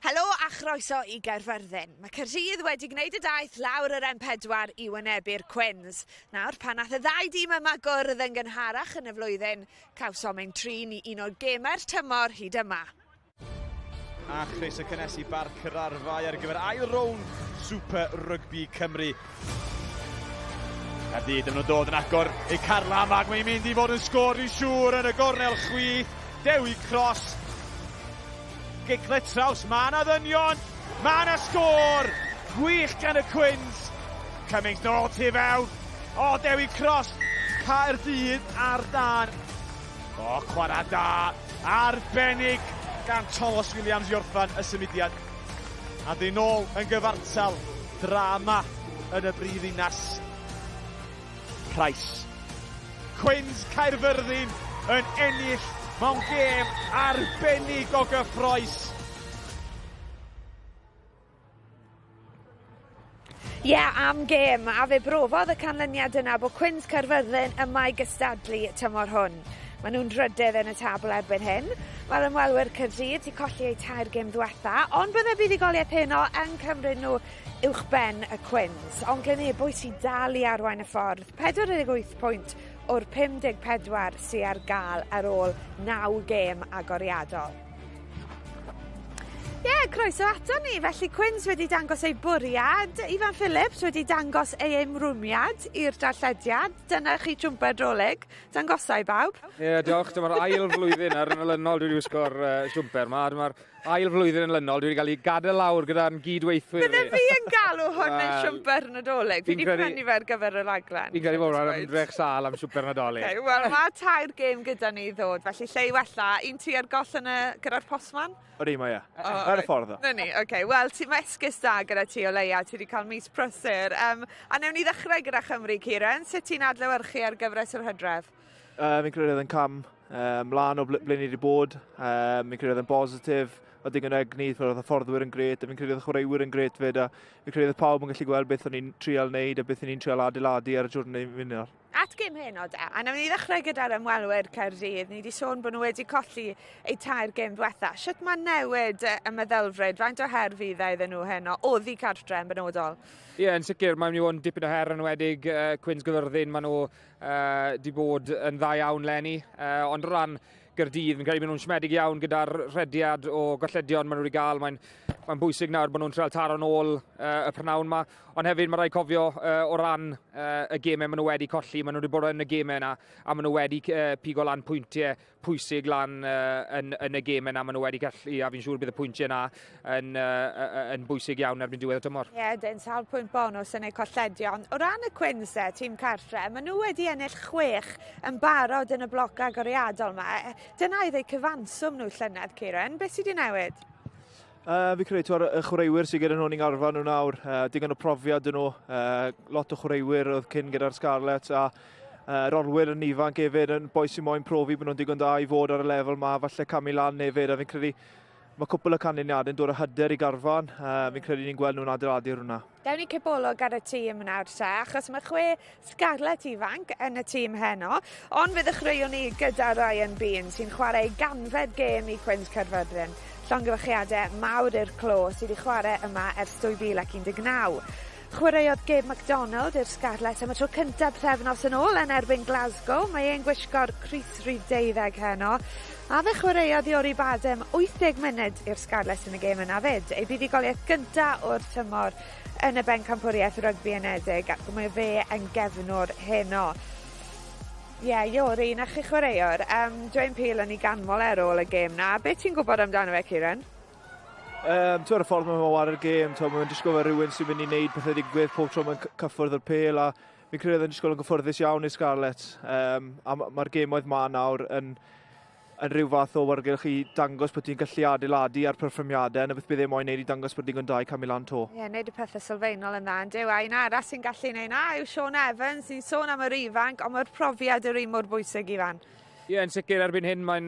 Helo a chroeso i Caerfyrddin. Mae Caerdydd wedi gwneud y daith lawr yr M4 i wynebu'r Quins. Nawr, pan nath y ddau dîm yma gwrdd yn gynharach yn y flwyddyn, cawsom ein trin i un o'r geme'r tymor hyd yma. A chroeso cynnes i Barc yr arfau ar gyfer ail rownd Super Rygbi Cymru. Caerdydd yn dod yn agor ei carlam ac mae'n mynd i fod yn sgôr i siŵr yn y gornel chwith. Dewi cross. Giglet traws, ma' na ddynion, ma' na sgôr, gwych gan y Quins. Cummings nôl tu fewn, o Dewi cross, Caerdydd ar dan. O, chwarae da, arbennig gan Thomas Williams i orffan y symudiad. A dyn nôl yn gyfartal, drama yn y brifddinas. Price. Quins Caerfyrddin yn ennill mewn gêm arbennig o gyffroes. Am gêm, a fe brofodd y canlyniad yna bod Quins Caerfyrddin yma i gystadlu tymor hwn. Maen nhw'n drydydd yn y tabl erbyn hyn. Mae'r ymwelwyr Caerdydd wedi colli eu tair gêm diwetha, ond bydde buddugoliaeth heno yn cymryd nhw uwchben y Quins. Ond glenebwy sy'n dal i arwain y ffordd, 48 pwynt o'r 54 sy'n ar gael ar ôl 9 gêm agoriadol. Croeso ato ni, felly Quins wedi dangos ei bwriad, Ifan Phillips wedi dangos ei ymrwmiad i'r darllediad. Dyna chi trwmper droleg, dangosau bawb. Diolch, dyma'r ail flwyddyn ar yn ylynol dwi wedi wisgo'r trwmper yma. Dyma'r ail flwyddyn yn ylynol dwi wedi cael ei gadael lawr gyda'n gydweithwyr. Bydde fi yn galw hwn yn siwmper nadolig. Fi wedi prynu fe ar gyfer y raglen. Fi'n credu bod ar ymdrech sal am siwmper nadolig. Wel, mae tair gêm gyda ni ddod, felly lle i wella. Un ti ar goll gyda'r postman? O'r un mae ar y ffordd o. Na ni, wel, ti'n esgus da gyda ti o leia, ti wedi cael mis prysur. A newn ni ddechrau gyda Chymru, Ciren. Sut ti'n adlewyrchu ar gyfres yr Hydref? Fi'n credu yn cam mlaen o ble ni wedi bod. Fi'n credu yn positif. O digon egni, oedd y fforddwyr yn gret, a fi'n credu oedd y chwaraewyr yn gret fyd, a fi'n credu oedd pawb yn gallu gweld beth o'n i'n trial wneud a beth o'n i'n trial adeiladu ar y diwrnod ni'n mynd ar. At gêm hyn o de, a newn ni ddechrau gyda'r ymwelwyr Caerdydd. Ni wedi sôn bod nhw wedi colli eu tair gêm diwetha. Sut mae newid y meddylfryd? Faint o her fydd iddyn nhw heno? Oedd i cartre yn benodol? Yn sicr, mae'n mynd i fod yn dipyn o her yn wedig Quins Caerfyrddin. Maen nhw wedi bod yn dda iawn leni, ond ran Caerdydd, fi'n credu bod nhw'n siomedig iawn gyda'r rhediad o golledion maen nhw wedi gael. Mae'n bwysig nawr bod nhw'n treol taro nôl y prynawn yma, ond hefyd mae rhaid cofio o ran y gemau maen nhw wedi colli. Maen nhw wedi bod yn y gemau yna, a maen nhw wedi pigo lan pwyntiau pwysig lan yn y gemau yna maen nhw wedi gallu, a fi'n siŵr bydd y pwyntiau yna yn bwysig iawn erbyn diwedd y tymor. Dyn sawl pwynt bonus yn eu colledion. O ran y Quins tîm cartre, maen nhw wedi ennill 6 yn barod yn y bloc agoriadol yma. Dyna oedd eu cyfanswm nhw llynedd, Ciren. Beth sydd wedi newid? Fi'n credu y chwaraewyr sydd gyda nhw'n arfer nhw nawr. Digon o profiad yn nhw. Lot o chwaraewyr oedd cyn gyda'r Scarlett, a rolwyr yn ifanc hefyd yn boi sy'n moyn profi bod nhw'n digon da i fod ar y lefel yma, falle camu lan hefyd. A fi'n credu mae cwpl y canlyniadau'n dod o hyder i garfan. Fi'n credu ni'n gweld nhw'n adeiladu hwnna. Dewn ni cibolog ar y tîm nawr te, achos mae 6 Scarlett ifanc yn y tîm heno, ond fe ddechreuwn ni gyda Ryan Bean sy'n chwarae ganfed gêm i Quins Caerfyrddin. Llongyfarchiadau mawr i'r clo sydd wedi chwarae yma ers 2019. Chwaraeodd Gabe MacDonald i'r Scarlett am y tro cyntaf pythefnos yn ôl yn erbyn Glasgow. Mae e'n gwisgo'r crys rhif 12 heno. A fe chwaraeodd i Ori Badem 80 munud i'r Scarlett yn y gêm yna fyd. Ei buddugoliaeth gyntaf o'r tymor yn y bencampwriaeth rygbi unedig, ac mae fe yn gefnwr heno. Iori, na chi chwaraewr. Dwi'n Peel yn ei ganmol ar ôl y gêm na. Be ti'n gwybod amdano fe, Ciren? Yr ffordd mae'n war yr gêm, mae'n disgwyl fe rhywun sy'n mynd i wneud pethau digwydd pob tro mae'n cyffwrdd yr Peel, a fi'n credu yn disgwyl yn gyffwrddus iawn i'r Scarlett. A mae'r gêm oedd ma nawr yn rhyw fath o wargylch i dangos bod ti'n gallu adeiladu ar perfformiadau, yn y beth bydd ei moyn wneud i dangos bod digon da i camu lan to. Wneud y pethau sylfaenol yn dda, yn dyw. Un arall sy'n gallu wneud na yw Sean Evans, sy'n sôn am yr ifanc, ond mae'r profiad yr un mor bwysig i fan. Yn sicr erbyn hyn mae'n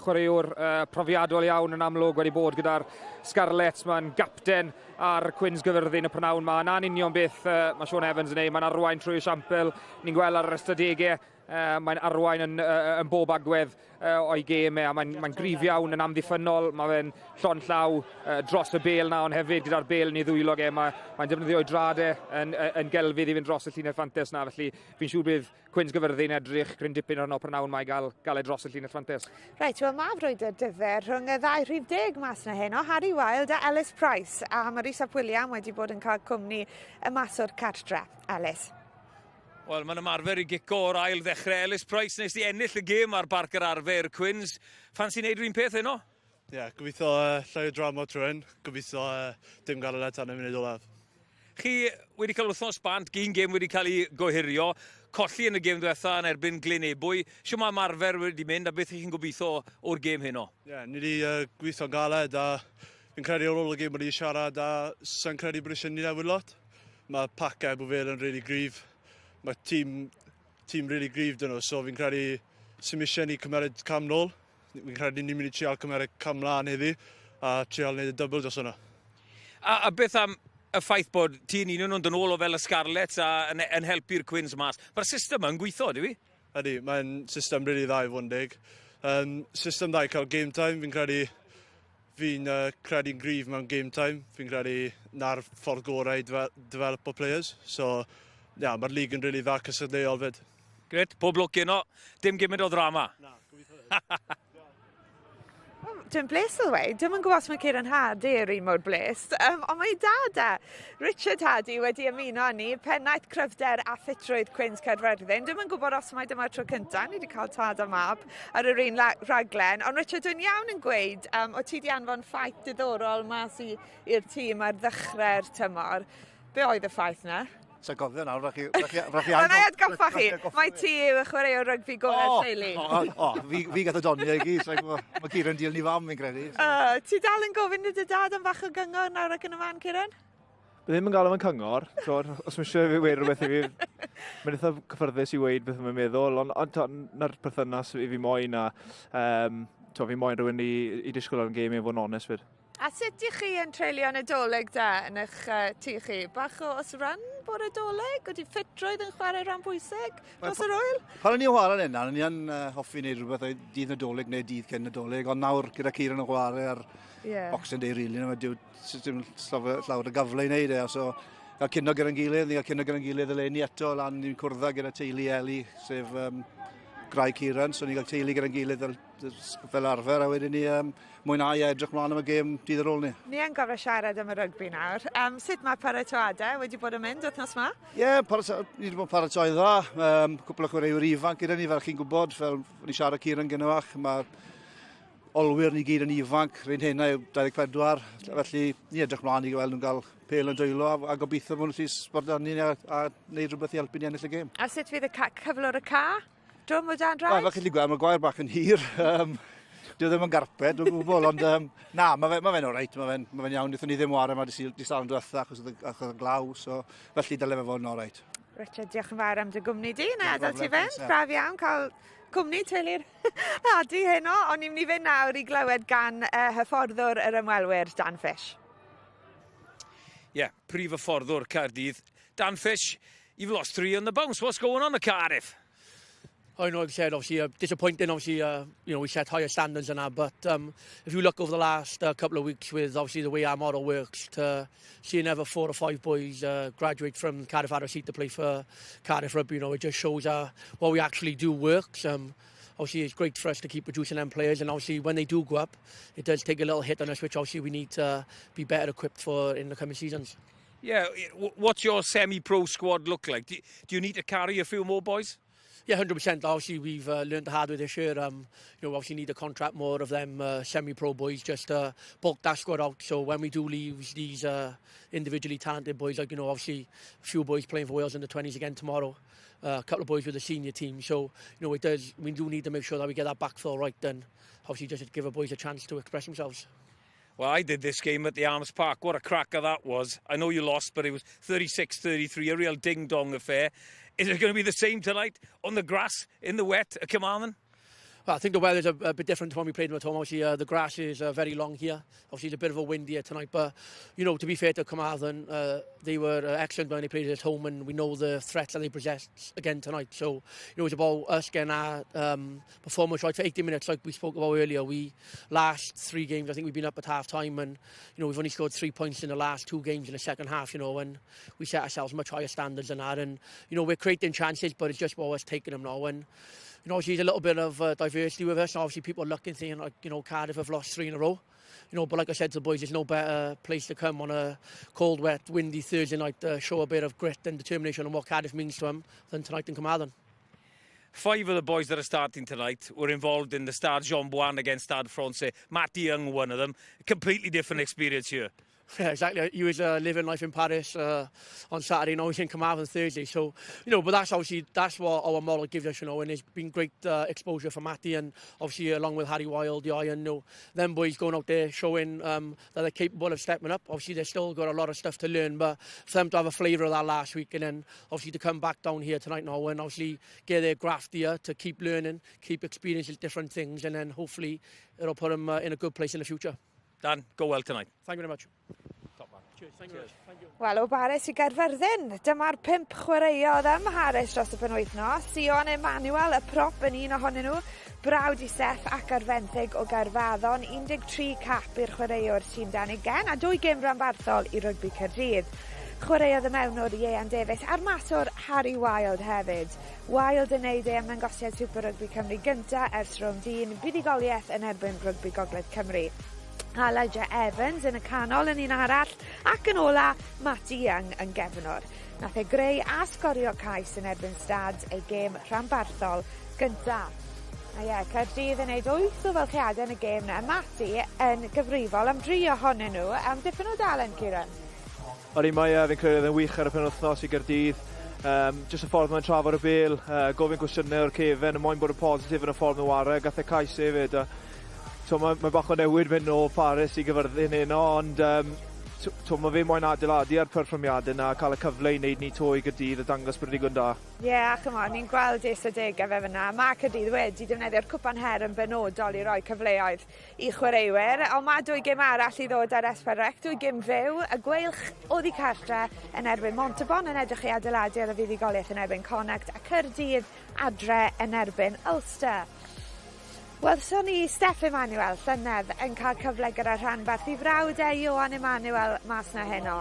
chwaraewr profiadol iawn yn amlwg wedi bod gyda'r Scarlett. Mae'n gapten ar Quins Caerfyrddin y prynawn yma. Na'n union beth mae Sean Evans yn ei. Mae'n arwain trwy y siampl. Ni'n gweld ar yr ystadegau Mae'n arwain yn bob agwedd o'i gêm a mae'n gryf iawn yn amddiffynol. Mae fe'n llon llaw dros y bêl na, ond hefyd gyda'r bêl ni ddwylog mae'n defnyddio o'i dradau yn gelfydd i fynd dros y llinell fantes na. Felly fi'n siŵr bydd Quins Caerfyrddin edrych cryn dipyn o'r prynawn mae gael e dros y llinell fantes. Reit, wel mae frwydr dyfer rhwng y ddau rhif deg mas na heno, Harry Wilde a Ellis Price, a mae Rhys William wedi bod yn cael cwmni y mas o'r cartre. Ellis. Wel, mae'n ymarfer i gico o'r ail ddechrau. Ellis Price nes di ennill y gêm ar Barc yr arfer Quins. Fansi wneud rhywun peth heno? Ie, gobeithio llai o drama trwy'n. Gobeithio dim gael y le tan yn munud olaf. Chi wedi cael wythnos bant, un gêm wedi cael ei gohirio, colli yn y gêm diwetha yn erbyn Glynebwy. Sio mae ymarfer wedi mynd a beth chi'n gobeithio o'r gêm heno? Ie, ni wedi gweithio'n galed a fi'n credu o'r ôl y gêm wedi siarad a sy'n credu bod eisiau ni newid lot. Mae pacau bod fel yn really gryf. Mae tîm really gryf dyn nhw, so fi'n credu sy'n eisiau ni cymeryd cam nôl. Fi'n credu ni'n mynd i trial cymeryd cam lan heddi a trial wneud y double dros hwnna. A beth am y ffaith bod ti'n un nhw'n dod ôl o fel y Scarlett a yn helpu'r Quins mas? Mae'r system yn gweithio, di fi? Ydy, mae'n system really dda i fod yn dig. System dda i cael game time, fi'n credu fi'n credu'n gryf mewn game time. Fi'n credu na'r ffordd gorau i develop o players. So, mae'r lig yn really dda cysylltuol fyd. Gret, pob lwc yno. Dim gymryd o ddrama. Na, gobeithio. Dwi'n blest o dweud, dwi'n yn gwybod os mae Ciaran Hardy yr un mor blest, ond mae dada, Richard Hardy wedi ymuno ni, pennaeth cryfder a ffitrwydd Quins Caerfyrddin. Dwi'n yn gwybod os mae dyma'r tro cyntaf, ni wedi cael tad a mab ar yr un raglen, ond Richard, dwi'n iawn yn gweud, o ti di anfon ffaith diddorol mas i'r tîm ar ddechrau'r tymor. Be oedd y ffaith na? Sa'n cofio nawr, rach chi Ond ei atgoffa chi, mae ti yw y chwaraeo rygbi gorau lleili. Fi gath o doni i gyd, mae Ciaran diel ni fam fi'n credu. Ti dal yn gofyn i dy dad am fach o gyngor nawr ac yn y fan, Ciaran? Bydd ddim yn gael am y cyngor, so os mae eisiau fi weid rhywbeth i fi, mae'n eitha cyffyrddus i weid beth mae'n meddwl, ond na'r perthynas i fi moyn a fi moyn rhywun i disgwyl o'n gêm i fod yn onest fyd. A sut i chi yn treulio Nadolig da yn eich tŷ chi? Bach o os rhan bod Nadolig? Wedi ffitrwydd yn chwarae rhan bwysig? Os yr oel? Pan o'n i'n chwarae yna, o'n i'n hoffi wneud rhywbeth oedd dydd Nadolig neu dydd cyn Nadolig, ond nawr gyda Ciaran yn chwarae ar Boxing Day rili, dim llawer y gyfle i wneud e, so gael cynno gyda'n gilydd, ni gael cynno gyda'n gilydd eleni eto, lan ni'n cwrdda gyda teulu Eli, sef Graig Ciaran, so ni'n cael teulu gyda'n gilydd fel arfer, a wedyn ni mwynhau edrych mlaen am y gêm dydd ar ôl ni. Ni yn gofio siarad am y rygbi nawr. Sut mae paratoadau wedi bod yn mynd wythnos yma? Ie, ni wedi bod paratoi dda. Cwpl o chwaraewyr ifanc gyda ni, fel chi'n gwybod, fel ni siarad Ciaran gynnwach. Mae olwyr ni gyd yn ifanc, rhaid hynna yw 24, felly ni edrych mlaen i gweld nhw'n cael pel yn dwylo a gobeithio bod nhw'n llys sbordani a wneud rhywbeth i helpu ni ennill y gêm. A sut fydd y cyflwr y ca? Drwm o dan rhaid? Fel chi'n gweld, mae'r gwair bach yn hir. Dwi ddim yn garped, dwi'n gwybod, ond na, mae fe'n oreit, mae fe'n iawn. Nithon ni ddim wara yma di sal yn diwetha achos oedd y glaw, so felly dyle fe fod yn oreit. Richard, diolch yn fawr am dy gwmni di, na adael ti fynd, braf iawn cael cwmni teulu'r adi heno, ond ni'n mynd i fynd nawr i glywed gan hyfforddwr yr ymwelwyr Dan Fish. Yeah, prif hyfforddwr Caerdydd. Dan Fish, you've lost 3 on the bounce. What's going on at Cardiff? I know, I've said, obviously, disappointing. Obviously, we set higher standards than that. But if you look over the last couple of weeks with, obviously, the way our model works, to see another 4 or 5 boys graduate from Cardiff RUGBY to play for Cardiff Rugby, it just shows what we actually do works. Obviously, it's great for us to keep producing them players. And obviously, when they do go up, it does take a little hit on us, which obviously we need to be better equipped for in the coming seasons. Yeah, what's your semi-pro squad look like? Do you need to carry a few more boys? Yeah, 100%. Obviously, we've learned the hard way this year. Obviously need to contract more of them semi-pro boys just to bulk that squad out. So when we do leave these individually talented boys, like, obviously a few boys playing for Wales in the 20s again tomorrow, a couple of boys with the senior team. So, we do need to make sure that we get that backfill right, and obviously just give our boys a chance to express themselves. Well, I did this game at the Arms Park. What a cracker that was. I know you lost, but it was 36-33, a real ding-dong affair. Is it going to be the same tonight, on the grass, in the wet, at Carmarthen? Well, I think the weather's a bit different to when we played them at home. Obviously, the grass is very long here. Obviously, it's a bit of a wind here tonight. But, you know, to be fair to Carmarthen, they were excellent when they played at home, and we know the threats that they possess again tonight. So, you know, it's about us getting our performance right for 80 minutes, like we spoke about earlier. We last 3 games, I think we've been up at half-time, and, you know, we've only scored 3 points in the last 2 games in the second half, you know, and we set ourselves much higher standards than that. And, you know, we're creating chances, but it's just about us taking them now. And, you know, obviously there's a little bit of diversity with us. Obviously people are looking, thinking, like, you know, Cardiff have lost 3 in a row. You know, but like I said to the boys, there's no better place to come on a cold, wet, windy Thursday night to show a bit of grit and determination on what Cardiff means to them than tonight in Carmarthen. 5 of the boys that are starting tonight were involved in the Stade Jean-Bouin against Stade Francais. Matty Young, one of them. A completely different experience here. Yeah, exactly. He was living life in Paris on Saturday, now he's in Carmarthen Thursday. So, you know, but that's what our model gives us, you know, and it's been great exposure for Matty, and obviously along with Harry Wild, the Iron, you know, them boys going out there showing that they're capable of stepping up. Obviously they've still got a lot of stuff to learn, but for them to have a flavour of that last week, and then obviously to come back down here tonight now and obviously get their graft here to keep learning, keep experiencing different things, and then hopefully it'll put them in a good place in the future. Dan, go well tonight. Thank you very much. Top man. Cheers. Thank you very much. Thank you. Wel, o Barc I Caerfyrddin, dyma'r 5 chwaraeodd ym Mharis dros y penwythnos. Sion Emmanuel, y prop yn un ohonyn nhw. Brawd i Seth ac ar fenthyg o Gaerfaddon. 13 cap i'r chwaraewr tîm Danigen a 2 gêm ranbarthol i rygbi Caerdydd. Chwaraeodd y mewnwr Ieuan Davies a'r maswr Harry Wild hefyd. Wild yn neud ei ymddangosiad Super Rygbi Cymru gynta ers rownd 1, buddugoliaeth yn erbyn Rygbi Gogledd Cymru. Elijah Evans yn y canol yn un arall, ac yn ola Matty Young yn gefnwr. Nath e greu a sgorio cais yn erbyn Stad ei gêm rhanbarthol gyntaf. A ie, Caerdydd yn neud 8 o felchiadau yn y gêm na. Matty yn gyfrifol am 3 ohonyn nhw, am dipyn o dalen, Ciaran. Ori, mae fi'n credu yn wych ar y penwythnos i Gaerdydd. Just y ffordd mae'n trafod y bêl, gofyn cwestiynau o'r cefen, y moyn bod yn positif yn y ffordd nhw warau, gath e cais hefyd. So mae bach o newid mynd o Paris i Caerfyrddin heno, ond mae fe moyn adeiladu ar perfformiadau yna, cael y cyfle i wneud ni to i Gaerdydd a dangos bod digon da. Ie, ac yma, ni'n gweld ystadegau fe fyna. Mae Caerdydd wedi defnyddio'r cwpan her yn benodol i roi cyfleoedd i chwaraewyr, ond mae 2 gêm arall i ddod ar S4C, 2 gêm fyw, y gweilch oddi cartre yn erbyn Montebon yn edrych i adeiladu ar y fuddugoliaeth yn erbyn Connacht, a Caerdydd adre yn erbyn Ulster. Wel, so ni Steph Emmanuel, llynedd, yn cael cyfle gyda'r rhanbarth i frawd Ioan Emmanuel mas na heno.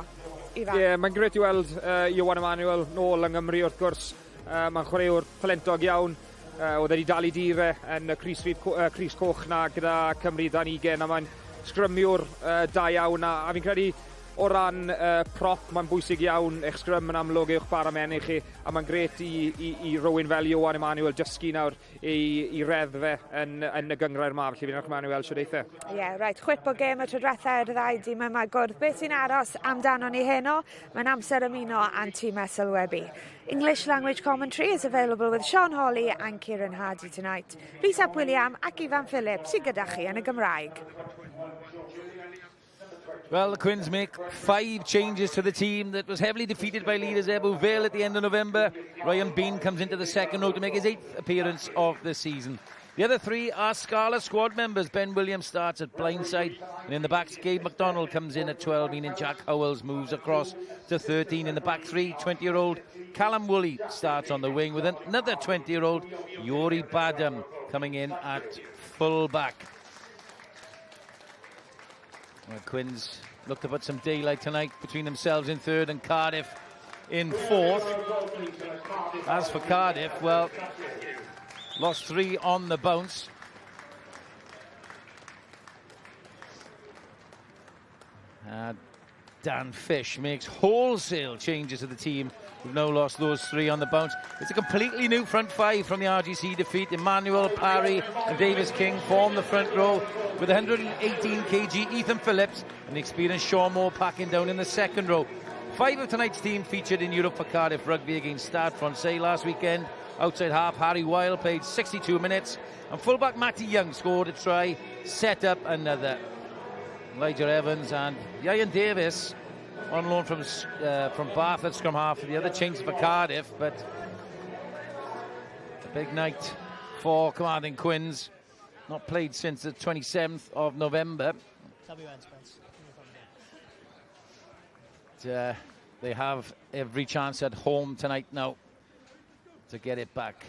Ie, mae'n gret i weld Ioan Emmanuel nôl yng Nghymru wrth gwrs. Mae'n chwaraewr talentog iawn. Oedd wedi dal i dire yn y Crys Coch na gyda Cymru 20, a mae'n sgrymiwr da iawn. A fi'n credu o ran prop, mae'n bwysig iawn eich sgrym yn amlwg i'ch baramennu chi, a mae'n gret i rywun fel Ioan Emmanuel dysgu nawr i reddfe yn y gyngrair ma, felly fi'n Emmanuel sydd eithaf. Ie, rhaid, chwip o gêm y trydretha yr ddau dîm yma gwrdd. Beth sy'n aros amdano ni heno? Mae'n amser ymuno a'n tîm sylwebu. English language commentary is available with Sean Hawley and Kieran Hardy tonight. Rhys Ap William ac Ifan Phillips sy'n gyda chi yn y Gymraeg. Well, the Quins make 5 changes to the team that was heavily defeated by leaders Ebu Vale at the end of November. Ryan Bean comes into the second row to make his 8th appearance of the season. The other 3 are Scala squad members. Ben Williams starts at blindside, and in the backs, Gabe McDonald comes in at 12, meaning Jack Howells moves across to 13. In the back 3, 20-year-old Callum Woolley starts on the wing with another 20-year-old Yori Badam coming in at full back. Well, Quins look to put some daylight tonight between themselves in 3rd and Cardiff in 4th. As for Cardiff, well, lost 3 on the bounce. Dan Fish makes wholesale changes to the team. We've now lost those 3 on the bounce. It's a completely new front 5 from the RGC defeat. Emmanuel, Parry and Davis King form the front row with 118 kg Ethan Phillips and the experienced Sean Moore packing down in the second row. 5 of tonight's team featured in Europe for Cardiff Rugby against Stade Francais last weekend. Outside half, Harry Wild played 62 minutes and fullback Matty Young scored a try, set up another. Elijah Evans and Ieuan Davies on loan from Bath at scrum half for the other change for Cardiff, but a big night for Carmarthen Quins. Not played since the 27th of November. They have every chance at home tonight now to get it back.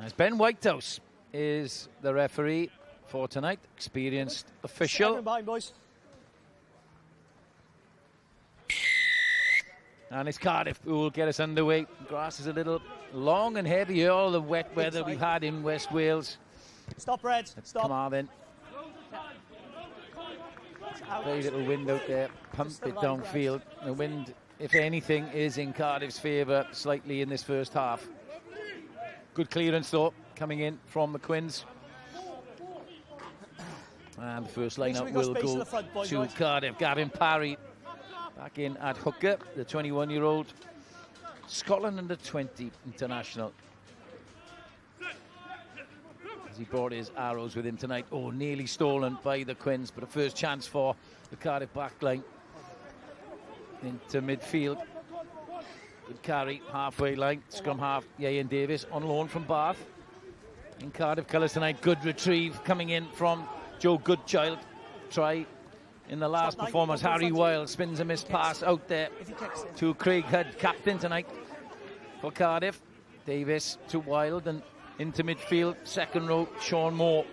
As Ben Whitehouse is the referee for tonight, experienced official. Behind, boys. And it's Cardiff who will get us underway. Grass is a little long and heavy here, all the wet weather we've had in West Wales. Stop, Red. Stop. Carmarthen. Very little wind out there. Pump it downfield. The wind, if anything, is in Cardiff's favour slightly in this first half. Good clearance though, coming in from the Quins. And the first line-up will go to Cardiff. Gavin Parry back in at hooker, the 21-year-old Scotland under-20 international. As he brought his arrows with him tonight. Oh, nearly stolen by the Quins, but a first chance for the Cardiff backline. Into midfield. Good carry, halfway line, scrum half, Ian Davis on loan from Bath. In Cardiff colours tonight, good retrieve coming in from Joe Goodchild. Try in the last performance. Harry Wilde spins a missed pass out there to Craig Hood, captain tonight for Cardiff. Davis to Wilde and into midfield, second row, Sean Moore.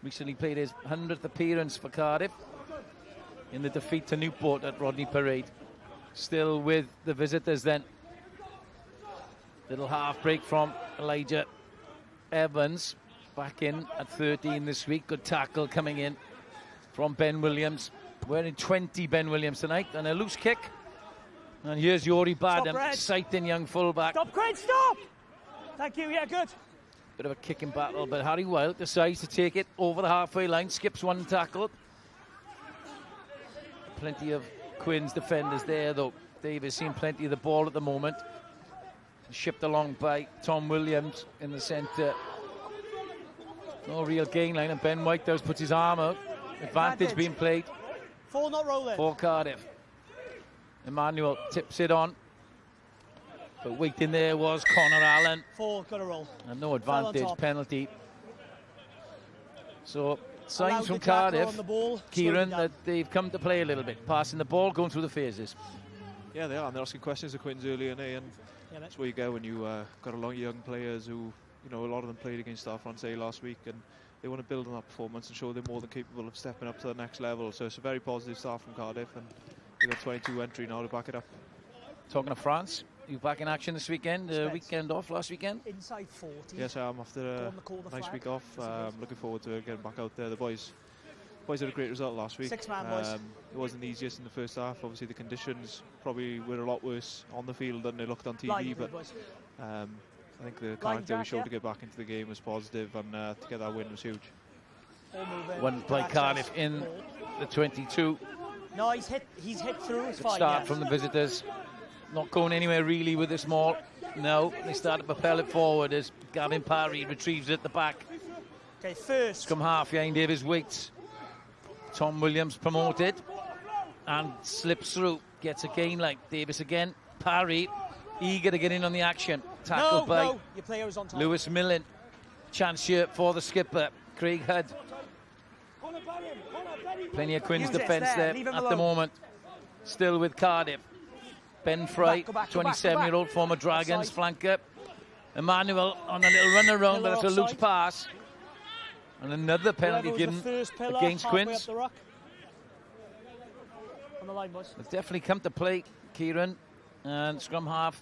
Recently played his 100th appearance for Cardiff in the defeat to Newport at Rodney Parade. Still with the visitors then. Little half break from Elijah Evans. Back in at 13 this week. Good tackle coming in from Ben Williams. Wearing 20 Ben Williams tonight. And a loose kick. And here's Yori Badham, exciting young fullback. Stop, Craig, stop! Thank you, yeah, good. Bit of a kicking battle, but Harry Wilde decides to take it over the halfway line. Skips one tackle. Plenty of Quins defenders there, though. Davis seeing plenty of the ball at the moment. Shipped along by Tom Williams in the centre. No real gain line, and Ben Whitehouse puts his arm out. Advantage being played for Cardiff. Emmanuel tips it on. But waiting there was Connor Allen. Got a roll. And no advantage, penalty. So, signs from Cardiff, Kieran, that they've come to play a little bit. Passing the ball, going through the phases. Yeah, they are. And they're asking questions of Quins early in A, and that's where you go when you got a lot of young players who, you know, a lot of them played against our France A last week, and they want to build on that performance and show they're more than capable of stepping up to the next level. So it's a very positive start from Cardiff, and they've got 22 entry now to back it up. Talking of France, you back in action this weekend? Weekend off last weekend? Inside 40. Yes, I am, after a nice week off. Looking forward to getting back out there. The boys had a great result last week. 6-man boys. It wasn't the easiest in the first half. Obviously the conditions probably were a lot worse on the field than they looked on TV, but I think the character we showed to get back into the game was positive, and to get that win was huge. One by Cardiff in the 22. No, he's hit through. It's fine. Start from the visitors. Not going anywhere really with this maul. No, they start to propel it forward as Gavin Parry retrieves it at the back. Okay, first. Scrum half, Ian Davis waits. Tom Williams promoted and slips through. Gets a gain like Davis again. Parry, eager to get in on the action. Tackled by your player is on top. Lewis Millen. Chance here for the skipper, Craig Hood. Plenty of Quins defence there at the moment. Still with Cardiff. Ben Fry, 27-year-old former Dragons flanker. Emmanuel on a little run around, but it's a loose pass. And another penalty given against Quins. They've definitely come to play, Kieran. And scrum half,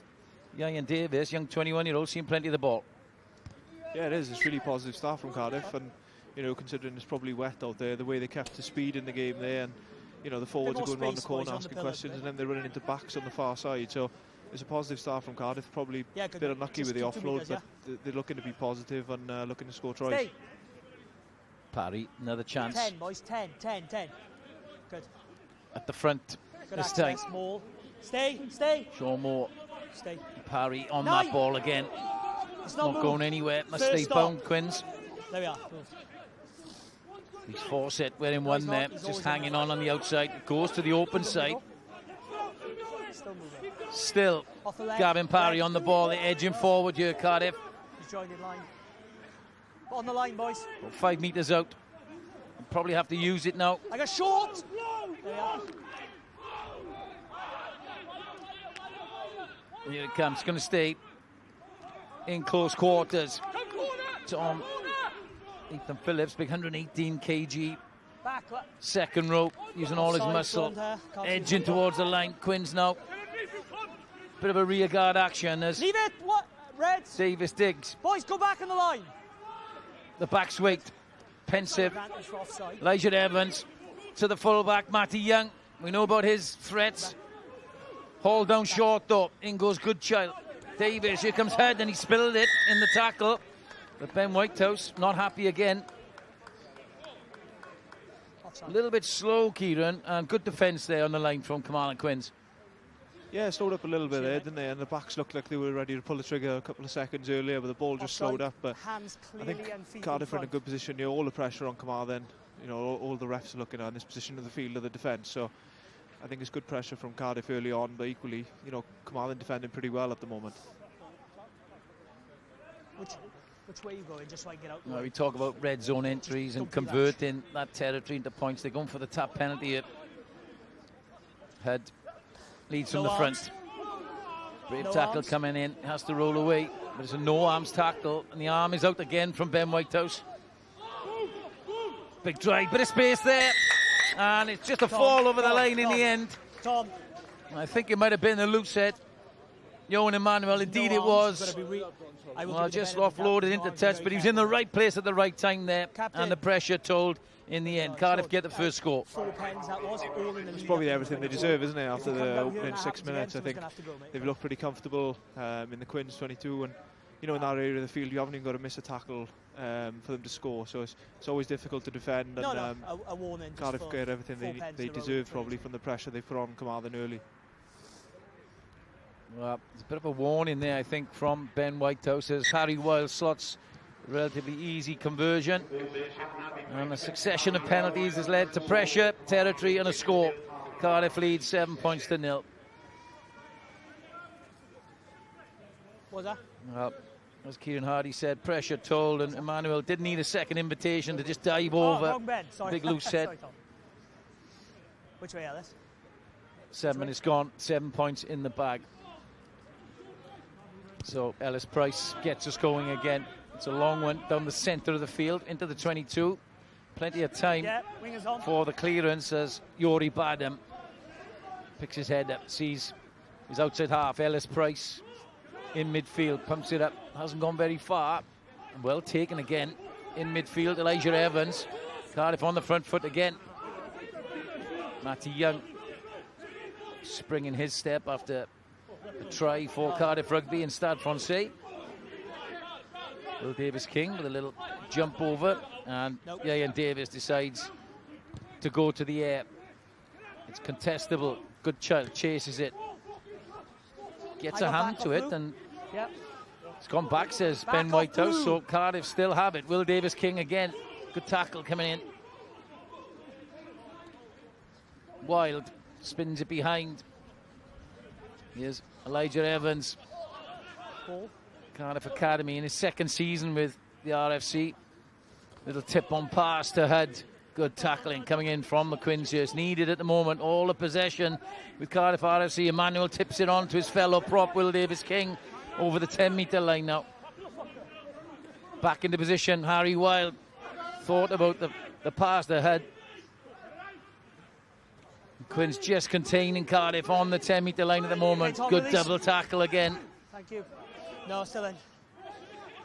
Ian Davis, young 21-year-old, seeing plenty of the ball. Yeah, it is. It's really positive start from Cardiff, and you know, considering it's probably wet out there, the way they kept the speed in the game there, and you know, the forwards are going around the corner asking questions, and then they're running into backs on the far side. So it's a positive start from Cardiff. Probably a bit unlucky with the offload, but they're looking to be positive and looking to score tries. Parry, another chance. 10, boys, 10. Good. At the front this time. Small. Stay. Sean Moore. Stay. Parry on that ball again. It's not going anywhere. Must stay bound, Quins. There we are. He's Fawcett wearing one there, just hanging on the outside. Goes to the open side. Still, Gavin Parry on the ball. They're edging forward here, Cardiff. He's joined in line. On the line, boys. 5 metres out. Probably have to use it now. I got short. There we are. Here it comes. It's going to stay in close quarters. Tom Ethan Phillips, big 118 kg. Back. Second row, using all his muscle. Edging towards the line. Quins now. Bit of a rear guard action as Leave it. What? Reds. Davis digs. Boys, go back on the line. The back swing. Pensive. Elijah Evans to the fullback, Matty Young. We know about his threats. Haul down short though. In goes Goodchild. Davis, here comes Head, and he spilled it in the tackle. But Ben Whitehouse not happy again. A little bit slow, Kieran, and good defence there on the line from Carmarthen Quins. Yeah, slowed up a little bit there, didn't they? And the backs looked like they were ready to pull the trigger a couple of seconds earlier, but the ball just slowed up. But I think Cardiff are in a good position. You know, all the pressure on Carmarthen. You know, all the refs are looking at this position of the field of the defence. So I think it's good pressure from Cardiff early on, but equally, you know, Carmarthen defending pretty well at the moment. Which way are you going, just so I get out? Well, we talk about red zone entries and converting that territory into points. They're going for the tap penalty here. Head leads from the front. Brave tackle coming in, has to roll away, but it's a no arms tackle, and the arm is out again from Ben Whitehouse. Big drive, bit of space there, and it's just a fall over the line in the end. I think it might have been a loose head. Johan Emmanuel, indeed it was. Well, just offloaded into touch, but he was in the right place at the right time there, and the pressure told in the end. Cardiff get the first score. It's probably everything they deserve, isn't it, after the opening 6 minutes. I think they've looked pretty comfortable in the Quins 22, and you know, in that area of the field you haven't even got to miss a tackle for them to score, so it's always difficult to defend, and Cardiff get everything they deserve probably from the pressure they put on Carmarthen early. Well, there's a bit of a warning there, I think, from Ben Whitehouse as Harry Wild slots relatively easy conversion. And a succession of penalties has led to pressure, territory and a score. Cardiff leads 7 points to 0. What was that? Well, as Kieran Hardy said, pressure told, and Emmanuel didn't need a second invitation to just dive over. Wrong Ben. Sorry. Big loose head. Sorry, Tom. Which way, Ellis? 7 minutes gone, 7 points in the bag. So Ellis Price gets us going again. It's a long one down the centre of the field into the 22. Plenty of time for the clearance as Yori Badham picks his head up, sees his outside half. Ellis Price in midfield, pumps it up, hasn't gone very far. Well taken again in midfield. Elijah Evans, Cardiff on the front foot again. Matty Young springing his step after a try for Cardiff Rugby in Stade Francais. Will Davis-King with a little jump over, and Ian Davis decides to go to the air. It's contestable. Goodchild chases it, gets a hand to it, and it's gone back, says Ben Whitehouse. So Cardiff still have it. Will Davis-King again. Good tackle coming in. Wild spins it behind. Here's Elijah Evans, Cardiff Academy in his second season with the RFC. Little tip on pass to Head. Good tackling coming in from the Quins. It's needed at the moment. All the possession with Cardiff RFC. Emmanuel tips it on to his fellow prop, Will Davis-King, over the 10-metre line now. Back into position, Harry Wild. Thought about the pass to Head. Quins just containing Cardiff on the 10-metre line at the moment. Good double tackle again. Thank you. No, still in.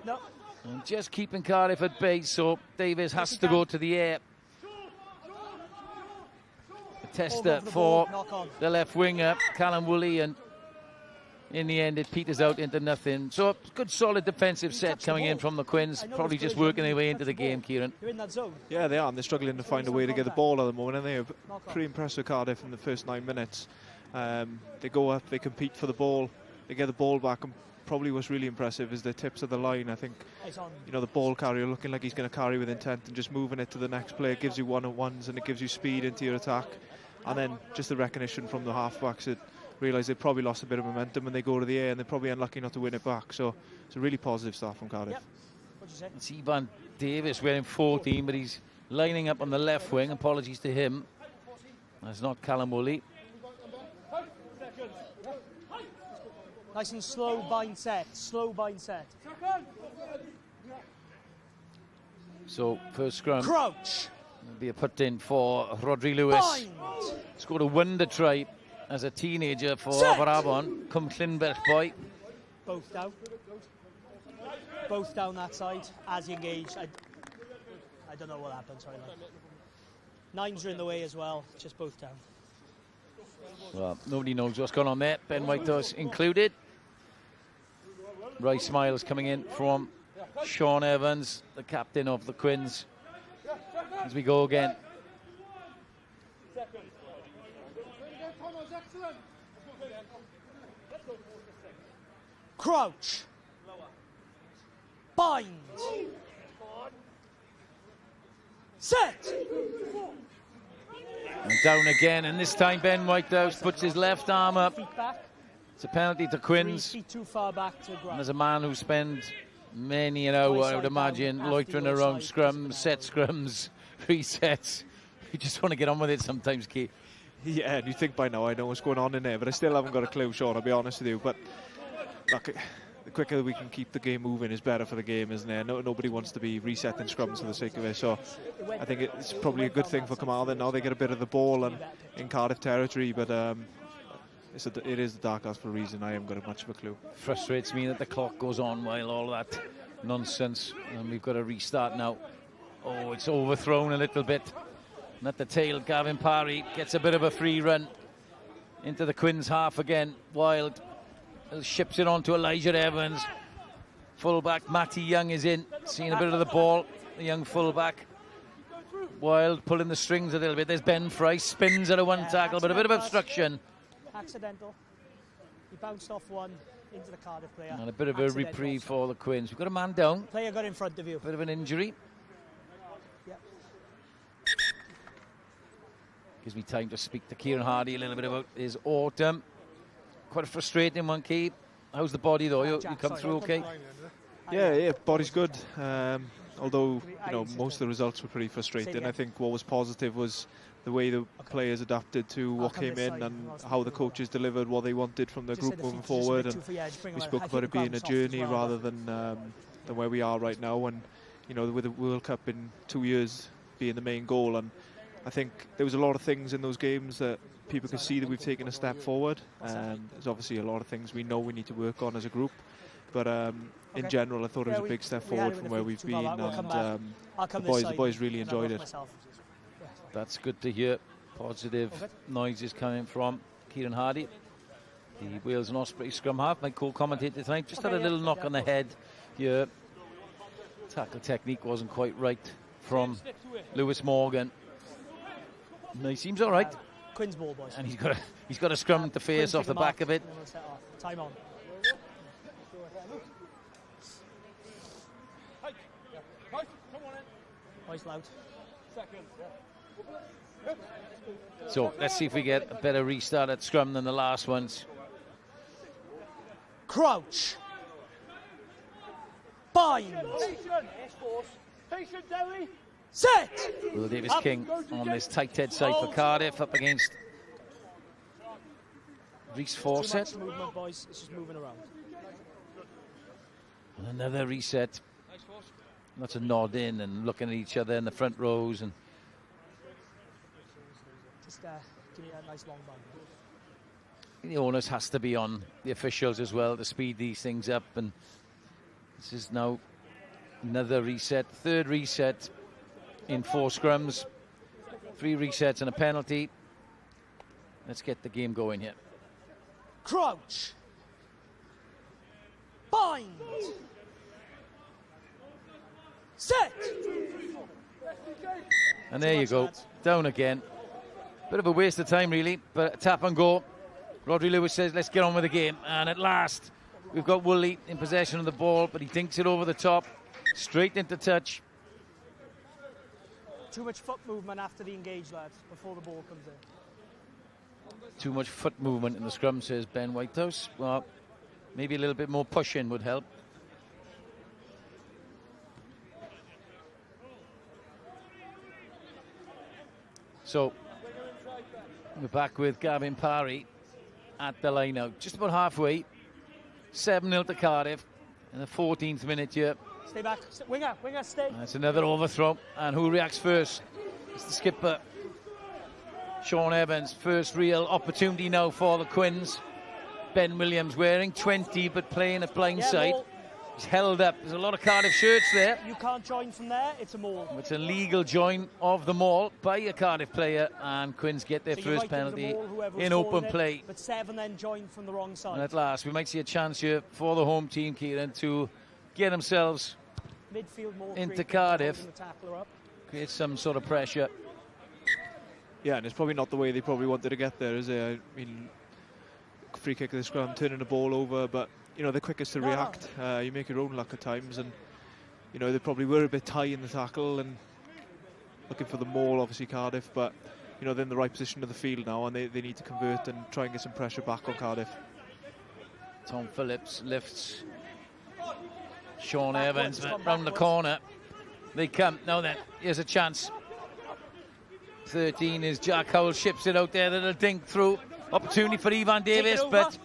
No. And just keeping Cardiff at base, so Davis has to go to the air. A tester for the left winger, Callum Woolley, and in the end it peters out into nothing. So a good solid defensive set coming in from the Quins, probably just working their way into the game, Kieran. You're in that zone. Yeah, they are, and they're struggling to find a way to get the ball at the moment, and they're pretty impressed with Cardiff in the first 9 minutes. They go up, they compete for the ball, they get the ball back, and probably what's really impressive is the tips of the line. I think, you know, the ball carrier looking like he's going to carry with intent and just moving it to the next play. It gives you one-on-ones and it gives you speed into your attack. And then just the recognition from the halfbacks that realise they probably lost a bit of momentum when they go to the air, and they're probably unlucky not to win it back. So it's a really positive start from Cardiff. Yep. It's Ivan Davis wearing 14, but he's lining up on the left wing. Apologies to him. That's not Callum Woolley. Nice and slow bind set. Slow bind set. So, first scrum. Crouch. Will be a put in for Rhodri Lewis. Bind. Scored a wonder try as a teenager for Aberafon. Come Llinbech boy. Both down. Both down that side as you engage. I don't know what happened, sorry. Nines are in the way as well, just both down. Well, nobody knows what's going on there. Ben Whitehouse included. Rice smiles coming in from Sean Evans, the captain of the Quins. As we go again. Crouch. Bind. Set. And down again, and this time Ben Whitehouse puts his left arm up. It's a penalty to Quins. 3 feet too far back to grab. And as a man who spent many an hour, I would imagine, loitering around scrums, set scrums, resets. You just want to get on with it sometimes, Keith. Yeah, and you think by now I know what's going on in there, but I still haven't got a clue, Sean, I'll be honest with you. But look, the quicker we can keep the game moving is better for the game, isn't it? Nobody wants to be resetting scrums for the sake of it, so I think it's probably a good thing for Carmarthen. Now they get a bit of the ball and in Cardiff territory, but it is the dark house for a reason. I haven't got much of a clue. Frustrates me that the clock goes on while all that nonsense, and we've got to restart now. Oh, it's overthrown a little bit. And at the tail, Gavin Parry gets a bit of a free run into the Quins half again. Wild ships it on to Elijah Evans. Fullback Matty Young is in, seeing a bit of the ball. The young fullback. Wild pulling the strings a little bit. There's Ben Fry, spins at a one tackle, but a bit of obstruction. Accidental. He bounced off one into the Cardiff player. And a bit of a reprieve for the Quins. We've got a man down. Player got in front of you. Bit of an injury. Yep. Gives me time to speak to Kieran Hardy a little bit about his autumn. Quite a frustrating one, Keith. How's the body though? You come through okay? Yeah, body's good. Although most of the results were pretty frustrating. I think what was positive was the way the players adapted to what came in and how the coaches delivered what they wanted from the group moving forward. And we spoke about it being a journey rather than where we are right now. And with the World Cup in 2 years being the main goal, and I think there was a lot of things in those games that people can see that we've taken a step forward. There's obviously a lot of things we know we need to work on as a group, but in general I thought it was a big step forward from where we've been, and the boys really enjoyed it. That's good to hear. Positive noises coming from Kieran Hardy, the Wales and Osprey scrum half, my co-commentator tonight. Just had a little knock on the head here. Tackle technique wasn't quite right from Lewis Morgan. No, he seems all right. Quins ball, boys. And he's got a scrum to face off the back of it. Time on. Boys loud. So let's see if we get a better restart at scrum than the last ones. Crouch. Bind. Set. Will Davis King on this tight head side for Cardiff up against Reece Fawcett. Movement, boys. It's just moving around. And another reset. Lots of nod in and looking at each other in the front rows, and just give me a nice long bind. The onus has to be on the officials as well to speed these things up, and this is now another reset, third reset in 4 scrums, 3 resets and a penalty. Let's get the game going here. Crouch. Bind. Set. And there you go, down again. Bit of a waste of time really, but tap and go. Rhodri Lewis says let's get on with the game, and at last we've got Woolley in possession of the ball, but he dinks it over the top, straight into touch. Too much foot movement after the engage, lads, before the ball comes in. Too much foot movement in the scrum, says Ben Whitehouse. Well, maybe a little bit more pushing would help. So we're back with Gavin Parry at the line out. Just about halfway. 7-0 to Cardiff in the 14th minute here. Stay back. Winger, stay. That's another overthrow. And who reacts first? It's the skipper, Sean Evans. First real opportunity now for the Quins. Ben Williams wearing 20 but playing at blindside. He's held up. There's a lot of Cardiff shirts there. You can't join from there. It's a maul. It's a legal join of the maul by a Cardiff player, and Quins get their first penalty in open play. But 7 then joined from the wrong side. And at last, we might see a chance here for the home team, Kieran, to get themselves midfield maul into Cardiff. Create some sort of pressure. Yeah, and it's probably not the way they probably wanted to get there, is it? I mean, free kick of the scrum, turning the ball over, but you know, they're quickest to react. You make your own luck at times, and you know, they probably were a bit tight in the tackle and looking for the maul, obviously Cardiff, but you know, they're in the right position of the field now, and they need to convert and try and get some pressure back on Cardiff. Tom Phillips lifts Sean Evans round the corner. They come. Now then, here's a chance. 13 is Jack Howell, ships it out there. That'll dink through. Opportunity for Ivan Davis, but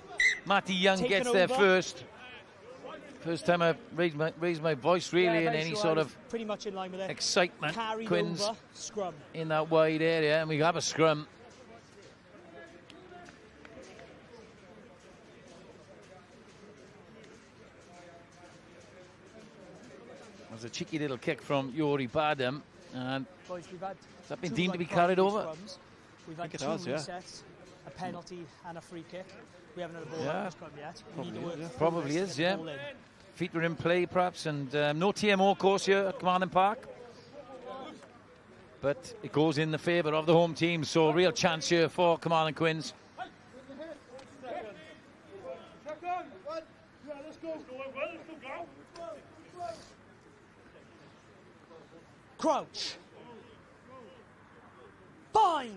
Matty Young gets there first. First time I've raised my voice really in any sort of pretty much in line with it. Excitement. Quins over, scrum in that wide area, and we have a scrum. There's a cheeky little kick from Yori Badham, and boys, has that been deemed to be carried over? We've had 2 resets, a penalty and a free kick. We haven't had a ball out of scrum yet. We need to work probably is, yeah. Feet were in play perhaps, and no TMO course here at Carmarthen Park. But it goes in the favour of the home team, so real chance here for Carmarthen Quins. Crouch. Bind.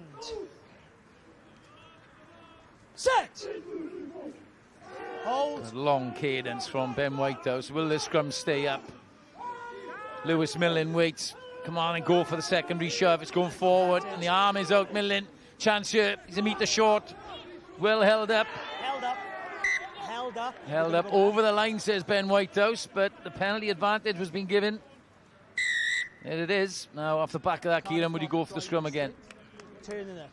Set. Hold. A long cadence from Ben Whitehouse. Will the scrum stay up? Lewis Millen waits. Come on and go for the secondary shove. It's going forward, and the arm is out. Millen, chance here. He's a metre short. Well held up. Held up. Held up. Held up over the line, says Ben Whitehouse, but the penalty advantage was being given. There it is. Now, off the back of that, Kieran, would you go for the scrum again?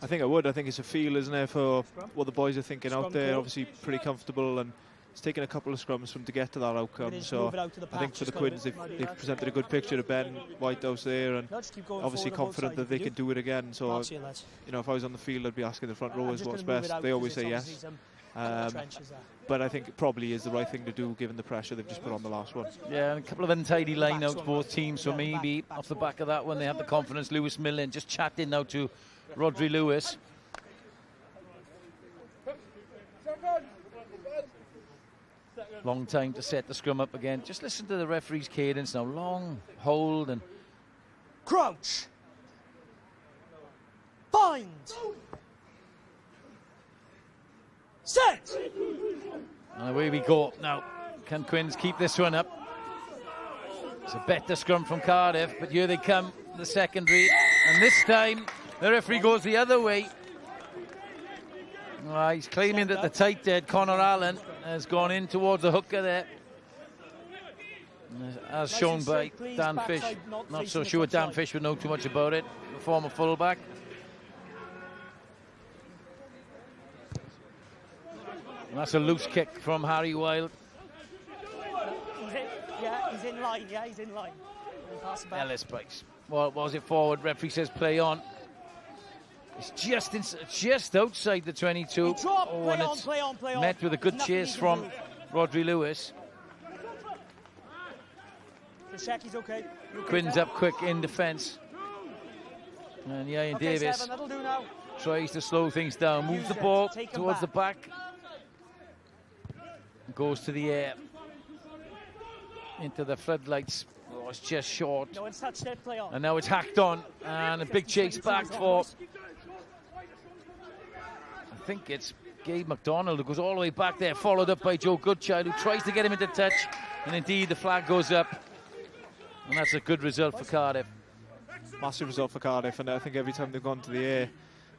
I think I would. I think it's a feel, isn't it, for what the boys are thinking out there. Obviously, pretty comfortable, and it's taken a couple of scrums for them to get to that outcome. So I think for the Quins, they've presented a good picture to Ben Whitehouse there, and obviously confident that they can do it again. So, you know, if I was on the field, I'd be asking the front rowers what's best. They always say yes. But I think it probably is the right thing to do given the pressure they've just put on the last one. Yeah, and a couple of untidy lineouts, both teams, so maybe off the back of that one they have the confidence. Lewis Millen just chatting now to Rodri Lewis. Long time to set the scrum up again. Just listen to the referee's cadence now. Long hold and crouch. Bind. Set. And away we go. Now, can Quins keep this one up? It's a better scrum from Cardiff, but here they come, the secondary. And this time, the referee goes the other way. He's claiming that the tight head, Connor Allen, has gone in towards the hooker there. As shown by Dan Fish. Not so sure Dan Fish would know too much about it, the former fullback. And that's a loose kick from Harry Wilde. He's in line, he's in line. Ellis breaks. Well, was it forward? Referee says play on. It's just outside the 22. And it's play on. Met with a good chase from Rodri Lewis. He's okay. Quins up quick in defence. And Ian Davis tries to slow things down. Moves the ball towards the back. Goes to the air. Into the floodlights. Oh, it's just short. No one's touched it, play on. And now it's hacked on. And a big chase back for... I think it's Gabe McDonald who goes all the way back there, followed up by Joe Goodchild, who tries to get him into touch. And indeed, the flag goes up. And that's a good result for Cardiff. massive result for Cardiff, and I think every time they've gone to the air,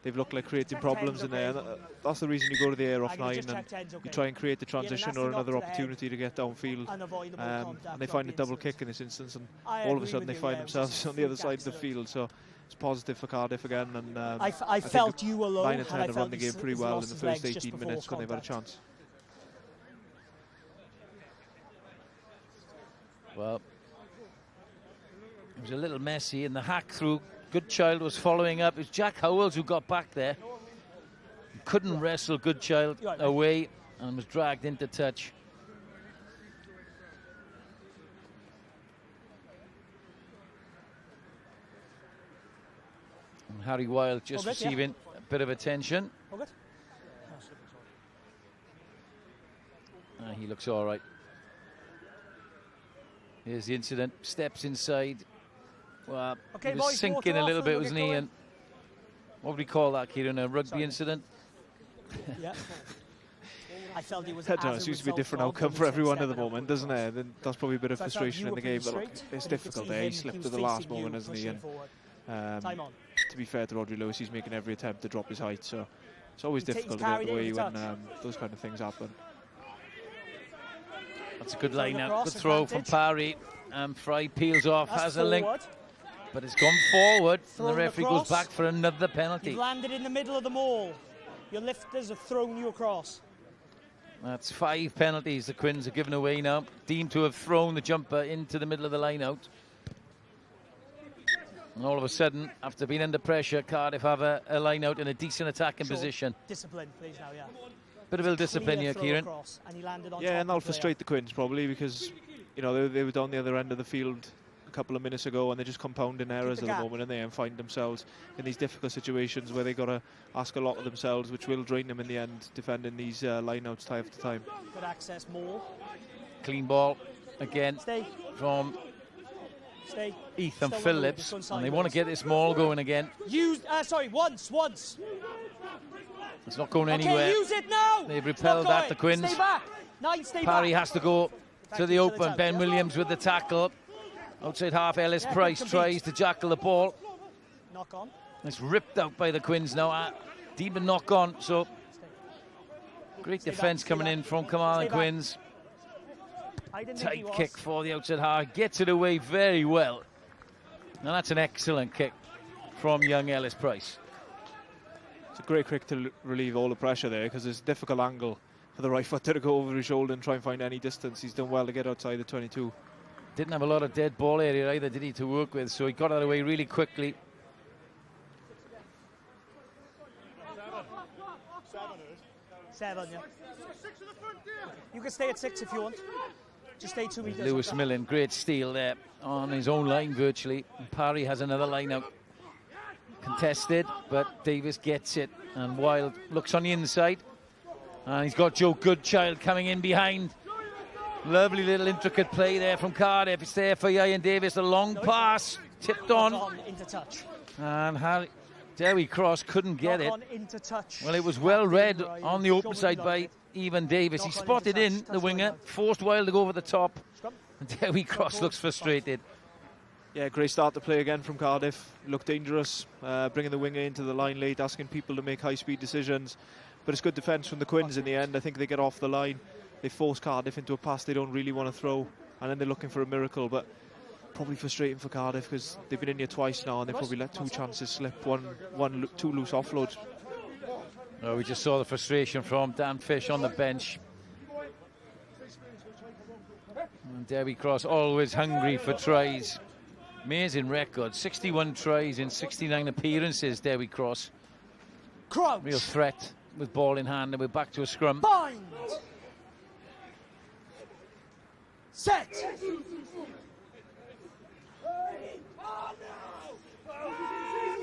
they've looked like creating problems in there. And that's the reason you go to the air off 9 and you try and create the transition or another opportunity to get downfield. And they find a double kick in this instance, and all of a sudden they find themselves on the other side of the field. So it's positive for Cardiff again. And I felt you were low. 9 and 10 have run the game pretty well in the first 18 minutes when they've had a chance. Well, it was a little messy in the hack through. Goodchild was following up. It was Jack Howells who got back there. He couldn't wrestle Goodchild away and was dragged into touch. And Harry Wilde just receiving a bit of attention. He looks all right. Here's the incident. Steps inside. Well, he was sinking a little bit, wasn't he? And what would we call that, Kieran? A rugby incident? Yeah. I felt he was. It seems to be a different outcome for everyone at the moment, doesn't it? Then that's probably a bit of frustration in the game, but look, it's difficult there. He slipped at the last moment, hasn't he? And to be fair to Rodri Lewis, he's making every attempt to drop his height, so it's always difficult to get away when those kind of things happen. That's a good line out. Good throw from Parry. Fry peels off, has a link. But it's gone forward, and the referee goes back for another penalty. You've landed in the middle of the maul. Your lifters have thrown you across. That's 5 penalties the Quins are giving away now. Deemed to have thrown the jumper into the middle of the line out. And all of a sudden, after being under pressure, Cardiff have a line out in a decent attacking position. Discipline, please, now, yeah. Bit of ill discipline here, Kieran. Yeah, and that'll frustrate the Quins probably, because you know they were down the other end of the field a couple of minutes ago, and they're just compounding errors at the moment, and they find themselves in these difficult situations where they've got to ask a lot of themselves, which will drain them in the end, defending these line-outs time after time. Good access, more. Clean ball again from Ethan Phillips, and they want to get this maul going again. Once. It's not going anywhere. Use it now. They've repelled that, the Quins. Stay back. 9, stay Parry back. has to go to the open. Ben Williams with the tackle. Outside half, Ellis Price tries to jackal the ball. Knock on. It's ripped out by the Quins now. Deep and knock on. So great defence coming in from Carmarthen Quins. Tight kick for the outside half. Gets it away very well. And that's an excellent kick from young Ellis Price. It's a great kick to relieve all the pressure there, because it's a difficult angle for the right footer to go over his shoulder and try and find any distance. He's done well to get outside the 22. Didn't have a lot of dead ball area either, did he, to work with, so he got that away really quickly. 7, yeah. You can stay at 6 if you want. Just stay 2 meters. Lewis Millen, great steal there on his own line virtually. And Parry has another line out. Contested, but Davis gets it, and Wilde looks on the inside, and he's got Joe Goodchild coming in behind. Lovely little intricate play there from Cardiff. It's there for Ian Davis, a long pass, tipped on into touch, and Derry Cross couldn't get it. Into touch. Well, it was well read on the open side by Ian Davis. He spotted in the winger, forced Wilde to go over the top, and Derry Cross looks frustrated. Yeah, great start to play again from Cardiff. Looked dangerous, bringing the winger into the line late, asking people to make high-speed decisions. But it's good defence from the Quins in the end. I think they get off the line. They force Cardiff into a pass they don't really want to throw, and then they're looking for a miracle. But probably frustrating for Cardiff, because they've been in here twice now, and they probably let 2 chances slip. 2 loose offloads. Oh, we just saw the frustration from Dan Fish on the bench. And Derby Cross always hungry for tries. Amazing record, 61 tries in 69 appearances, Derby Cross. Crouch. Real threat with ball in hand, and we're back to a scrum. Bind. Set.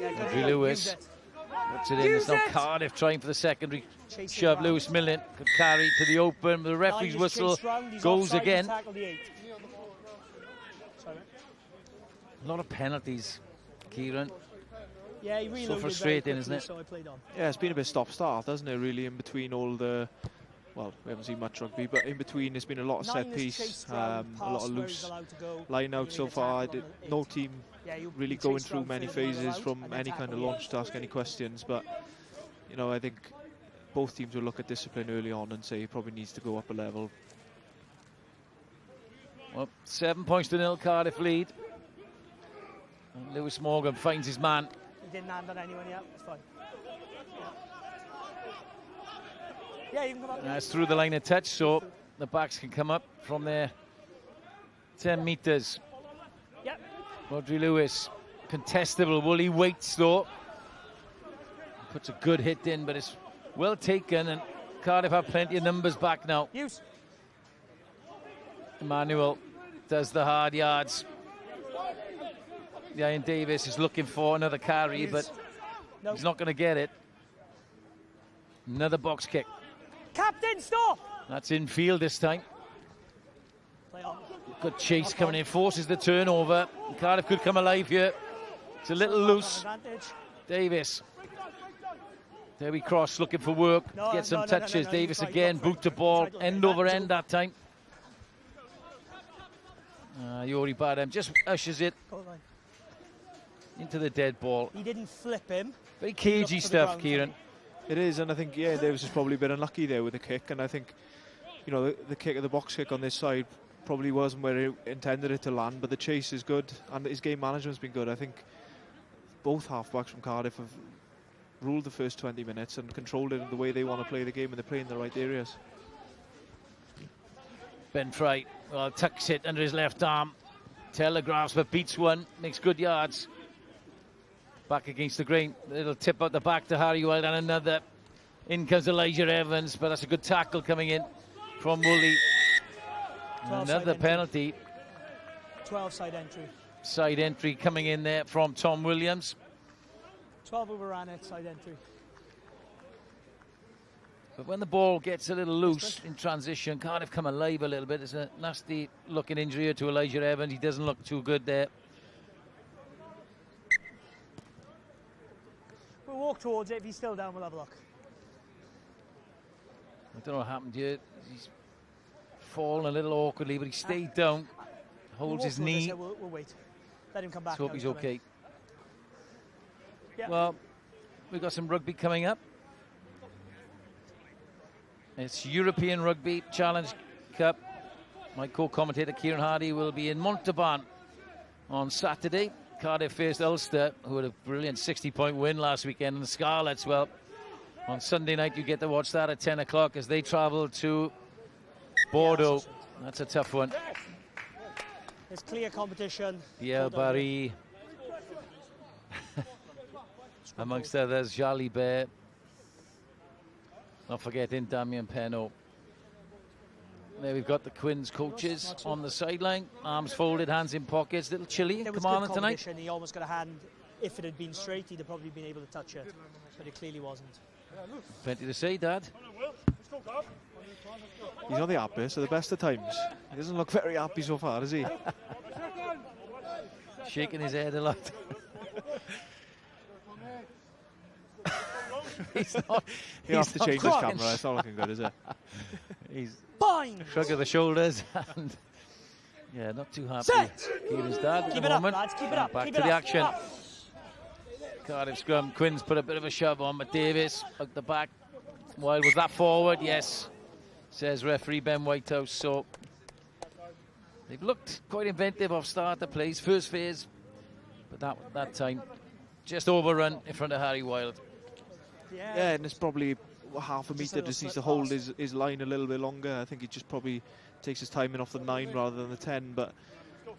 Andrew Lewis puts it in. It's now Cardiff trying for the secondary shove. Lewis Millen could carry to the open. The referee's whistle goes again. A lot of penalties, Kieran. Yeah, he so frustrating, isn't it? So I played on. Yeah, it's been a bit stop-start, hasn't it, really, in between all the well, we haven't seen much rugby, but in between there's been a lot of set piece, a lot of loose line out so far. No team really going through many phases from any kind of launch to ask any questions, but you know, I think both teams will look at discipline early on and say he probably needs to go up a level. Well, 7 points to 0, Cardiff lead. And Lewis Morgan finds his man. He didn't hand on anyone yet, it's fine. Yeah, you can come up. That's through the line of touch, so the backs can come up from there. 10 metres. Yep. Rodri Lewis, contestable. Woolly waits though. Puts a good hit in, but it's well taken, and Cardiff have plenty of numbers back now. Use. Emmanuel does the hard yards. Ian Davis is looking for another carry, but he's not going to get it. Another box kick. Captain, stop! That's infield this time. Play on. Good chase coming in, forces the turnover. Cardiff could come alive here. It's a little loose. Davis. There we cross, looking for work. Get some touches. Davis again, boot the ball, end over end that time. Yori Badham just ushers it into the dead ball. He didn't flip him. Very cagey stuff, Kieran. It is, and I think, yeah, Davis has probably been unlucky there with the kick, and I think, you know, the kick of the box kick on this side probably wasn't where he intended it to land, but the chase is good, and his game management's been good. I think both halfbacks from Cardiff have ruled the first 20 minutes and controlled it in the way they want to play the game, and they're playing in the right areas. Ben Fry, well, tucks it under his left arm, telegraphs but beats one, makes good yards. Back against the grain, little tip out the back to Harry Wild, and another. In comes Elijah Evans, but that's a good tackle coming in from Woolley. Another penalty. 12 side entry. Side entry coming in there from Tom Williams. 12 overran it, side entry. But when the ball gets a little loose in transition, Cardiff come alive a little bit. There's a nasty looking injury here to Elijah Evans. He doesn't look too good there. We'll walk towards it. If he's still down, we'll have a look. I don't know what happened here. He's fallen a little awkwardly, but he stayed down, holds his knee. We'll wait. Let him come back. Let's hope he's okay. Yeah. Well, we've got some rugby coming up. It's European Rugby Challenge Cup. My co-commentator Kieran Hardy will be in Montalban on Saturday. Cardiff faced Ulster, who had a brilliant 60-point win last weekend, and the Scarlets, well, on Sunday night you get to watch that at 10 o'clock as they travel to Bordeaux. That's a tough one. There's clear competition. Pierre Barry, amongst others, Jalibert. Not forgetting Damien Penaud. There we've got the Quins coaches on the sideline, arms folded, hands in pockets, little chilly. Carmarthen tonight. He almost got a hand. If it had been straight, he'd have probably been able to touch it, but it clearly wasn't. Plenty to say, Dad. He's on the happy, so the best of times. He doesn't look very happy so far, is he? Shaking his head a lot. You have to change his camera. It's not looking good, is it? He's fine. Shrug of the shoulders and yeah, not too happy. Kieran's dad. Keep it up, lads. Keep it up. Back to the action. Cardiff scrum. Quins put a bit of a shove on, but Davis at the back. Wild, was that forward? Yes, says referee Ben Whitehouse. So they've looked quite inventive off start the plays, first phase, but that time just overrun in front of Harry Wild. Yeah, and it's probably half a metre, just needs to hold his line a little bit longer. I think he just probably takes his timing off the 9 rather than the 10, but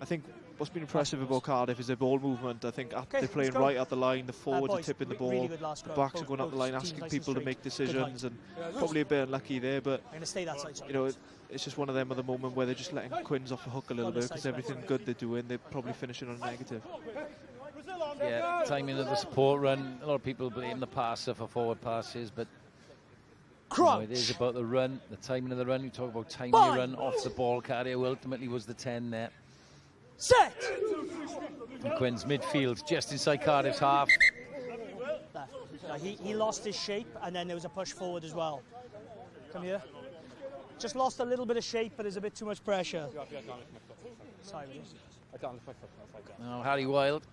I think what's been impressive about Cardiff is their ball movement. I think they're playing right at the line, the forwards are tipping the ball, the backs are going up the line, asking people to make decisions, and probably a bit unlucky there, but you know, it's just one of them at the moment where they're just letting Quins off the hook a little bit, because everything good they're doing, they're probably finishing on a negative. Yeah, timing of the support run. A lot of people blame the passer for forward passes, but you know, it is about the run, the timing of the run. You talk about timing the run off the ball carrier, who ultimately was the 10 there. Set! And Quins midfield, just inside Cardiff's half. He lost his shape, and then there was a push forward as well. Come here. Just lost a little bit of shape, but there's a bit too much pressure. Sorry. Now Harry Wild,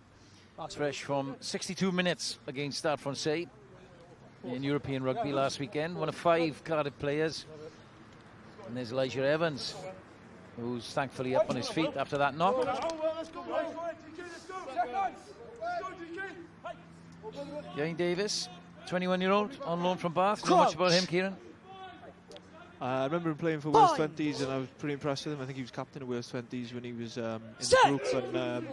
fresh from 62 minutes against Stade Francais in European rugby last weekend. One of 5 Cardiff players. And there's Elijah Evans, who's thankfully up on his feet after that knock. Ian Davis, 21-year-old, on loan from Bath. Know much about him, Kieran? I remember him playing for Wales 20s, and I was pretty impressed with him. I think he was captain of Wales 20s when he was in the group, and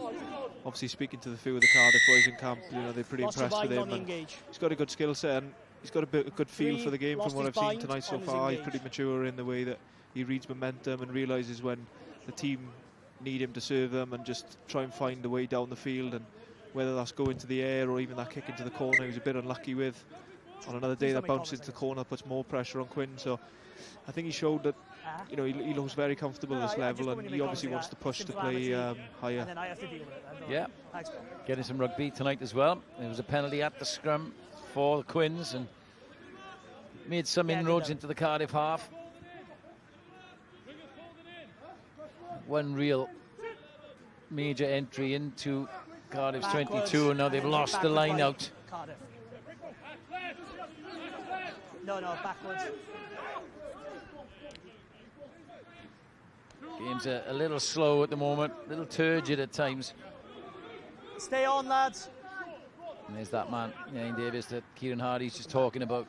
obviously speaking to the few of the Cardiff boys in camp, you know, they're pretty impressed with him. And he's got a good skill set, and he's got a good feel for the game from what I've seen tonight so far. He's pretty mature in the way that he reads momentum and realises when the team need him to serve them, and just try and find a way down the field, and whether that's go into the air or even that kick into the corner, he was a bit unlucky with. On another day, that bounce into the corner puts more pressure on Quinn. So I think he showed that, you know, he looks very comfortable at this level, and he obviously wants to push to play higher. Yeah, getting some rugby tonight as well. There was a penalty at the scrum for the Quins, and made some inroads into the Cardiff half. One real major entry into Cardiff's 22, and now they've lost the line out. No, backwards. Game's a little slow at the moment, a little turgid at times. Stay on, lads. And there's that man, Ian Davis, that Kieran Hardy's just talking about.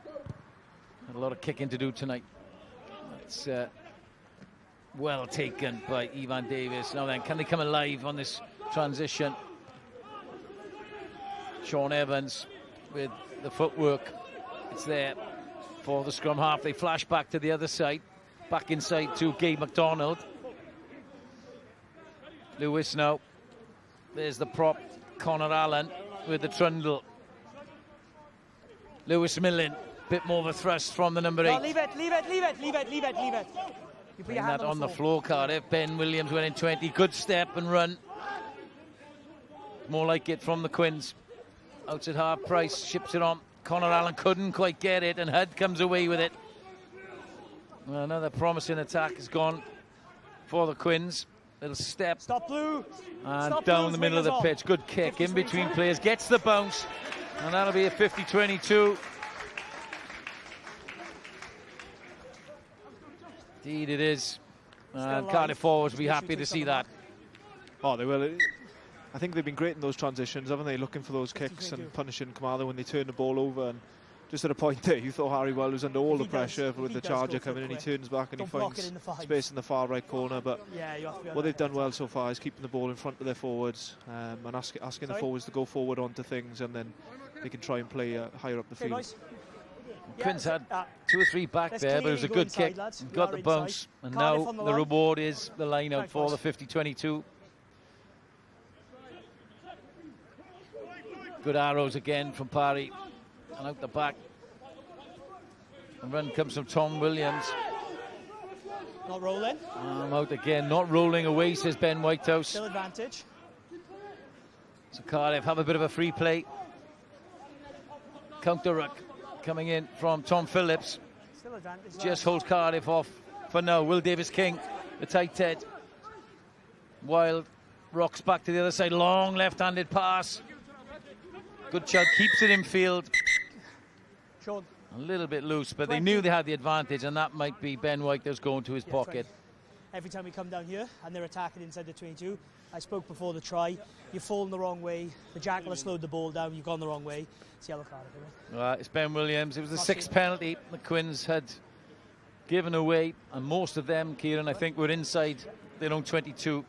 Had a lot of kicking to do tonight. It's well taken by Ivan Davis. Now then, can they come alive on this transition? Sean Evans with the footwork. It's there for the scrum half. They flash back to the other side. Back inside to Gabe MacDonald. Lewis now. There's the prop, Connor Allen with the trundle. Lewis Millen, bit more of a thrust from the number 8. Leave it. You put your hand that on the floor, Cardiff. Ben Williams went in 20. Good step and run. More like it from the Quins. Out at half price, ships it on. Connor Allen couldn't quite get it, and Hud comes away with it. Well, another promising attack has gone for the Quins. Little step. Stop blue. And Stop down blue, the middle of the pitch. Good kick in between players. Gets the bounce. And that'll be a 50-22. Indeed it is. Cardiff forwards will be happy to see that. Oh, they will. I think they've been great in those transitions, haven't they? Looking for those kicks and punishing Carmarthen when they turn the ball over. And just at a point there, you thought Harry Wild was under all the pressure with the charger coming in. He turns back and he finds space in the far right corner. But what they've done well so far is keeping the ball in front of their forwards and asking the forwards to go forward onto things, and then they can try and play higher up the field. Quins had 2 or 3 back there, but it was a good kick. Got the bounce, and now the reward is the line out for the 50-22. Good arrows again from Parry, and out the back. The run comes from Tom Williams. Not rolling. Out again, not rolling away, says Ben Whitehouse. Still advantage. So Cardiff have a bit of a free play. Counter ruck coming in from Tom Phillips. Still advantage. Just holds Cardiff off for now. Will Davis-King, the tight head. Wild rocks back to the other side. Long left-handed pass. Good shot, keeps it in field. Sean. A little bit loose, but they knew they had the advantage, and that might be Ben Whitehouse going to his pocket. 20. Every time we come down here and they're attacking inside the 22, I spoke before the try, you've fallen the wrong way, the jackal has slowed the ball down, you've gone the wrong way. It's yellow card, isn't it? It's Ben Williams. It was the 6th penalty the Quins had given away, and most of them, Kieran, I think, were inside their own 22.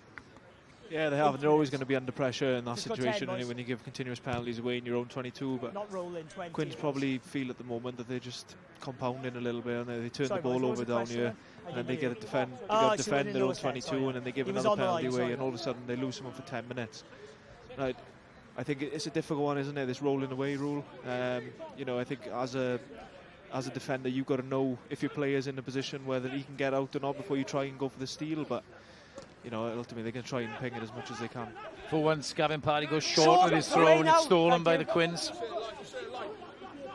Yeah, they have. They're always going to be under pressure in that situation when you give continuous penalties away in your own 22. But not rolling 20. Quins probably feel at the moment that they're just compounding a little bit, and they turn the ball over down here, and then they get it defend their own 22, and then they give another penalty away, and all of a sudden they lose someone for 10 minutes. Right. I think it's a difficult one, isn't it? This rolling away rule. You know, I think as a defender, you've got to know if your player's in a position whether he can get out or not before you try and go for the steal. But you know, ultimately, they can try and ping it as much as they can. For once, Gavin Pardy goes short with his throw, and it's stolen by the Quins.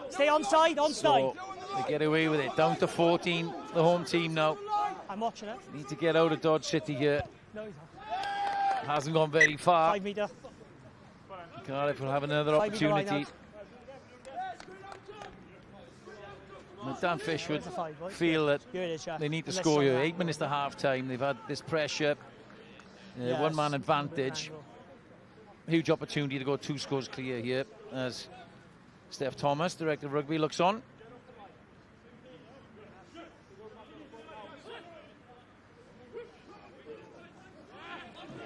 Stay onside. So they get away with it. Down to 14, the home team now. I'm watching it. Need to get out of Dodge City here. No, he's not. Hasn't gone very far. 5 metre. Cardiff will have another 5 metre line opportunity. But Dan Fish would feel that they need to score here. 8 minutes to half time. They've had this pressure, one-man advantage. Huge opportunity to go 2 scores clear here as Steph Thomas, Director of Rugby, looks on.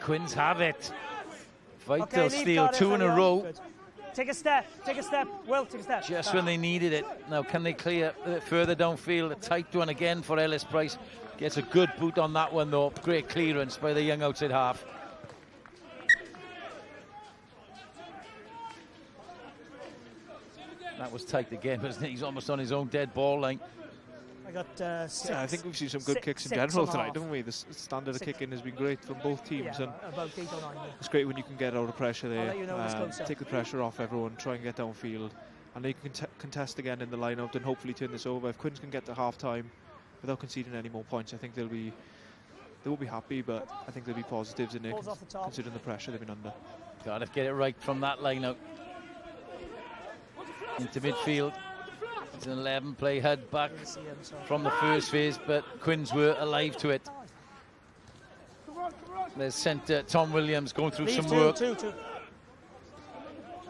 Quins have it. Vital steal, 2 in a row. Good. Take a step, Will, take a step. Just when they needed it. Now, can they clear a bit further downfield? A tight one again for Ellis Price. Gets a good boot on that one, though. Great clearance by the young outside half. That was tight again, wasn't it? He's almost on his own dead ball line. I got 6. Yeah, I think we've seen some good kicks in general tonight, haven't we? The standard of kicking has been great from both teams, and about 8 or 9. it's great when you can get out of pressure there, you know take the pressure off everyone, try and get downfield, and they can contest again in the line-out and hopefully turn this over. If Quins can get to half-time without conceding any more points, I think they won't be happy, but I think there'll be positives in there considering the pressure they've been under. Cardiff get it right from that line-out. Into midfield. It's an 11-play head back from the first phase, but Quins were alive to it. There's centre Tom Williams going through some work.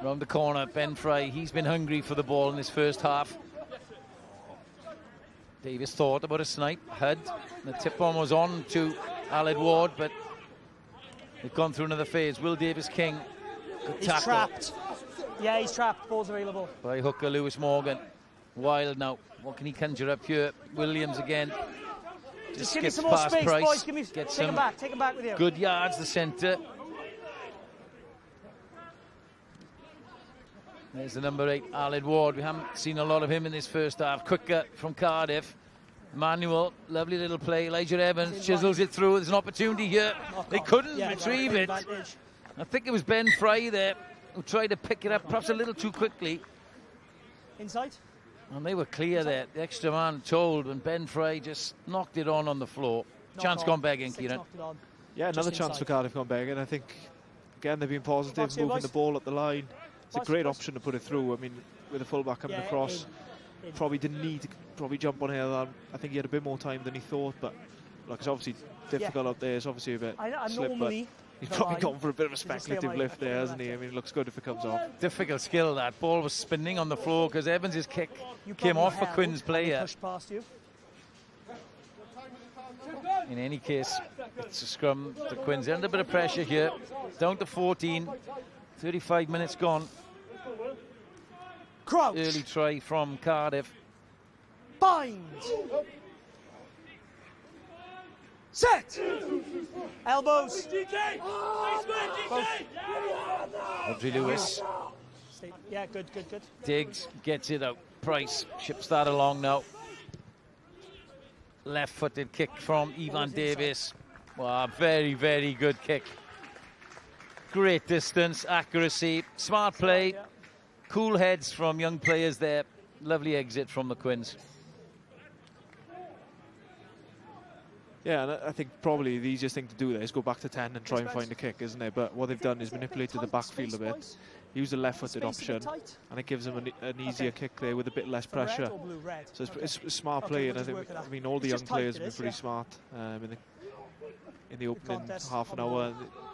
Round the corner, Ben Fry, he's been hungry for the ball in this first half. Davis thought about a snipe, had. The tip-on was on to Aled Ward, but they've gone through another phase. Will Davis-King, good tackle. He's trapped. Yeah, he's trapped. Ball's available. By hooker Lewis Morgan. Wild now. What can he conjure up here? Williams again. Just give me some more space, Price. boys. Get take him back. Take him back with you. Good yards, the centre. There's the number 8, Aled Ward. We haven't seen a lot of him in this first half. Quicker from Cardiff. Manuel, lovely little play. Elijah Evans chisels it through. There's an opportunity here. They couldn't retrieve it. I think it was Ben Fry there who tried to pick it up, perhaps a little too quickly. Inside? And they were clear there. The extra man told, and Ben Fry just knocked it on the floor. Chance gone begging, Kieran. Yeah, another chance for Cardiff gone begging. I think, again, they've been positive, moving the ball up the line. It's a great option to put it through. I mean, with the fullback coming across, probably didn't need to jump on here. I think he had a bit more time than he thought, but like, it's obviously difficult up there. It's obviously a bit slip, but he's probably gone for a bit of a speculative lift there, hasn't he? I mean, it looks good if it comes off. Difficult skill, that. Ball was spinning on the floor because Evans' kick came off a Quins player. In any case, it's a scrum to Quins. Under a bit of pressure here. Down to 14. 35 minutes gone. Crouch. Early try from Cardiff. Bind. Set. Elbows. Audrey Lewis. Yeah, good. Diggs gets it out. Price ships that along now. Left-footed kick from Ivan Davis. Wow, very, very good kick. Great distance, accuracy, smart play. Cool heads from young players there. Lovely exit from the Quins. Yeah, and I think probably the easiest thing to do there is go back to 10 and try and find a kick, isn't it? But what they've done is manipulated the backfield a bit, use a left-footed option, and it gives them an easier kick there with a bit less pressure. So it's smart play, and I mean, all the young players have been pretty smart in the opening half an hour.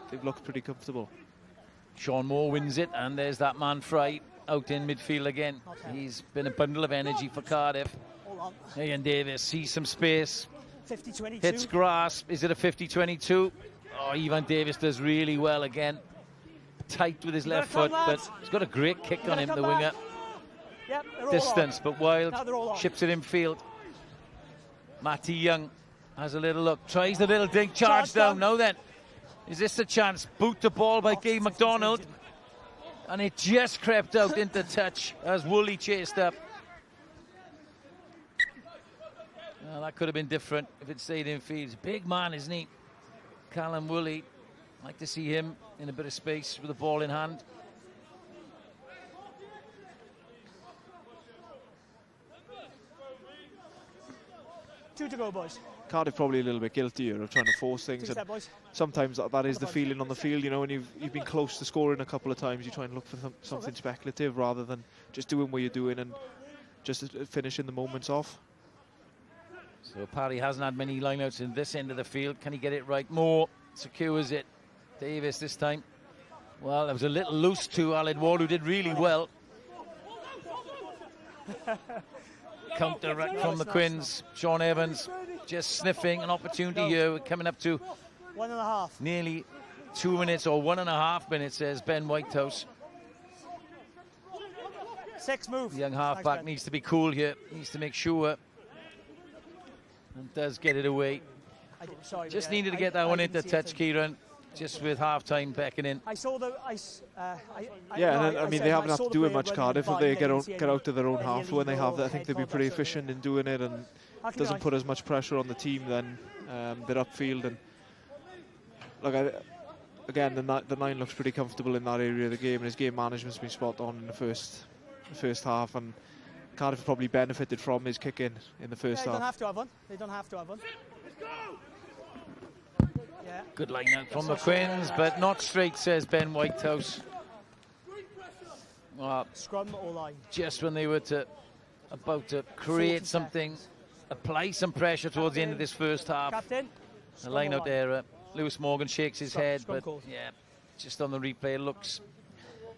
They've looked pretty comfortable. Sean Moore wins it, and there's that man Fry out in midfield again. He's been a bundle of energy for Cardiff. Ian Davis sees some space. 50-22. Hits grass. Is it a 50-22? Oh, Ivan Davis does really well again. Tight with his left foot, but he's got a great kick on him, the winger. Yep, Distance, but Wild ships it in field. Matty Young has a little look. Tries the little dink, charge down. Now then. Is this a chance? Boot the ball by Gabe MacDonald. And it just crept out into touch as Woolley chased up. Well, that could have been different if it stayed in field. He's a big man, isn't he? Callum Woolley. Like to see him in a bit of space with the ball in hand. 2 to go, boys. Cardiff probably a little bit guiltier of trying to force things. 2 step, boys. Sometimes that is the feeling on the field, you know, when you've been close to scoring a couple of times, you try and look for something speculative rather than just doing what you're doing and just finishing the moments off. So Parry hasn't had many lineouts in this end of the field. Can he get it right? Moore secures it. Davis this time. Well, there was a little loose to Aled Ward, who did really well. Counter from the Quins. Sean Evans just sniffing an opportunity here. We're coming up to 1.5. nearly 2 minutes or 1.5 minutes, says Ben Whitehouse. 6 move. The young halfback needs to be cool here. Needs to make sure. And does get it away. Just needed to get that one into touch, Kieran. Just with half-time beckoning. I saw the... I mean, they haven't had to do it much, Cardiff, if they get out of their own half. When they have that, I think they'll be pretty efficient in doing it, and doesn't put as much pressure on the team then. They're upfield, and look, again, the nine looks pretty comfortable in that area of the game, and his game management's been spot on in the first half, and Cardiff probably benefited from his kick-in in the first half. They don't have to have one. They don't have to have one. Yeah. Good line out from the Quins, but not straight, says Ben Whitehouse. Well, scrum or line? Just when they were about to create something, apply some pressure towards the end of this first half. Captain. The line out there, Lewis Morgan shakes his head, but yeah, just on the replay it looks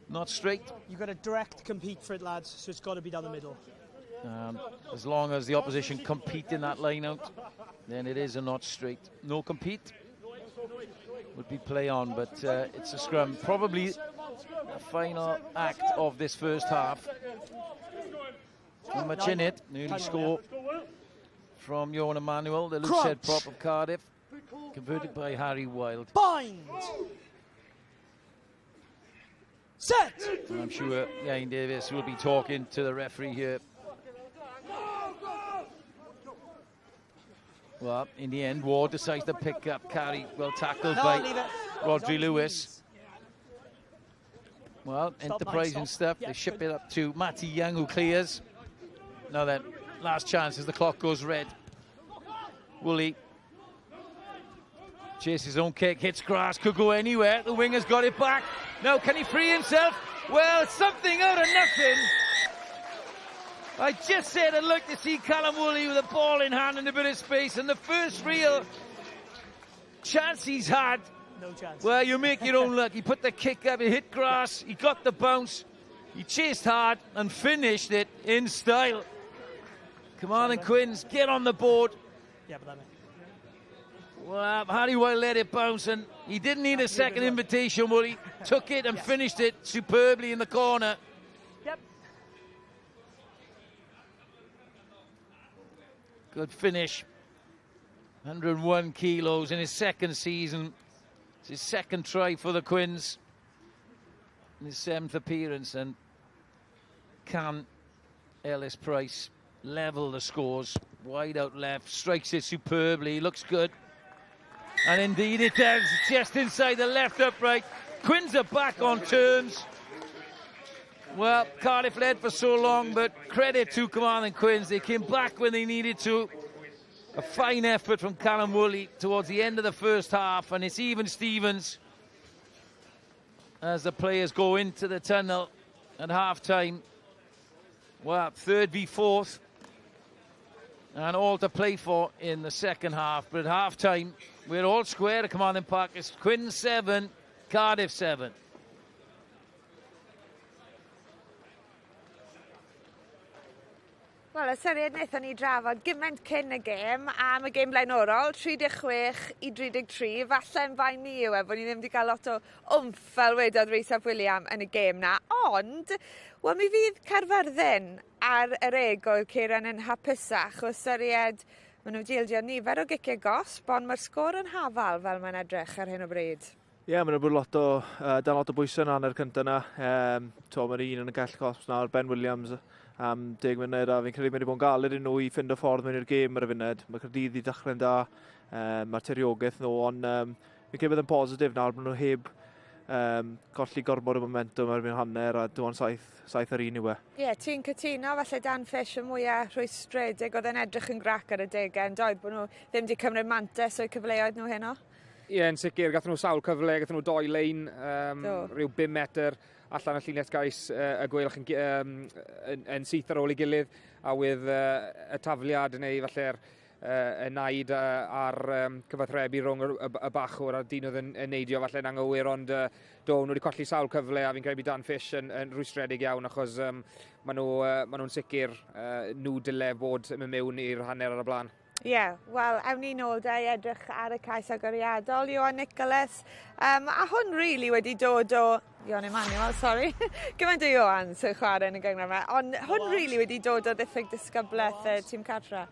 not straight. You've got to direct compete for it, lads, so it's got to be down the middle. As long as the opposition compete in that line out, then it is a not straight. No compete would be play on, but it's a scrum. Probably the final act of this first half. Not much in it. Nearly score from Johan Emmanuel, the loose head prop of Cardiff. Converted by Harry Wild. Bind! Set! And I'm sure Ian Davis will be talking to the referee here. Well, in the end, Ward decides to pick up carry, well tackled by Rodri Lewis. Well, enterprising stuff. They ship it up to Matty Young, who clears. Now then, last chance as the clock goes red. Woolley chases his own kick, hits grass, could go anywhere. The winger's got it back. Now, can he free himself? Well, something out of nothing. I just said I'd like to see Callum Woolley with a ball in hand in a bit of space, and the first real chance he's had. No chance. Well, you make your own luck. He put the kick up, he hit grass, he got the bounce, he chased hard and finished it in style. Carmarthen Quins get on the board. Yeah, but well, Harry Wild let it bounce, and he didn't need a second invitation, Woolley. Took it and finished it superbly in the corner. Yep. Good finish. 101 kilos in his second season. It's his second try for the Quins. In his 7th appearance. And can Ellis Price level the scores? Wide out left. Strikes it superbly. Looks good. And indeed it does. Just inside the left upright. Quins are back on terms. Well, Cardiff led for so long, but credit to Carmarthen Quins. They came back when they needed to. A fine effort from Callum Woolley towards the end of the first half, and it's even Stevens as the players go into the tunnel at half-time. Well, 3rd v 4th, and all to play for in the second half. But at half-time, we're all square at Carmarthen Park. It's Quins 7, Cardiff 7. Wel, ystyried wnaethon ni drafod gymaint cyn y gêm am y gêm blaenorol, 36 i 33. Falle'n fain ni yw bod ni ddim wedi cael lot o wmff fel wedodd Rhys-Ap William yn y gêm na. Ond, wel, mi fydd Caerfyrddin ar yr o'r Caerhyrddin yn hapusach o ystyried maen nhw wedi ildio nifer o giciau gosb, ond mae'r sgôr yn hafal fel mae'n edrych ar hyn o bryd. Ie, mae'n bod lot o bwysau yna yn yr cyntaf yna. Mae'r un yn y gall cosb nawr, Ben Williams, am 10 munud, a fi'n credu wedi bod yn galed i nhw i ffind o ffordd mewn i'r gêm ar y funud. Mae Caerdydd i dechrau'n da, mae'r tiriogaeth nhw, ond fi'n credu bod yn positif nawr, maen nhw heb colli gormod o momentum erbyn hanner a dwi'n 7-1 yw e. Ie, ti'n cytuno, falle Dan Fish y mwyaf rhwystredig oedd yn edrych yn grac ar y degau, yn doedd bod nhw ddim wedi cymryd mantes o'i cyfleoedd nhw heno? Ie, yn sicr, gath nhw sawl cyfle, gath nhw 2 lein, rhyw 5 metr allan y llinell gais y gwelwch yn syth ar ôl ei gilydd, a wydd y tafliad yn ei falle'r y naid ar cyfathrebu rhwng y bachwr a dyn oedd yn neidio falle'n anghywir, ond nhw wedi colli sawl cyfle a fi'n credu Dan Fish yn rwystredig iawn achos maen nhw'n sicr nhw dyle bod yn mewn i'r hanner ar y blaen. Ie, wel, awn ni nôl da i edrych ar y cais agoriadol, Iwan Nicholas. A hwn really wedi dod o... Iwan Emmanuel, sorry. Gymaint o Iwan sy'n chwarae yn y gyngor yma. Ond hwn really wedi dod o ddiffyg disgybleth tîm Cartra.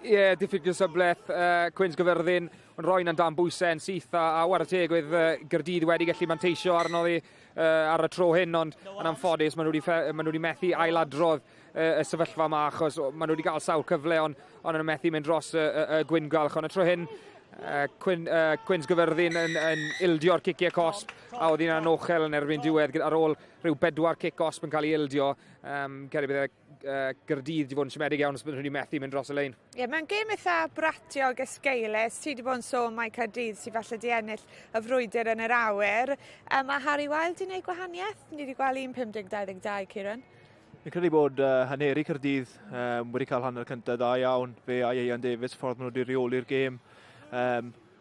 Ie, diffyg disgybleth, Quins Caerfyrddin, ond roi'n dan bwysau yn syth a war y teg oedd Caerdydd wedi gallu manteisio arno ddi ar y tro hyn, ond yn anffodus maen nhw wedi methu ailadrodd y sefyllfa yma achos maen nhw wedi cael sawl cyfle ond yn methu mynd dros y gwyngalch, ond y tro hyn Quins Caerfyrddin yn ildio'r ciciau cosp a oedd hi'n anochel yn erbyn diwedd ar ôl rhyw 4 cic cosp yn cael ei ildio. Ceri bydde Caerdydd wedi bod yn siomedig iawn os byddwn nhw wedi methu mynd dros y lein. Ie, mae'n gêm eitha bratiog ysgeilus. Ti wedi bod yn sôn mae Caerdydd sy'n falle di ennill y frwydr yn yr awyr. Mae Harry Wild wedi gwneud gwahaniaeth? Ni wedi gweld 1-50-22, Ciaran? Fi'n credu bod haneri Caerdydd wedi cael hanner cyntaf da iawn. Fe a Ian Davies, ffordd maen nhw wedi reoli'r gêm.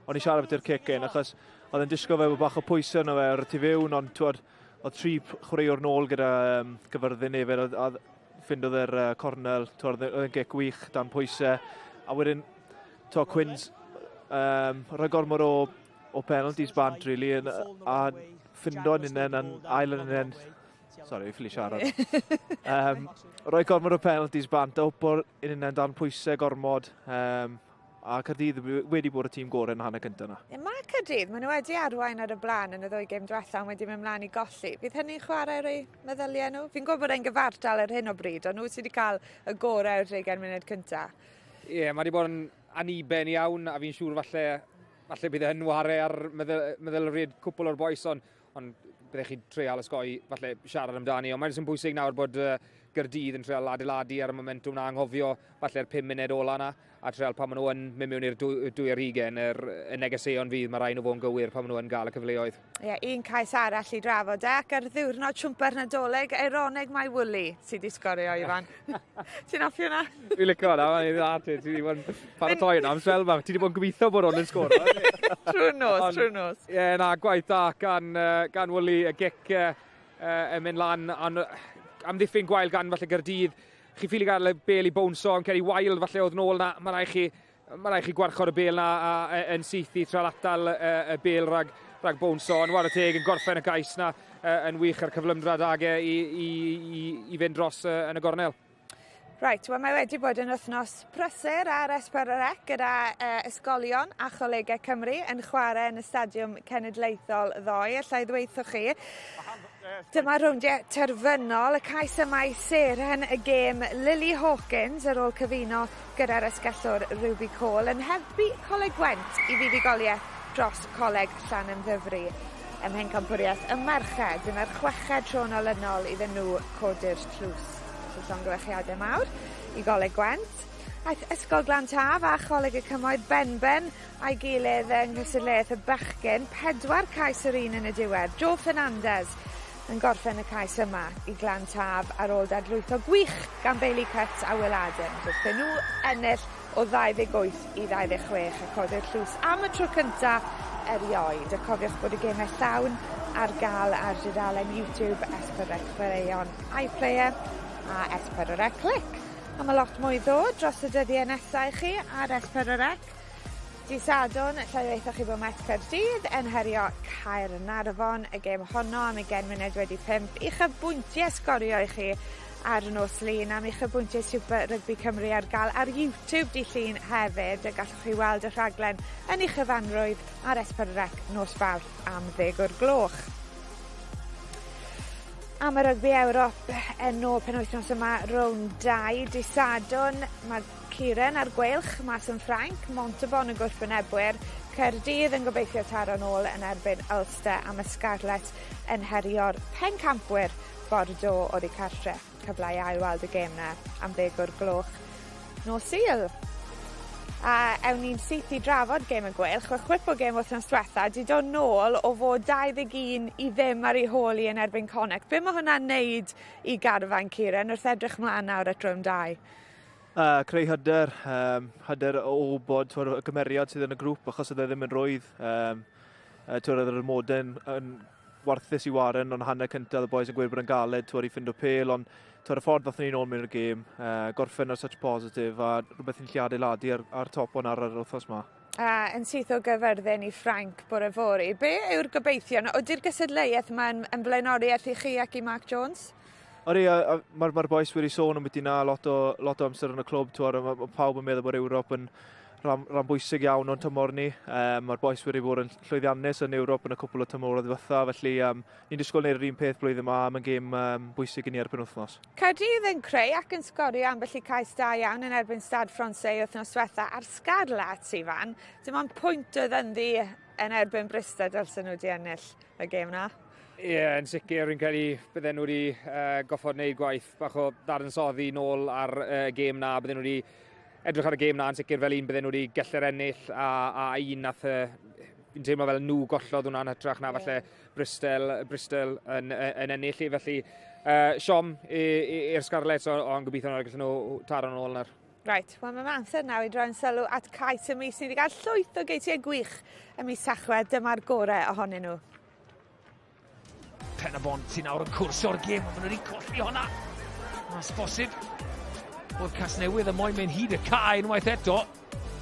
O'n i siarad beth i'r cicin, achos oedd yn disgo fe bach o pwysau yna fe ar y tu fewn, ond oedd 3 chwaraewr nôl gyda Caerfyrddin hefyd, a ffindodd e'r cornel, oedd yn gic wych dan pwysau. A wedyn, Quins, rhoi gormod o penalties bant, really, a ffindo'n unen yn ail yn unen. Sorry, ffili siarad. Rhoi gormod o penalties bant, a hwpo'r unen dan pwysau gormod. A Caerdydd wedi bod y tîm gorau yn hanner cyntaf yna. Mae Caerdydd, maen nhw wedi arwain ar y blaen yn y 2 gêm diwethaf ond wedi mynd mlaen i golli. Fydd hynny'n chwarae rei meddyliau nhw? Fi'n gwybod bod e'n gyfartal ar hyn o bryd, ond nhw sydd wedi cael y gorau o'r 20 munud cyntaf. Ie, mae wedi bod yn aniben iawn a fi'n siŵr falle bydd e'n ware ar meddylfryd cwpl o'r boes, ond byddech chi treol ysgoi falle siarad amdani. Ond mae'n sy'n bwysig nawr bod Caerdydd yn treol adeiladu ar y momentum na anghofio falle'r 5 munud ola yna a treol pan maen nhw yn mynd mewn i'r 2-20 y negeseuon fydd mae rai nhw fo'n gywir pan maen nhw yn gael y cyfleoedd. Ie, un cais arall i drafod ac ar ddiwrnod siwmper nadolig, eironig mae Wwli sydd wedi sgorio, Iwan. Ti'n offi hwnna? Fi'n licio hwnna, mae'n ei ddati, ti wedi bod yn paratoi hwnna am swelfa, ti wedi bod yn gobeithio bod hwn yn sgoro. Trwy'r nos. Ie, na, gwaith da gan Wwli, y gic yn mynd lan, am ddiffyn gwael gan falle Caerdydd. Chi ffili gael y bel i bownso, yn ceri Wild falle oedd nôl na, mae rai chi gwarchod y bel na yn syth i trael atal y bel rag bownso, ond war y teg yn gorffen y gais na yn wych ar cyflymdrad ag i fynd dros yn y gornel. Right, wel mae wedi bod yn wythnos prysur ar S4C gyda ysgolion a Cholegau Cymru yn chwarae yn y Stadiwm Cenedlaethol ddoe, allai ddweithio chi. Dyma rowndiau terfynol, y cais yma i seren y gêm Lily Hawkins ar ôl cyfuno gyda'r esgellwr Rygbi Cymru yn hybu Coleg Gwent i fuddugoliaeth dros Coleg Llanymddyfri. Ym Mhencampwriaeth y merched, dyma'r 6ed tro olynol iddyn nhw codi'r tlws. Llongyfarchiadau mawr i Goleg Gwent. Aeth Ysgol Glantaf a Choleg y Cymoedd Benben a'i gilydd yng nghystadleuaeth y bechgyn, 4 cais yr un yn y diwedd. Joe Fernandez yn gorffen y cais yma i Glantaf ar ôl dadlwytho gwych gan Bailey Cuts a Will Aden. Rwy'n nhw ennill o 28 i 26 a codi'r llws am y tro cyntaf erioed. A cofiwch bod y gemau llawn ar gael ar dudalen YouTube S4C Chwaraeon iPlayer a S4C Click. A mae lot mwy ddod dros y dyddiau nesau chi ar S4C. Dydd Sadwrn, llai weithio chi bod Met Caerdydd yn herio Caernarfon, y gêm honno am 20 munud wedi 5. Uchafbwyntiau sgorio i chi ar y nos lun am uchafbwyntiau Super Rygbi Cymru ar gael ar YouTube di llun hefyd. Y gallwch chi weld y rhaglen yn uchafannrwydd ar S4C nos Fawrth am 10 o'r gloch. Am y rygbi Ewrop yn ôl penwythnos yma rown 2 dydd Sadwrn. Mae Ciren ar gweilch, mas yn Ffrainc, Montauban yn gwrthwynebwyr, Caerdydd yn gobeithio taro nôl yn erbyn Ulster am y Scarlet yn herio'r pencampwyr Bordeaux o'r eu cartre. Cyfle i ailweld y gêm na am 10 o'r gloch nos Sul. A ewn ni'n syth i drafod gêm y gweilch, o chwip o gêm wythnos diwetha, di dod nôl o fod 21 i ddim ar ei holi yn erbyn Connacht. Be mae hwnna'n neud i Carmarthen Ciren wrth edrych mlaen nawr at rownd 2? Creu hyder o wybod y gymeriad sydd yn y grŵp, achos oedd e ddim yn rwydd. Oedd yr modern yn warthus i waren, ond hanner cyntaf y boys yn gweud bod yn galed, i ffindo pel, ond y ffordd ddothon ni'n ôl mewn y gêm, gorffen ar such positif, a rhywbeth yn lle adeiladu ar top o'n ar yr wythnos yma. Yn syth o Caerfyrddin i Ffrainc bore fori. Be yw'r gobeithio? Ydy'r gysadleuaeth yma'n blaenoriaeth i chi ac i Mark Jones? Ori, mae'r boys wedi sôn am beth yna lot o amser yn y clwb, mae pawb yn meddwl bod Ewrop yn rhan bwysig iawn o'n tymor ni. Mae'r boes wedi bod yn llwyddiannus yn Ewrop yn y cwpl o tymor o ddiwetha, felly ni'n disgwyl gwneud yr un peth blwyddyn yma am y gêm bwysig i ni erbyn wythnos. Caerdydd yn creu ac yn sgorio ambell i cais da iawn yn erbyn Stade Francais wythnos diwetha ar Scarlet Ifan. Dim ond pwynt o ddynddi yn erbyn Bristol dylsen nhw wedi ennill y gêm na. Yn sicr, yn credu bydden nhw wedi goffod wneud gwaith bach o ddadansoddi nôl ar gêm na, bydden nhw wedi edrych ar y gêm na yn sicr fel un bydden nhw wedi gellir ennill a un nath fi'n teimlo fel nhw gollodd hwnna'n hytrach na falle Bristol yn ennill i, felly siom i'r Scarlets o'n gobeithio nhw'n gallu nhw taro nôl nawr. Right, wel mae'n amser nawr i droi'n sylw at cais y mis. Ni wedi cael llwyth o geitiau gwych y mis Tachwedd, dyma'r gorau ohonyn nhw. Penabon sy'n nawr yn cwrs o'r gêm, ond nhw wedi colli honna. Mas bosib. Bod Casnewydd y moyn mewn hyd y cae unwaith eto.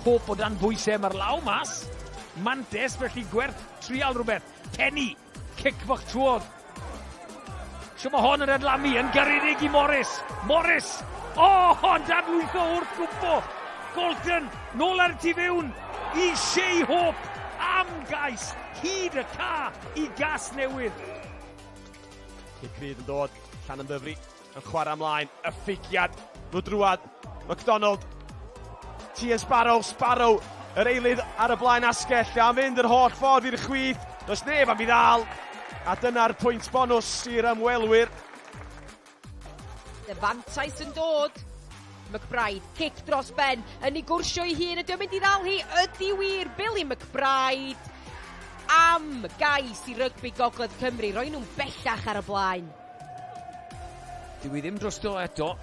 Hop o dan bwysau mae'r law mas. Mantes felly gwerth trial rhywbeth. Penny, cic fach trwodd. Sio mae hon yn adlamu yn garedig i Morris. Morris! Dadlwytho wrth gwmpo. Golton, nôl ar y tu fewn. I Shea Hope. Am gais. Hyd y ca i Casnewydd. Cryd yn dod. Llan yn ddyfri. Yn chwarae ymlaen. Y ffeigiad. Drwad, MacDonald, T.S. Sparrow, yr eilydd ar y blaen asgell, a mynd yr holl ffordd i'r chwith, does neb am i ddal, a dyna'r pwynt bonus i'r ymwelwyr. Y fantais yn dod, McBride, cic dros ben, yn ei gwrsio ei hun, ydy'n mynd i ddal hi, ydy wir, Billy McBride, am gais i rygbi Gogledd Cymru, roi nhw'n bellach ar y blaen. Dwi ddim drosto eto.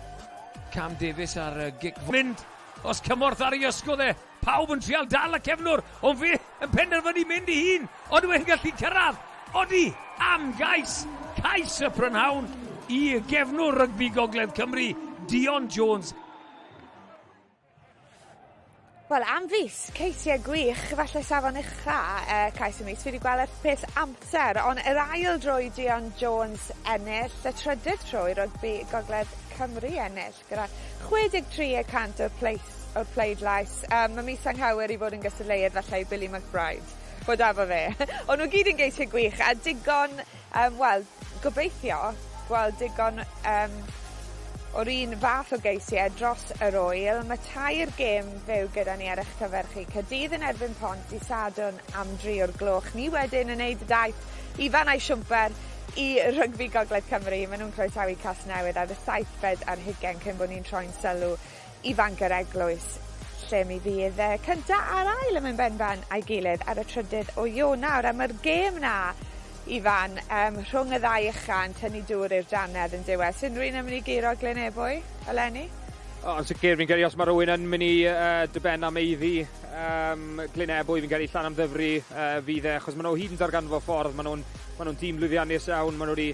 Cam Davies ar gic mynd os cymorth ar ei ysgol e. Pawb yn trial dal y cefnwr, ond fe yn penderfynu mynd i hun. Ond dwi'n gallu cyrraedd. Odi, am gais. Cais y prynhawn i gefnwr rygbi Gogledd Cymru, Dion Jones. Wel, am fus, ceisiau gwych, falle safon ucha cais y mis. Fi wedi gweld y peth amser, ond yr ail droi Dion Jones ennill, y trydydd troi rygbi Gogledd Cymru ennill, gyda 63% o'r pleidlais. Mae mis anghywyr i fod yn gysadleuaeth falle i Billy McBride, bod afo fe. Ond nhw gyd yn geisiau gwych, a digon, gobeithio, gweld digon o'r un fath o geisiau dros yr oel. Mae 2 gêm fyw gyda ni ar eich cyferchu. Caerdydd yn erbyn Pont i Sadwrn am 3 o'r gloch. Ni wedyn yn neud y daith i Fan A'i Siwmper i Rygbi Gogledd Cymru. Maen nhw'n croesawu Casnewydd ar y 7 ar 20 cyn bod ni'n troi'n sylw i Fangor Eglwys, lle mi fydd cynta a'r ail yn mynd benban a'i gilydd ar y 3 o Ionawr. Am yr gêm na Ifan, rhwng y 2 uchan, tynnu dŵr i'r danedd yn diwedd. Sy'n rwy'n yn mynd i giro Glenebwy, eleni? Yn sicr, fi'n credu os mae rhywun yn mynd i dyben am eiddi Glenebwy, fi'n credu llan am ddyfru fydd e, achos maen nhw hyd yn darganfod ffordd, maen nhw'n tîm lwyddiannus iawn, maen nhw wedi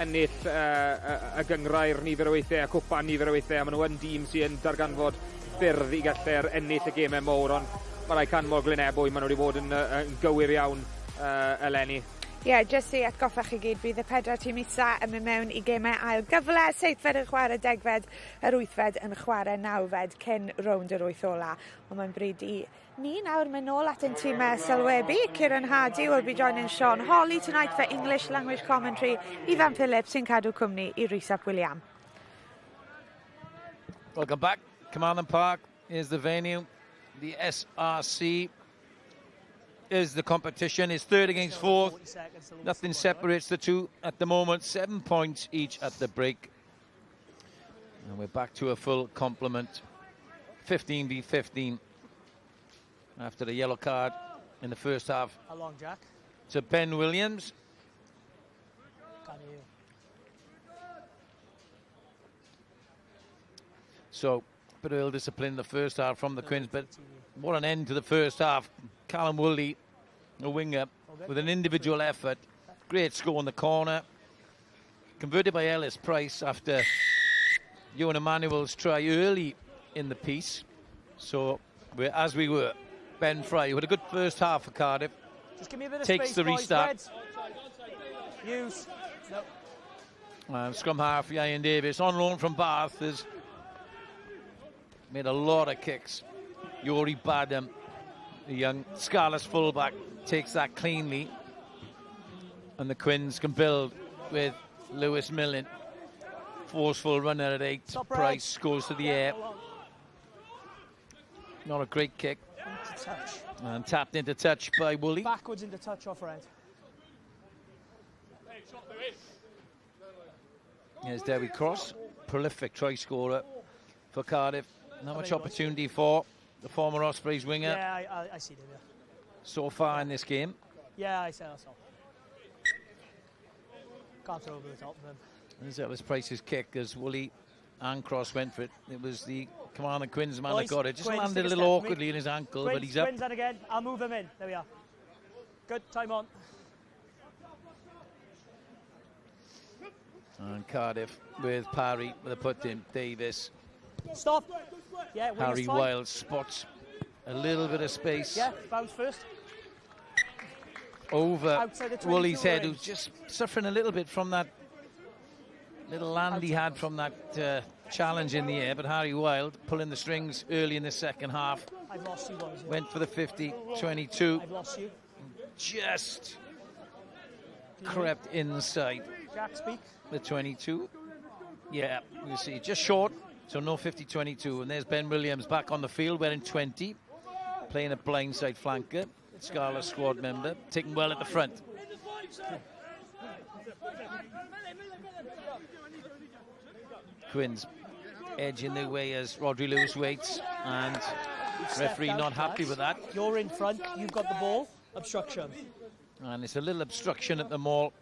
ennill y gyngrau'r nifer o weithiau, a cwpa nifer o weithiau, maen nhw yn dîm sy'n darganfod ffyrdd i gallu'r ennill y gemau mowr, ond mae rai canmol Glenebwy, maen nhw wedi bod yn gywir iawn eleni. Jyst i atgoffa chi gyd, bydd y 4 tîm isa yn mynd mewn i gemau ail gyfle. Seithfed yn chwarae degfed, yr 8fed yn chwarae 9fed cyn rownd yr 8 ola. Ond mae'n bryd i ni nawr mynd nôl at ein tîmau sylwebu. Kieran Hardy will be joining Sean Hawley tonight for English language commentary. Ivan Phillips sy'n cadw cwmni i Rhys ap William. Welcome back. Carmarthen Park is the venue. The S4C is the competition. It's third against fourth. Nothing separates the two at the moment. 7 points each at the break. And we're back to a full complement. 15v15 after the yellow card in the first half. How long, Jack? To Ben Williams. Can't hear you. So, a bit of ill discipline in the first half from the Quins, but what an end to the first half. Callum Woolley, a winger, with an individual effort. Great score in the corner. Converted by Ellis Price after Ewan Emmanuel's try early in the piece. So, as we were, Ben Fry, who had a good first half for Cardiff, Just give me a bit of takes space, the boys, restart. Reds. Use. No. Scrum half, Ian Davis, on loan from Bath, has made a lot of kicks. Yori Badham, the young Scarlett fullback, takes that cleanly. And the Quins can build with Lewis Millen. Forceful runner at 8. Price goes to the air. Not a great kick. And tapped into touch by Woolley. Backwards into touch off Red. Here's Dewi Cross, prolific try scorer for Cardiff. Not much opportunity for the former Ospreys winger. Yeah, I see them, yeah. So far in this game. Yeah, I see that's all. Can't throw over the top of him. There's Ellis Price's kick as Woolley and Cross went for it. It was the Carmarthen Quins man that got it. Just Quins, landed a little awkwardly in his ankle, but he's up. Quins that again. I'll move him in. There we are. Good, time on. And Cardiff with Parry with a put in. Davis. Stop. Yeah, Harry fine. Wild spots a little bit of space. Yeah, bounce first. Over Woolley's head, range. who's just suffering a little bit from that little land he had from that challenge in the air. But Harry Wild pulling the strings early in the second half. I've lost you, boys. Went for the 50-22. I've lost you. Just crept inside. Jack, speak. The 22. Yeah, you see, just short. So no 50-22. And there's Ben Williams back on the field wearing 20. Playing a blindside flanker. Scarlet squad member. Taken well at the front. Quins edging their way as Rodri Lewis waits. And referee not happy with that. You're in front. You've got the ball. Obstruction. And it's a little obstruction at the maul.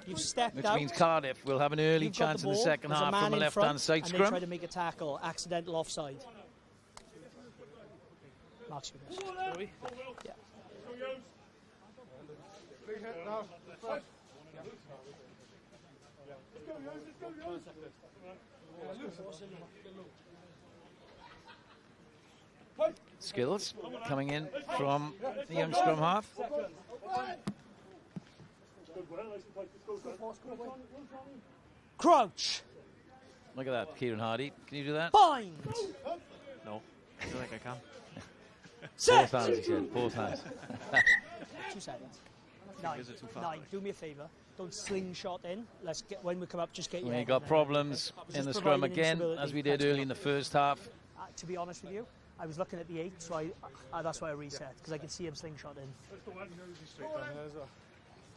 You've stepped which out. means Cardiff will have an early You've got chance the in the ball. second There's a half man from a in left-hand front, side and scrum. they try to make a tackle. Accidental offside. Mark's with us. Yeah. Skills coming in from the young scrum half. Crouch. Look at that, Kieran Hardy. Can you do that? Bind. No, I don't think I can. Both hands, he said. Both hands. 2 seconds. 9. Do me a favour. Don't slingshot in. Let's get when we come up. Just get your. We head got in problems there. in the Just scrum providing again, instability. as we did early in the first half. To be honest with you, I was looking at the 8, so that's why I reset, because I could see him slingshot in.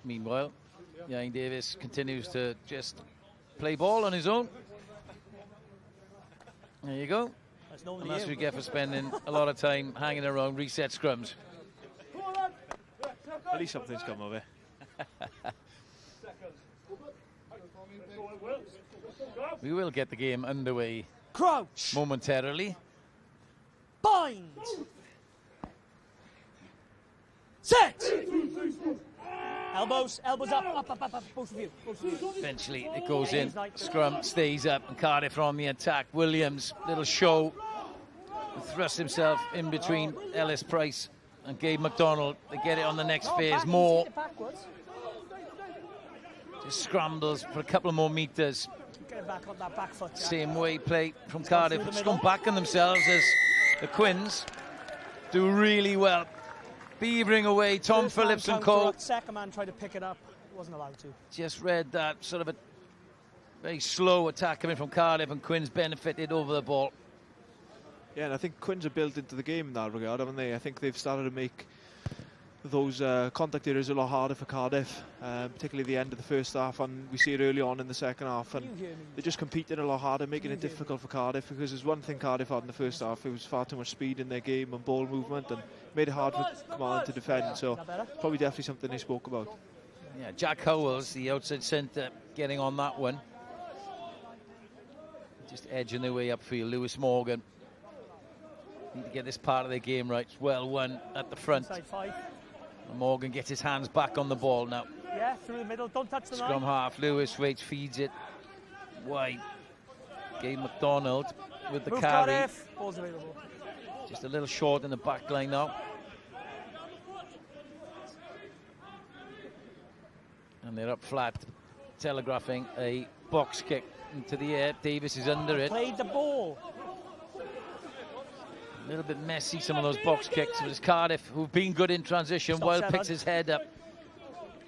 Meanwhile, Ian Davis continues to just play ball on his own. There you go. That's normally And that's you. what we get for spending a lot of time hanging around reset scrums. At least something's come of it. We will get the game underway Crouch. momentarily. Bind. Set. Elbows up, both of you. Eventually it goes in. Scrum stays up and Cardiff are on the attack. Williams, little show. Thrust himself in between Ellis Price and Gabe McDonald. They get it on the next phase. More. Just scrambles for a couple of more metres. Get back on that back foot. Same way play from Cardiff. Just gone back on themselves as the Quins do really well. Beavering away, Tom Phillips and co. Second man tried to pick it up, wasn't allowed to. Just read that sort of a very slow attack coming from Cardiff, and Quins benefited over the ball. Yeah, and I think Quins are built into the game in that regard, haven't they? I think they've started to make those contact areas a lot harder for Cardiff, particularly the end of the first half, and we see it early on in the second half, and they're just competing a lot harder, making it difficult for Cardiff, because there's one thing Cardiff had in the first half: it was far too much speed in their game and ball movement, and made it hard for Carmarthen to defend. So probably definitely something they spoke about. Yeah, Jack Howells, the outside centre, getting on that one. Just edging their way upfield. Lewis Morgan need to get this part of their game right. It's well won at the front. And Morgan gets his hands back on the ball now. Yeah, through the middle. Don't touch the line. Scrum half. Lewis waits, feeds it wide. Gabe McDonald with the Move carry. Cardiff. Ball's available. Just a little short in the back line now. And they're up flat, telegraphing a box kick into the air. Davis is under it. Played the ball. A little bit messy, some of those box kicks. But it's Cardiff, who've been good in transition. Well picks his head up.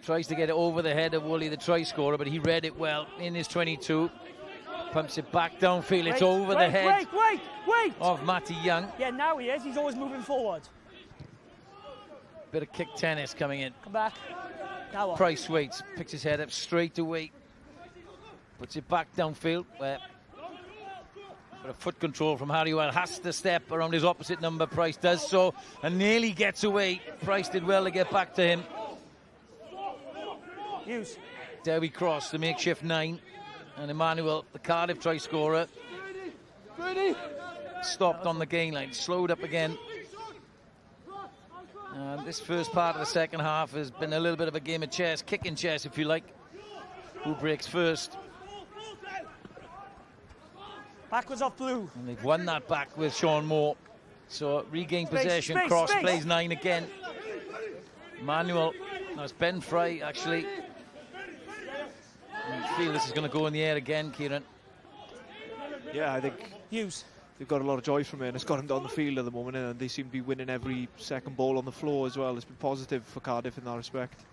Tries to get it over the head of Woolley, the try scorer, but he read it well in his 22. Pumps it back downfield. It's over the head of Matty Young. Yeah, now he is. He's always moving forward. Bit of kick tennis coming in. Come back. Now what? Price waits, picks his head up straight away. Puts it back downfield, where but a foot control from Harry Well. Has to step around his opposite number. Price does so and nearly gets away. Price did well to get back to him. Use. Derby Cross, the makeshift 9. And Emmanuel, the Cardiff try scorer, stopped on the gain line, slowed up again. This first part of the second half has been a little bit of a game of chess, kicking chess if you like. Who breaks first? Backwards off Blue. And they've won that back with Sean Moore. So regain possession, Cross plays 9 again. Emmanuel, that's Ben Fry actually. I feel this is going to go in the air again, Kieran. Yeah, I think they've got a lot of joy from it, and it's got them down the field at the moment, and they seem to be winning every second ball on the floor as well. It's been positive for Cardiff in that respect.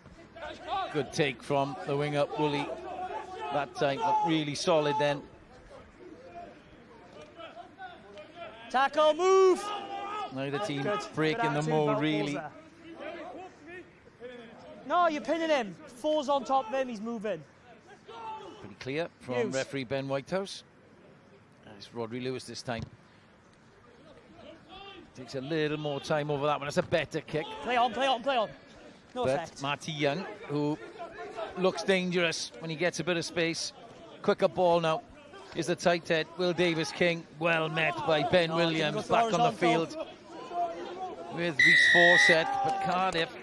Good take from the wing up Woolley that time, looked really solid then. Tackle, move! Neither team breaking the mold really. No, you're pinning him. Falls on top of him, he's moving. Pretty clear from referee Ben Whitehouse. It's Rodri Lewis this time. Takes a little more time over that one. It's a better kick. Play on, play on, play on. No effect. But Matty Young, who looks dangerous when he gets a bit of space. Quicker ball now is the tight head. Will Davis King, well met by Ben Williams, back on the field with Reece Fawcett. But Cardiff,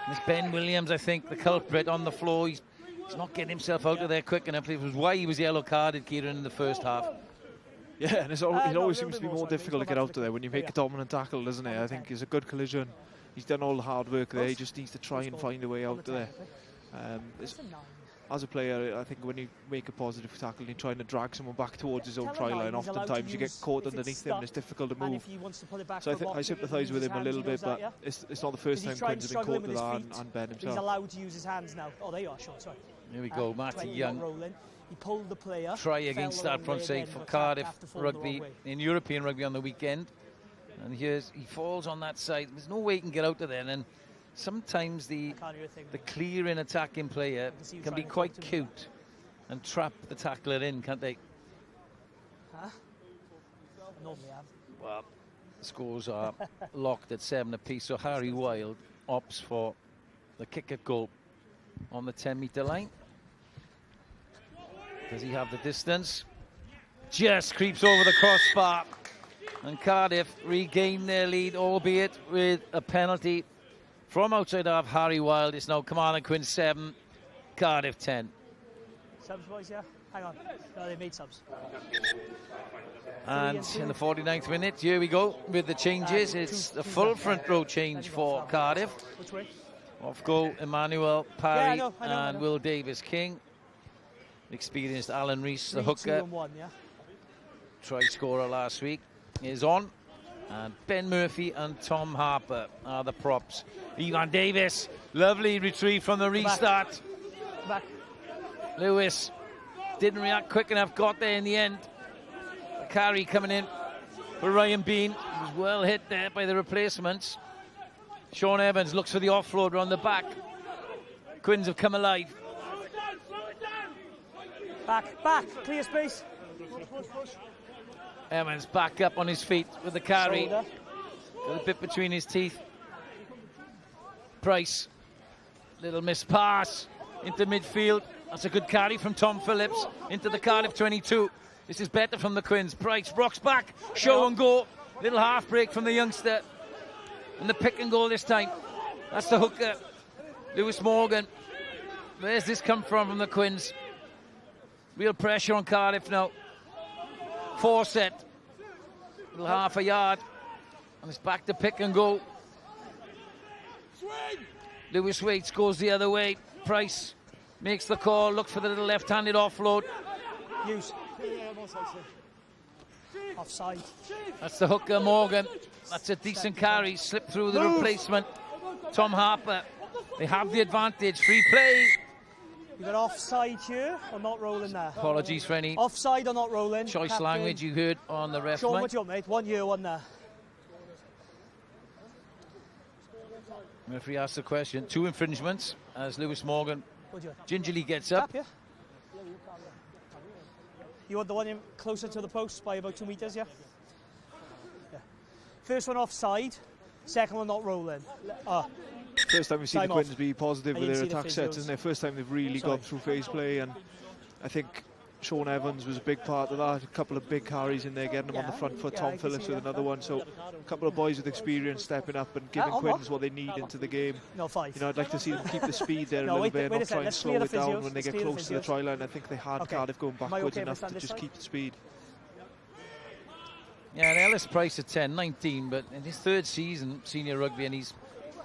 it's Ben Williams, I think, the culprit on the floor. He's not getting himself out of there quick enough. It was why he was yellow carded, Kieran, in the first half. Yeah, and it always seems to be more difficult to get out of there when you make a dominant tackle, doesn't it? I think it's a good collision. He's done all the hard work there. He just needs to try and find a way out of there. As a player, I think when you make a positive tackle and you're trying to drag someone back towards his own try line, oftentimes you get caught underneath him and it's difficult to move. So I sympathise with him a little bit, but it's not the first time Quins have been caught with that, and Ben himself. He's allowed to use his hands now. Oh, there you are, Sean, sorry. Here we go, Matty Young. He pulled the player. Try against that front side for Cardiff rugby in European rugby on the weekend. And he falls on that side. There's no way he can get out of there. And sometimes the clearing attacking player can be quite cute and trap the tackler in, can't they? Huh? Normally have. Well, the scores are locked at 7 apiece. So Harry Wild opts for the kick at goal on the 10-metre line. Does he have the distance? Just creeps over the crossbar. And Cardiff regain their lead, albeit with a penalty from outside of Harry Wild. It's now Carmarthen Quins 7, Cardiff 10. Subs, boys, yeah? Hang on. No, they made subs. And in the 49th minute, here we go with the changes. It's a full front row change for Cardiff. Which way? Off goal, Emmanuel Parry and Will Davis King. Experienced Alan Rees, the 3, hooker. 2 and 1, yeah. Try scorer last week, is on. And Ben Murphy and Tom Harper are the props. Ivan Davis, lovely retrieve from the restart. Back. Lewis didn't react quick enough, got there in the end. The carry coming in for Ryan Bean. He was well hit there by the replacements. Sean Evans looks for the offloader on the back. Quins have come alive. Back, clear space. Evans back up on his feet with the carry. Shoulder. Got a bit between his teeth. Price, little missed pass into midfield. That's a good carry from Tom Phillips into the Cardiff 22. This is better from the Quins. Price rocks back, show and go. Little half break from the youngster. And the pick and goal this time. That's the hooker, Lewis Morgan. Where's this come from the Quins? Real pressure on Cardiff now. 4 set. Little half a yard. And it's back to pick and go. Lewis waits, goes the other way. Price makes the call, looks for the little left-handed offload. Use. Offside. That's the hooker, Morgan. That's a decent carry. Slipped through the replacement. Tom Harper. They have the advantage. Free play. You got offside here or not rolling there? Apologies for any offside or not rolling. choice Captain. language you heard on the ref. Sean, what do you want, mate? 1 here, 1 there. Referee asks the question. 2 infringements as Lewis Morgan What do you want? gingerly gets up. Tap, yeah? You want the one in closer to the post by about 2 meters, yeah? Yeah. First one offside, second one not rolling. First time we've seen the Time Quins off. be positive I with didn't their see the attack sets, physios. isn't it? First time they've really gone through phase play, and I think Sean Evans was a big part of that. A couple of big carries in there, getting them on the front foot. Tom Phillips with another one. So a couple of boys with experience stepping up and giving Quins what they need into the game. No, 5. You know, I'd like to see them keep the speed there a No, little wait, bit, wait a not second. try and Let's slow clear it the down physios. when they Let's get clear the close to the physios. try line. I think they had Cardiff going Am I backwards okay if I enough stand to this just side? keep the speed. Yeah, and Ellis Price at 10, 19, but in his 3rd season, senior rugby, and he's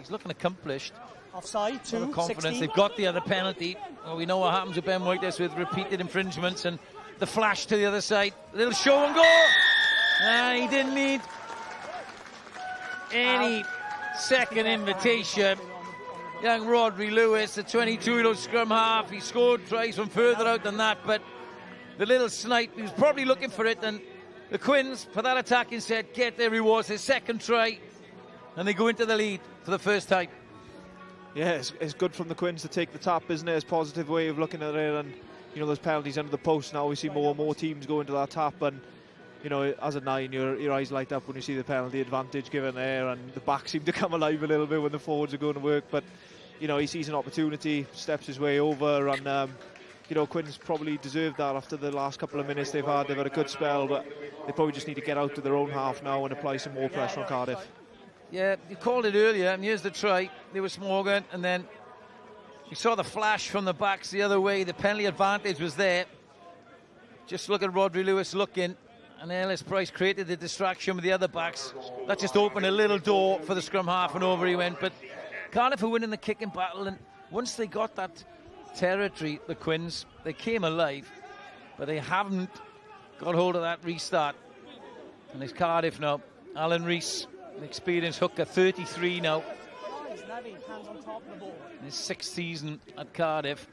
looking accomplished. Offside, 2, Confidence. 16. They've got the other penalty. Well, we know what happens with Ben Whitehouse with repeated infringements, and the flash to the other side. A little show and go. He didn't need any second invitation. Young Rodri Lewis, the 22-year-old scrum half. He scored tries from further out than that, but the little snipe, he was probably looking for it, and the Quins, for that attacking set, get their rewards. Their second try, and they go into the lead for the first time. Yeah, it's good from the Quins to take the tap, isn't it? It's a positive way of looking at it, and you know, there's penalties under the post now. We see more and more teams go into that tap, and you know, as a 9, your eyes light up when you see the penalty advantage given there, and the backs seem to come alive a little bit when the forwards are going to work. But you know, he sees an opportunity, steps his way over, and you know, Quins probably deserved that after the last couple of minutes they've had. They've had a good spell, but they probably just need to get out to their own half now and apply some more pressure on Cardiff. Yeah, you called it earlier, and here's the try. There was Morgan, and then you saw the flash from the backs the other way. The penalty advantage was there. Just look at Rodri Lewis looking, and Ellis Price created the distraction with the other backs. That just opened a little door for the scrum half, and over he went. But Cardiff are winning the kicking battle, and once they got that territory, the Quins, they came alive, but they haven't got hold of that restart. And it's Cardiff now. Alan Rees, an experienced hooker, 33 now. In his 6th season at Cardiff,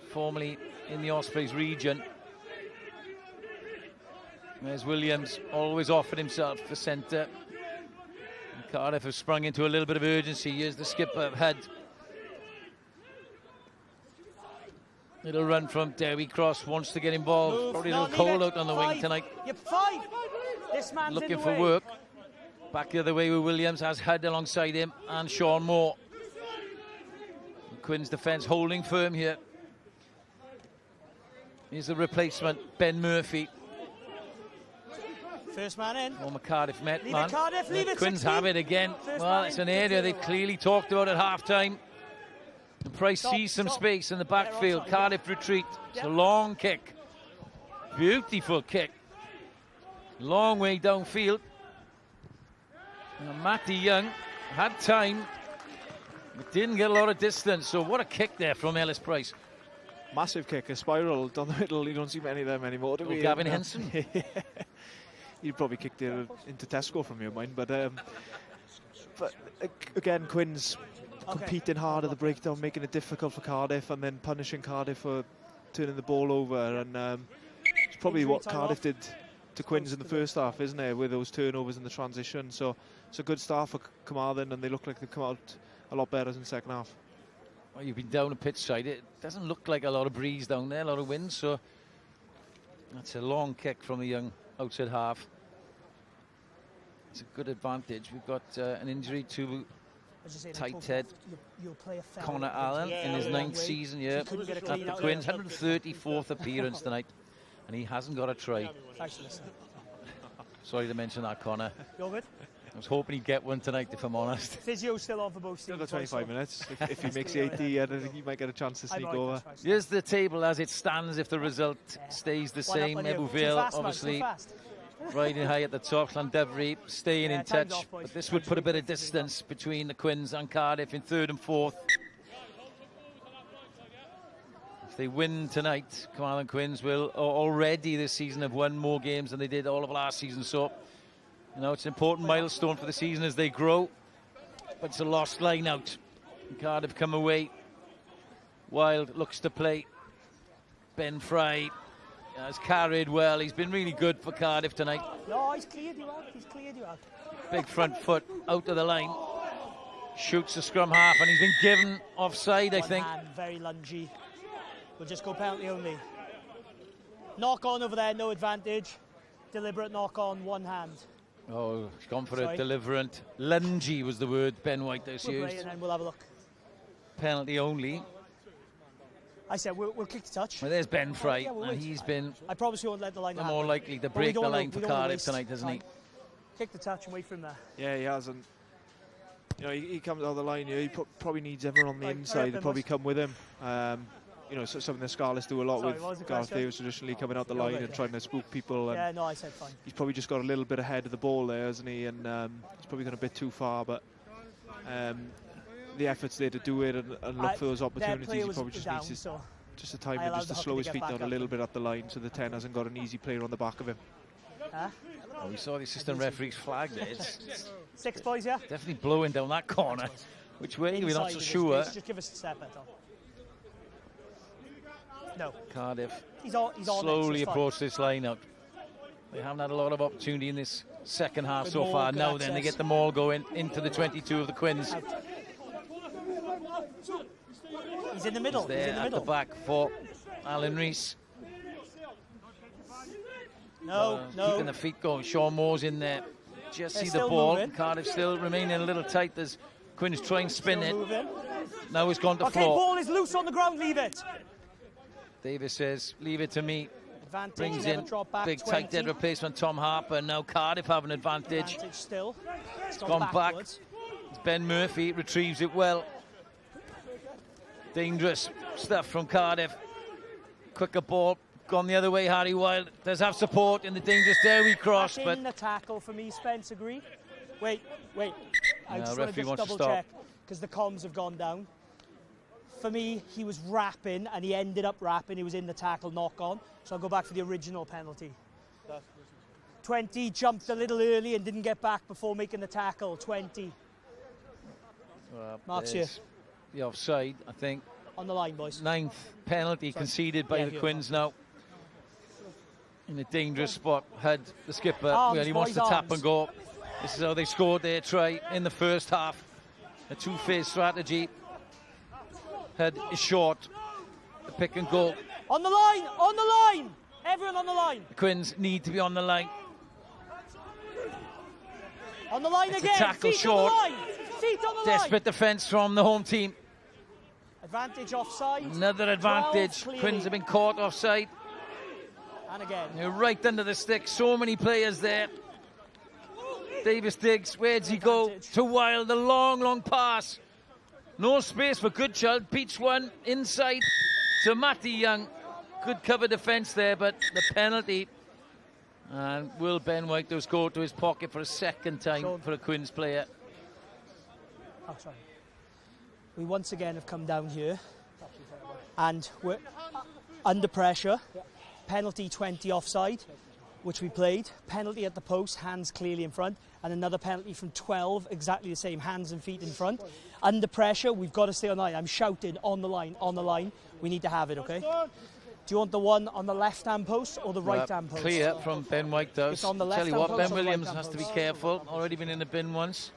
formerly in the Ospreys region. There's Williams, always offered himself for centre. And Cardiff have sprung into a little bit of urgency. Here's the skipper, Head. Little run from Dewi Cross, wants to get involved. Probably a little cold out on the wing tonight. Yep, 5. This man's Looking in the for way. work. Back the other way with Williams, has Head alongside him, and Sean Moore. Quins defence holding firm here. Here's the replacement, Ben Murphy. First man in. Former Cardiff Met Leave man. it, Cardiff, leave it, Quins 16. have it again. First Well, man it's in. an area they've clearly talked about at half-time. And Price Stop, sees some stop. space in the backfield. offside, Cardiff retreat. It's a long kick. Beautiful kick. Long way downfield. And Matty Young had time, but didn't get a lot of distance. So what a kick there from Ellis Price. massive kick, a spiral down the middle. You don't see many of them anymore, do we? Gavin Henson. He'd probably kicked it into Tesco from your mind, but again, Quins competing hard at the breakdown, making it difficult for Cardiff, and then punishing Cardiff for turning the ball over. And it's probably what Cardiff did to Quins in the first half, isn't it, with those turnovers in the transition. So it's a good start for Carmarthen, and they look like they've come out a lot better in the second half. Well, you've been down a pitch side. It doesn't look like a lot of breeze down there, a lot of wind. So that's a long kick from the young outside half. It's a good advantage. We've got an injury to tight head Connor Allen in his 9th season here at the Quins. 134th appearance tonight, and he hasn't got a try. Sorry to mention that, Connor. You're good? I was hoping he'd get one tonight, if I'm honest. Physio's still on for both teams. Still got 25 minutes. If he makes the 80, I think he might get a chance to sneak over. Here's the table as it stands if the result stays the same. Nebuville, obviously, riding high at the top. Llandefry staying in touch. But this would put a bit of distance between the Quins and Cardiff in 3rd and 4th. If they win tonight, Carmarthen Quins will already this season have won more games than they did all of last season. So, you know, it's an important milestone for the season as they grow. But it's a lost line out. And Cardiff come away. Wild looks to play. Ben Fry has carried well. He's been really good for Cardiff tonight. No, he's cleared you out. He's cleared you out. Big front foot out of the line. Shoots the scrum half, and he's been given offside, I think. Hand, very lungy. We'll just go penalty only. Knock on over there, no advantage. Deliberate knock on, one hand. Oh, he's gone for a deliberate. Lungy was the word Ben White has used. And then we'll have a look. Penalty only. I said we'll kick the touch. Well, there's Ben Fry, Yeah, and he's been I promise you won't let the line happen. more likely to break the line for Cardiff tonight, hasn't he? Kick the touch and wait for him there. Yeah, he has, and you know, he comes out of the line here. He probably needs everyone on the inside to probably come with him. You know, something the Scarlets do a lot with Gareth Davies traditionally coming out the line and trying to spook people. And yeah, no, I said fine. He's probably just got a little bit ahead of the ball there, hasn't he? And he's probably gone a bit too far, but the efforts there to do it and look for those opportunities, he probably just needs to just a time just to slow his feet down a little bit at the line so the 10 hasn't got an easy player on the back of him. Oh, we saw the assistant referee's flag there. It's 6 boys, yeah? definitely blowing down that corner. Which way? We're not so sure. Just give us a step, that's all. No. Cardiff he's all slowly approach this line out. They haven't had a lot of opportunity in this second half so far. Now then, they get them all going into the 22 of the Quins. He's in the middle. He's there at the back for Alan Rees. Keeping the feet going. Sean Moore's in there. Just see the ball. Moving. Cardiff still remaining a little tight as Quins try and spin it. Moving. Now it's gone to floor. Okay, ball is loose on the ground. Leave it. Davis says, leave it to me. Advantage, brings in big 20. Tight dead replacement Tom Harper. Now Cardiff have an advantage. Still. It's gone back. It's Ben Murphy retrieves it well. Dangerous stuff from Cardiff. Quicker ball. Gone the other way, Harry Wild does have support in the dangerous Derry cross. Back but in the tackle for me, Spence, agree? Wait. I just want to double check because the comms have gone down. For me, he was wrapping and he ended up wrapping. He was in the tackle, knock on. So I'll go back for the original penalty. 20 jumped a little early and didn't get back before making the tackle. 20. Marks you. The offside, I think. On the line, boys. 9th penalty conceded by the Quins now. In a dangerous spot. Had the skipper. He wants to tap and go. This is how they scored their try in the first half. A two-phase strategy. Head is short. The pick and go. On the line! On the line! Everyone on the line. The Quins need to be on the line. On the line it's again. A tackle Feet short. On the line. Feet on the Desperate defence from the home team. Advantage offside. Another advantage. Quins have been caught offside. And again. You're right under the stick. So many players there. Davis Diggs. Where does he go? To Wild. The long pass. No space for Goodchild. Beats one inside to Matty Young. Good cover defence there, but the penalty. And will Ben White those go to his pocket for a second time for a Quins player? Oh, sorry. We once again have come down here. and we're under pressure. Penalty 20 offside, which we played. Penalty at the post, hands clearly in front, and another penalty from 12, exactly the same, hands and feet in front. Under pressure, we've got to stay on the line. I'm shouting on the line, on the line. We need to have it, okay? Do you want the one on the left-hand post or the right-hand post? Clear from Ben Whitehouse. It's on the Tell you left-hand what, Ben post or the Williams right-hand has to be post? careful. Already been in the bin once.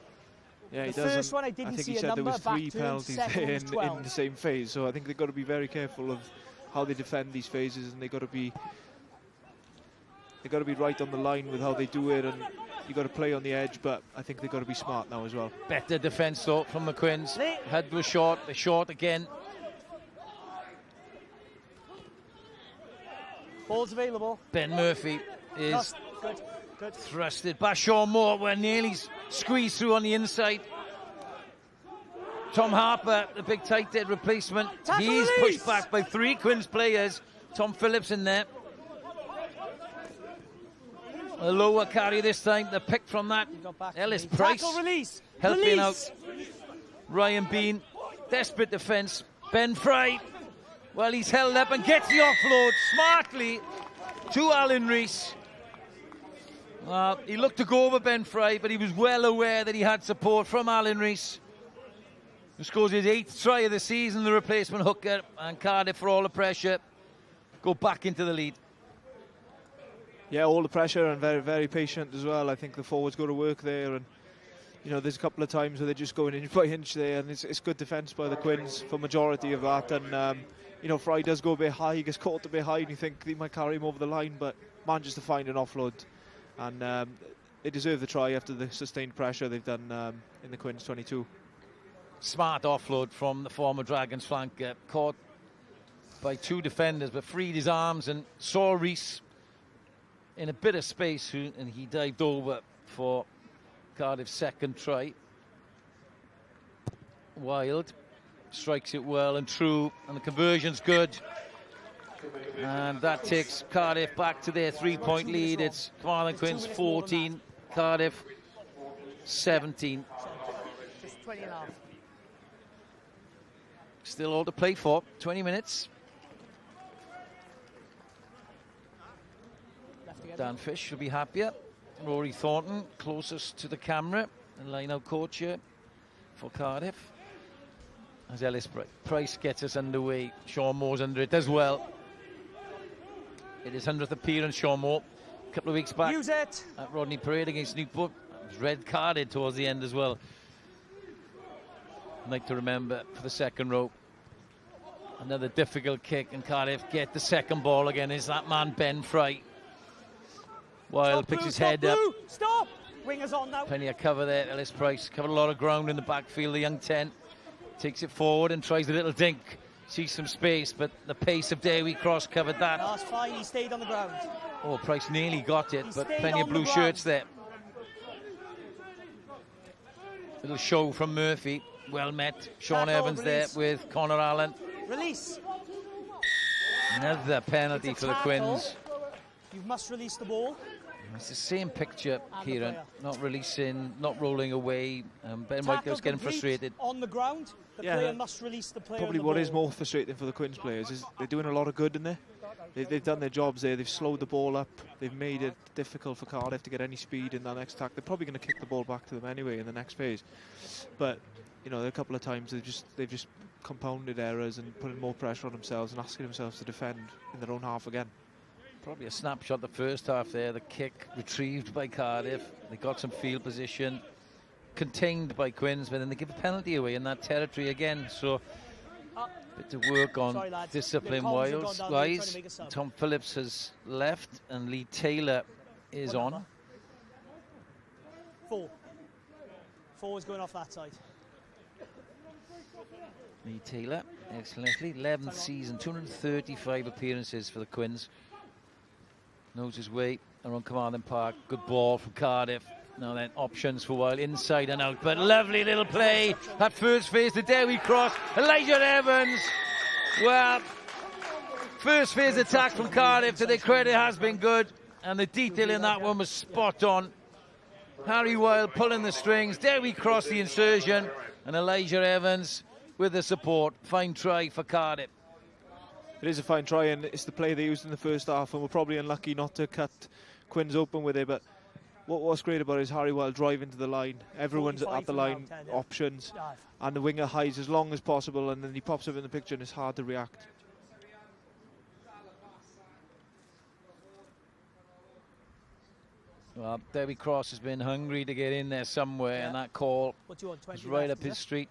Yeah, he The does. first one I didn't think see he a said there number, was back 3 to penalties second there was in 12. the same phase. So I think they've got to be very careful of how they defend these phases, and they've got to be right on the line with how they do it, and you've got to play on the edge, but I think they've got to be smart now as well. Better defence though from the Quins. Head was short, they're short again. Ball's available. Ben Murphy is Good. thrusted by Sean Moore, where nearly squeezed through on the inside. Tom Harper, the big tight head replacement. He's pushed back by 3 Quins players. Tom Phillips in there. A lower carry this time. The pick from that. Ellis Price helping out Ryan Bean. Desperate defence. Ben Fry. Well, he's held up and gets the offload smartly to Alan Rees. He looked to go over Ben Fry, but he was well aware that he had support from Alan Rees, who scores his 8th try of the season, the replacement hooker, and Cardiff, for all the pressure, go back into the lead. Yeah, all the pressure, and very, very patient as well. I think the forwards go to work there, and you know, there's a couple of times where they're just going inch by inch there, and it's good defence by the Quins for majority of that. And you know, Fry does go a bit high, he gets caught a bit high, and you think they might carry him over the line, but manages to find an offload. And they deserve the try after the sustained pressure they've done in the Quins 22. Smart offload from the former Dragons flanker, caught by 2 defenders, but freed his arms and saw Rees in a bit of space, and he dived over for Cardiff's second try. Wild strikes it well and true, and the conversion's good. And that takes Cardiff back to their 3-point lead. It's Carmarthen Quins 14, Cardiff 17. Just 20 and a half. Still all to play for, 20 minutes. Dan Fish will be happier. Rory Thornton closest to the camera, and line-out coach here for Cardiff. As Ellis Price gets us underway, Sean Moore's under it as well. It is 100th appearance, Sean Moore. A couple of weeks back at Rodney Parade against Newport. He was red-carded towards the end as well. Night to remember for the second row. Another difficult kick, and Cardiff get the second ball again. Is that man Ben Fry? Wild picks his head up. Stop! Wingers on now. Plenty of cover there. Ellis Price covered a lot of ground in the backfield. The young 10 takes it forward and tries a little dink. Sees some space, but the pace of Dewi Cross covered that. That's fine, he stayed on the ground. Oh, Price nearly got it, but plenty of on blue the shirts there. Little show from Murphy. Well met. Sean Tackle, Evans release. there with Connor Allen. Release. Another penalty It's for a the tackle. Quins. You must release the ball. It's the same picture, And the Kieran. player. Not releasing, not rolling away. Ben Tackle Whitehouse getting complete frustrated. on the ground. The Yeah, player must release the player. Probably on the what ball. is more frustrating for the Quins players is they're doing a lot of good in there. They've done their jobs there. They've slowed the ball up. They've made it difficult for Cardiff to get any speed in that next attack. They're probably going to kick the ball back to them anyway in the next phase. But you know, there are a couple of times they've just compounded errors and putting more pressure on themselves and asking themselves to defend in their own half again. Probably a snapshot the first half there. The kick retrieved by Cardiff. They got some field position, contained by Quins, but then they give a penalty away in that territory again. So bit to work on. Sorry, lads. Discipline The comms have gone down, they're trying wise. to make a sub. Tom Phillips has left and Lee Taylor is Whatever. on. 4. 4 is going off that side. Lee Taylor, excellently. 11th season, 235 appearances for the Quins. Knows his way around Carmarthen Park. Good ball from Cardiff. Now then, options for Wild, inside and out. But lovely little play. That first phase, the Dewi Cross. Elijah Evans. Well, first phase attack from Cardiff, to their credit, has been good. And the detail in that one was spot on. Harry Wild pulling the strings. Dewi Cross the insertion. And Elijah Evans with the support. Fine try for Cardiff. it is a fine try, and it's the play they used in the first half, and we're probably unlucky not to cut Quins open with it. But what's great about it is Harry Wild driving to the line. Everyone's at the line, options, and the winger hides as long as possible, and then he pops up in the picture, and it's hard to react. Well, Debbie Cross has been hungry to get in there somewhere, and that call was right up his street.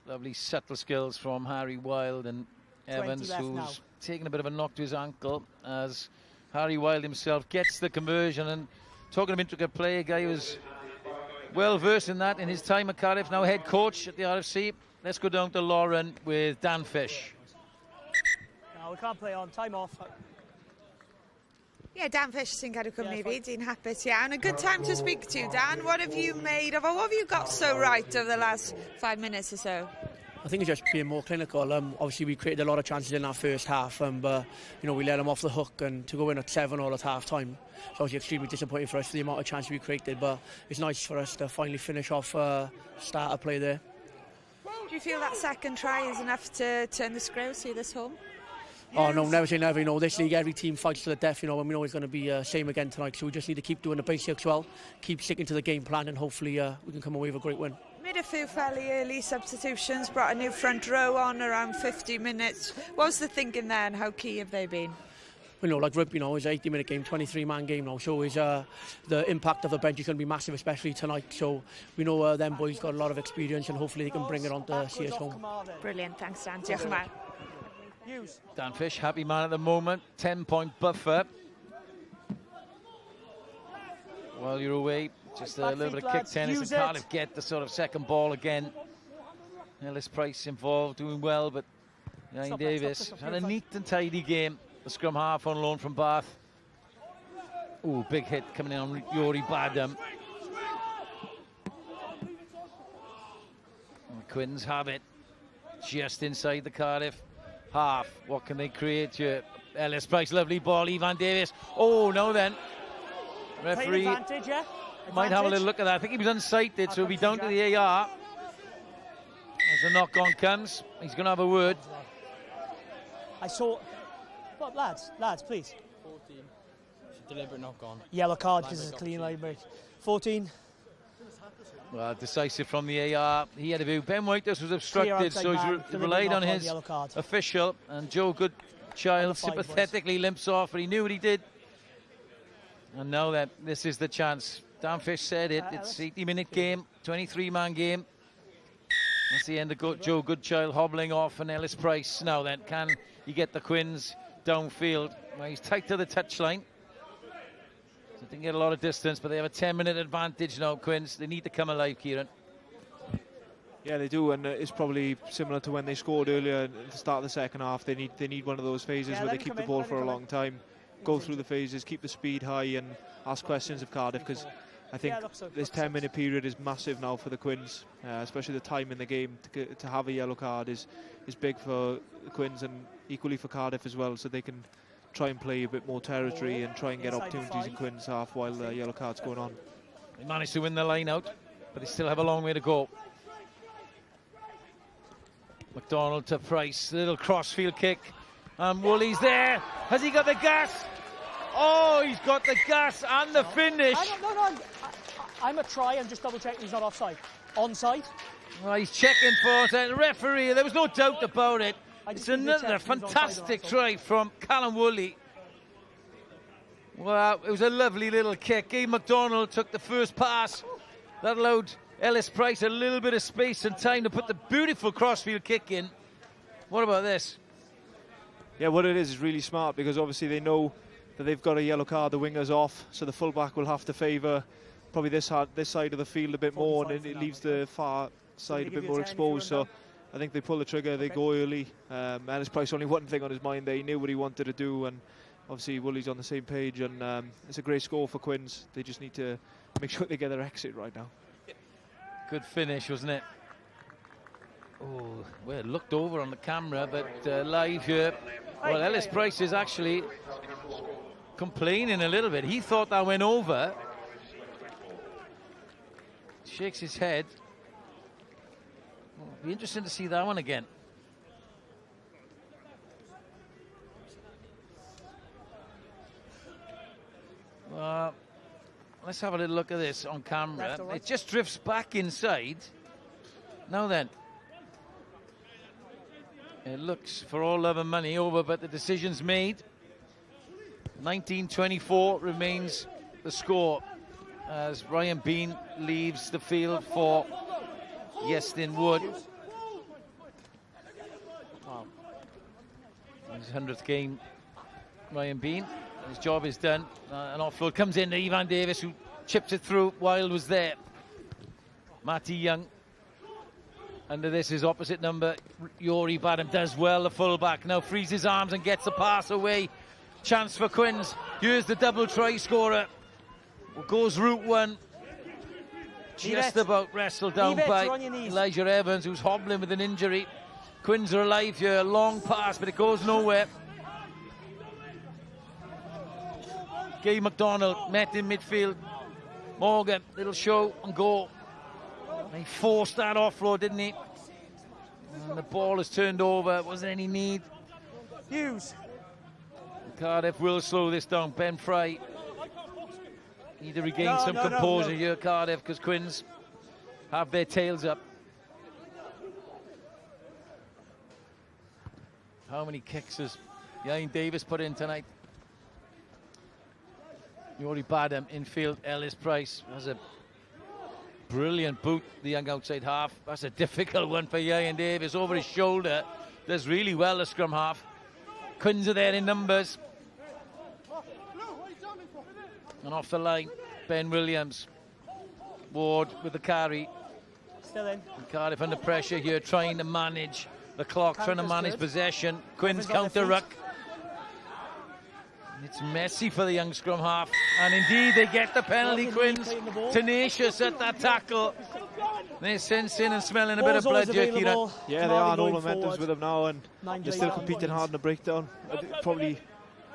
Lovely subtle skills from Harry Wild, and Evans, who's taken a bit of a knock to his ankle as Harry Wild himself gets the conversion. And talking of intricate play, a guy who was well versed in that in his time at Cardiff, now head coach at the RFC. Let's go down to Lauren with Dan Fish. No, we can't play on. Time off. Yeah, Dan Fish sy'n cadw cwmni fi, di'n hapus iawn. A good time to speak to you, Dan. What have you made of, what have you got so right over the last 5 minutes or so? I think it's just being more clinical. Obviously, we created a lot of chances in our first half, but you know, we let them off the hook, and to go in at 7-all at half time, it's obviously extremely disappointing for us for the amount of chances we created. But it's nice for us to finally finish off starter play there. Do you feel that second try is enough to turn the screw, see this home? Oh no, never say never. You know, this league, every team fights to the death. You know, and we know it's going to be same again tonight. So we just need to keep doing the basics well, keep sticking to the game plan, and hopefully we can come away with a great win. Made a few fairly early substitutions, brought a new front row on around 50 minutes. What was the thinking there, and how key have they been? You know, like rugby, you know, it's an 80-minute game, 23-man game now. So is the impact of the bench is going to be massive, especially tonight. So we know them boys got a lot of experience, and hopefully they can bring it on to see us home. Brilliant, thanks Dan. Diolch yn fawr. Dan Fish, happy man at the moment, 10-point buffer. While you're away, just a little bit of kick tennis, and Cardiff get the sort of second ball again. Ellis Price involved, doing well, but Ian Davis had a neat and tidy game. The scrum half on loan from Bath. Ooh, big hit coming in on Yori Badham. And Quins have it just inside the Cardiff half. What can they create here? Ellis Price, lovely ball, Ivan Davis. Oh, no then. Referee might have a little look at that. I think he was unsighted, so he'll be down to the AR. As the knock-on comes, he's going to have a word. I saw... What, lads, please. 14. It's a deliberate knock-on. Yellow card because it's a clean line break. 14. Well, decisive from the AR. He had a view. Ben Whitehouse was obstructed, so he's relied on his official. And Joe Goodchild sympathetically limps off, but he knew what he did. And now that this is the chance. Dan Fish said it. It's 80-minute game, 23-man game. That's the end of Joe Goodchild hobbling off, and Ellis Price. Now then, can he get the Quins downfield? Well, he's tight to the touchline. So they didn't get a lot of distance, but they have a 10-minute advantage now, Quins. They need to come alive, Kieran. Yeah, they do, and it's probably similar to when they scored earlier at the start of the second half. They need one of those phases where they keep the ball for a long time, go through the phases, keep the speed high, and ask questions of Cardiff, because I think this 10-minute period is massive now for the Quins, especially the time in the game. To have a yellow card is big for the Quins and equally for Cardiff as well, so they can try and play a bit more territory and try and get opportunities in Quins half while the yellow card's going on. They managed to win the line out, but they still have a long way to go. McDonald to Price, little crossfield kick, and Woolley's there. Has he got the gas? Oh, he's got the gas and the finish. I'm a try and just double check he's not offside. Onside. Well, he's checking for the referee. There was no doubt about it. It's another fantastic try from Callum Woolley. Well, it was a lovely little kick. Gabe McDonald took the first pass. That allowed Ellis Price a little bit of space and time to put the beautiful crossfield kick in. What about this? Yeah, what it is really smart, because obviously they know that they've got a yellow card, the winger's off, so the fullback will have to favour probably this side of the field a bit more, and it leaves the far side a bit more exposed. So I think they pull the trigger, they go early. Ellis Price, only one thing on his mind there, he knew what he wanted to do, and obviously Woolley's on the same page, and it's a great score for Quins. They just need to make sure they get their exit right now. Good finish, wasn't it? Oh, well, it looked over on the camera, but live here. Well, Ellis Price is actually complaining a little bit. He thought that went over. Shakes his head. Well, it'll be interesting to see that one again. let's have a little look at this on camera. It just drifts back inside. Now then. It looks for all love and money over, but the decision's made. 19-24 remains the score as Ryan Bean leaves the field for Iestyn Wood. Wow. His 100th game, Ryan Bean. His job is done. An offload comes in to Ivan Davis, who chips it through. Wild was there. Matty Young. Under this, his opposite number, Yori Badham, does well, the fullback. Now frees his arms and gets the pass away. Chance for Quins. Here's the double try scorer. Goes route one. Just about wrestled down by Elijah Evans, who's hobbling with an injury. Quins are alive here. Long pass, but it goes nowhere. Gay McDonald met in midfield. Morgan, little show and go. He forced that offload, didn't he? And the ball is turned over. Wasn't any need. Hughes. Cardiff will slow this down. Ben Fry need to regain some composure here, Cardiff, because Quins have their tails up. How many kicks has Ian Davis put in tonight? Yori Badham infield. Ellis Price has a brilliant boot, the young outside half. That's a difficult one for Ian Davis. Over his shoulder. Does really well, the scrum half. Quins are there in numbers. And off the line, Ben Williams. Ward with the carry. Still in. And Cardiff under pressure here, trying to manage the clock, trying to manage possession. Quins counter ruck. It's messy for the young scrum half. And indeed, they get the penalty, Quins. Tenacious at that tackle. They're sensing and smelling a bit of blood here, Kieran. Yeah, they are. No momentums with them now, and they're still competing hard in the breakdown. Probably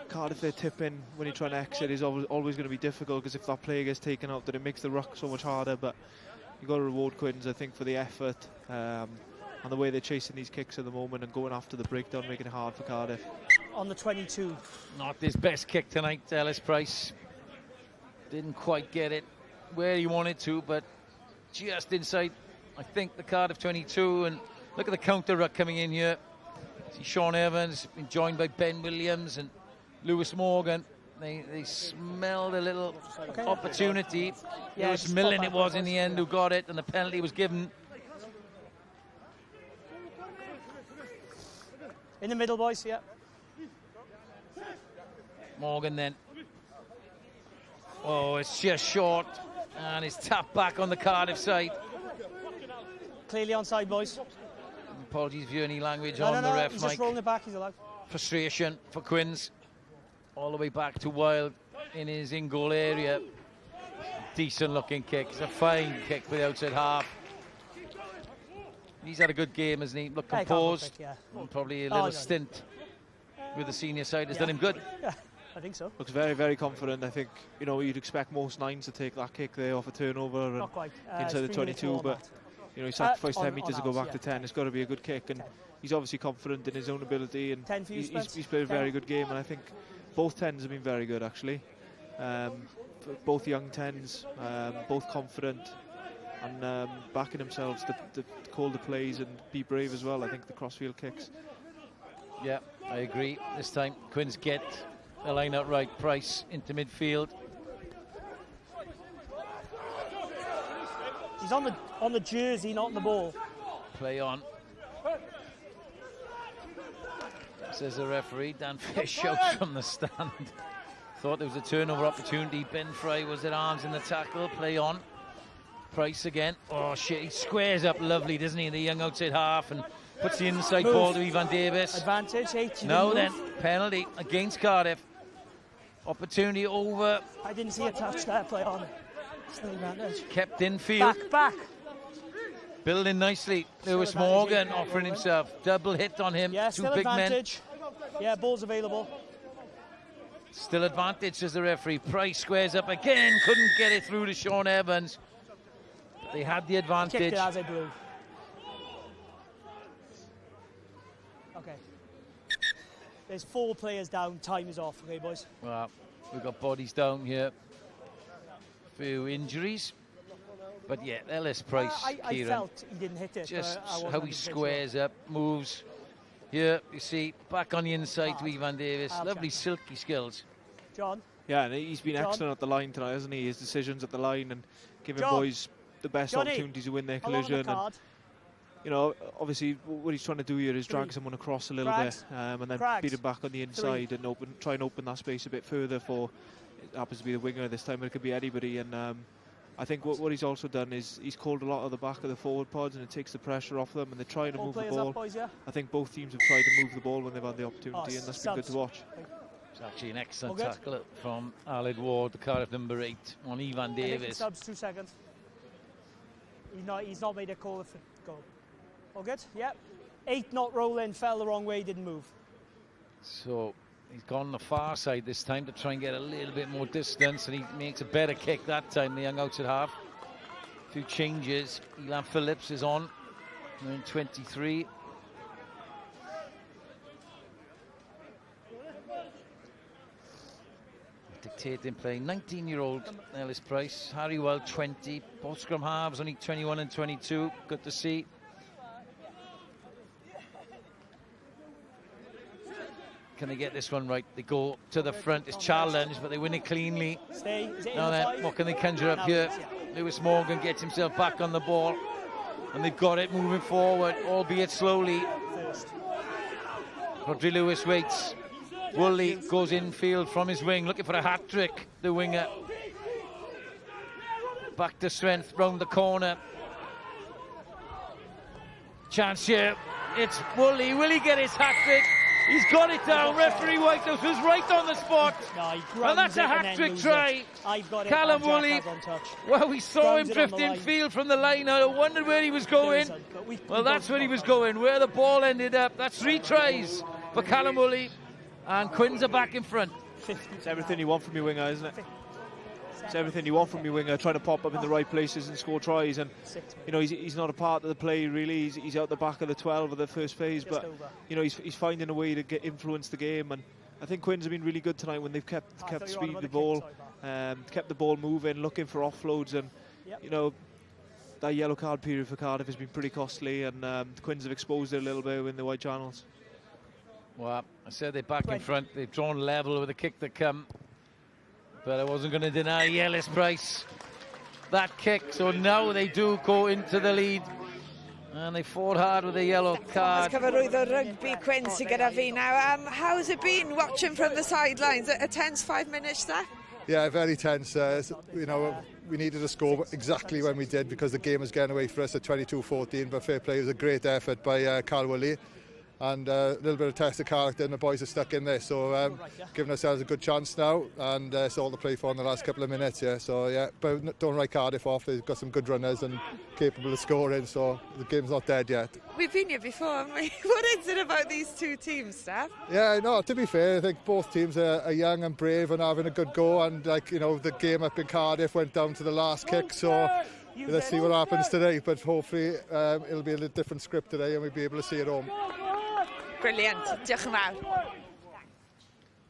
Cardiff, their tip in when you try to exit is always going to be difficult, because if that player gets taken out, then it makes the ruck so much harder. But you've got to reward Quins, I think, for the effort and the way they're chasing these kicks at the moment and going after the breakdown, making it hard for Cardiff. On the 22. Not his best kick tonight, Ellis Price. Didn't quite get it where he wanted to, but just inside, I think, the Cardiff 22. And look at the counter ruck coming in here. See Sean Evans been joined by Ben Williams and Lewis Morgan. They smelled a little opportunity. Yeah, Lewis Millen it was in the end who got it, and the penalty was given. In the middle, boys, yeah. Morgan then. Oh, it's just short. And it's tapped back on the Cardiff side. Clearly onside, boys. Apologies for any language on the ref, he's Mike. just rolling it back, he's allowed. Frustration for Quins. All the way back to Wild in his in-goal area. Decent looking kick. It's a fine kick for the outside half. He's had a good game, hasn't he? Look composed. And probably a little stint with the senior side has done him good. Yeah, I think so. Looks very, very confident. I think, you know, you'd expect most nines to take that kick there off a turnover and Not quite. inside the 22, but you know, he sacrificed 10 metres to go back to 10. It's got to be a good kick, and he's obviously confident in his own ability, and he's played a very good game, and I think both 10s have been very good, actually. Both young 10s, both confident and backing themselves to call the plays and be brave as well. I think the crossfield kicks. Yeah, I agree. This time Quins get the line out right. Price into midfield. He's on the jersey, not on the ball. Play on. Says the referee. Dan Fish shouts from the stand. Thought there was a turnover opportunity. Ben Fry was at arms in the tackle. Play on. Price again. Oh shit, he squares up lovely, doesn't he, the young outside half, and puts the inside ball to Ivan Davis. Advantage, 8. Now then, penalty against Cardiff. Opportunity over. I didn't see a touch there, play on. Still advantage. Kept in field. Back. Building nicely. Lewis Morgan offering himself. Double hit on him. Yeah, Two still big advantage. Yeah, ball's available. Still advantage, says the referee. Price squares up again. Couldn't get it through to Sean Evans. They had the advantage. Kicked it as I blew. Okay. There's 4 players down. Time is off. Okay, boys. Well, we've got bodies down here. few injuries. But yeah, Ellis Price, I felt he didn't hit it. Just how he squares up, moves. Here, you see, back on the inside to Ivan Davis. Lovely silky skills. John? Yeah, and he's been excellent at the line tonight, hasn't he? His decisions at the line and giving boys the best opportunities to win their collision. And, you know, obviously what he's trying to do here is drag someone across a little bit and then beat him back on the inside and try and open that space a bit further for, it happens to be the winger this time, but it could be anybody. And I think what he's also done is he's called a lot of the back of the forward pods, and it takes the pressure off them, and they're trying to move the ball. I think both teams have tried to move the ball when they've had the opportunity, and that's been good to watch. It's actually an excellent tackle from Aled Ward, the Cardiff number 8, on Ivan Davis. Subs, 2 seconds. He's not made a call for goal. All good? Yep. 8 not rolling, fell the wrong way, didn't move. So he's gone the far side this time to try and get a little bit more distance, and he makes a better kick that time, the young outside half. A few changes. Elan Phillips is on, in 23. Dictating play, 19-year-old Ellis Price, Harry Well 20, both scrum halves only 21 and 22, good to see. Can they get this one right? They go to the front, it's challenged, but they win it cleanly. Now then, what can they conjure up here? Lewis Morgan gets himself back on the ball, and they've got it moving forward, albeit slowly. Rodri Lewis waits. Woolley goes infield from his wing, looking for a hat-trick, the winger. Back to strength, round the corner. Chance here, it's Woolley. Will he get his hat-trick? He's got it down. Referee Whitehouse was right on the spot. And that's a hat-trick try. Callum Woolley. Well, we saw him drift infield from the line. I wondered where he was going. Well, that's where he was going, where the ball ended up. That's 3 tries for Callum Woolley. And Quins are back in front. It's everything you want from your winger, isn't it? It's everything you want from your winger, trying to pop up in the right places and score tries. And, you know, he's not a part of the play, really. He's out the back of the 12 of the first phase. But, you know, he's finding a way to influence the game. And I think Quins have been really good tonight when they've kept speed of the ball, kept the ball moving, looking for offloads. And, you know, that yellow card period for Cardiff has been pretty costly. And Quins have exposed it a little bit in the wide channels. Well, I said they're back in front. They've drawn level with the kick that come. But I wasn't going to deny Ellis Price that kick. So now they do go into the lead. And they fought hard with a yellow card. Cyfarwydd o rugby Quins sy gyda fi now. How's it been watching from the sidelines? A tense 5 minutes there? Yeah, very tense. You know, we needed a score exactly when we did because the game was getting away for us at 22-14. But fair play, it was a great effort by Carl Woolley. And a little bit of test of character, and the boys are stuck in there. So giving ourselves a good chance now, and it's all to play for in the last couple of minutes. Yeah, so yeah, but don't write Cardiff off. They've got some good runners and capable of scoring. So the game's not dead yet. We've been here before, haven't we? What is it about these two teams, Steph? Yeah, no. To be fair, I think both teams are young and brave and having a good go. And like you know, the game up in Cardiff went down to the last kick. So let's see what happens today. But hopefully it'll be a little different script today, and we'll be able to see it home. Brilliant. Diolch yn fawr.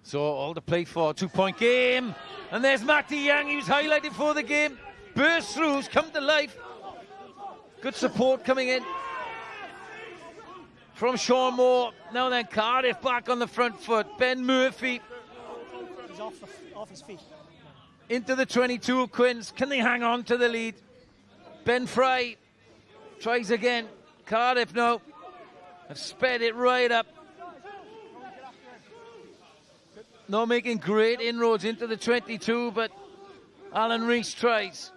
So all to play for, 2-point game. And there's Matty Young, he was highlighted for the game. Burst through, come to life. Good support coming in from Sean Moore. Now then, Cardiff back on the front foot. Ben Murphy. He's off his feet. Into the 22 of Quins. Can they hang on to the lead? Ben Fry tries again. Cardiff now have sped it right up. Not making great inroads into the 22, but Alan Rees tries.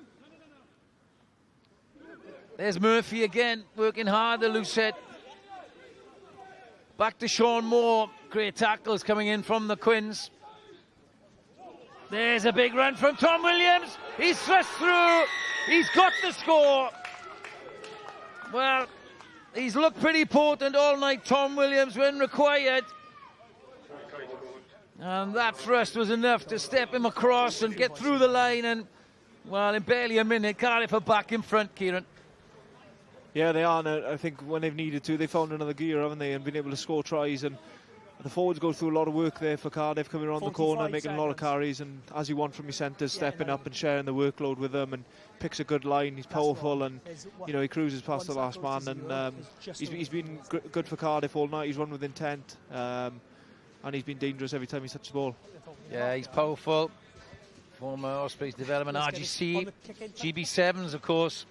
There's Murphy again, working hard, the loose head. Back to Sean Moore. Great tackles coming in from the Quins. There's a big run from Tom Williams. He's thrust through. He's got the score. Well, he's looked pretty potent all night, Tom Williams, when required. And that thrust was enough to step him across and get through the line. And, well, in barely a minute, Cardiff are back in front, Kieran. Yeah, they are. And I think when they've needed to, they found another gear, haven't they? And been able to score tries. And the forwards go through a lot of work there for Cardiff, coming around the corner, making a lot of seconds. carries, and as you want from your centres, stepping up and sharing the workload with them, and picks a good line. He's powerful, and you know, he cruises past the last man, and he's been good for Cardiff all night. He's run with intent, and he's been dangerous every time he's touched the ball. Yeah, he's powerful. Former Ospreys development, RGC, GB7s, of course,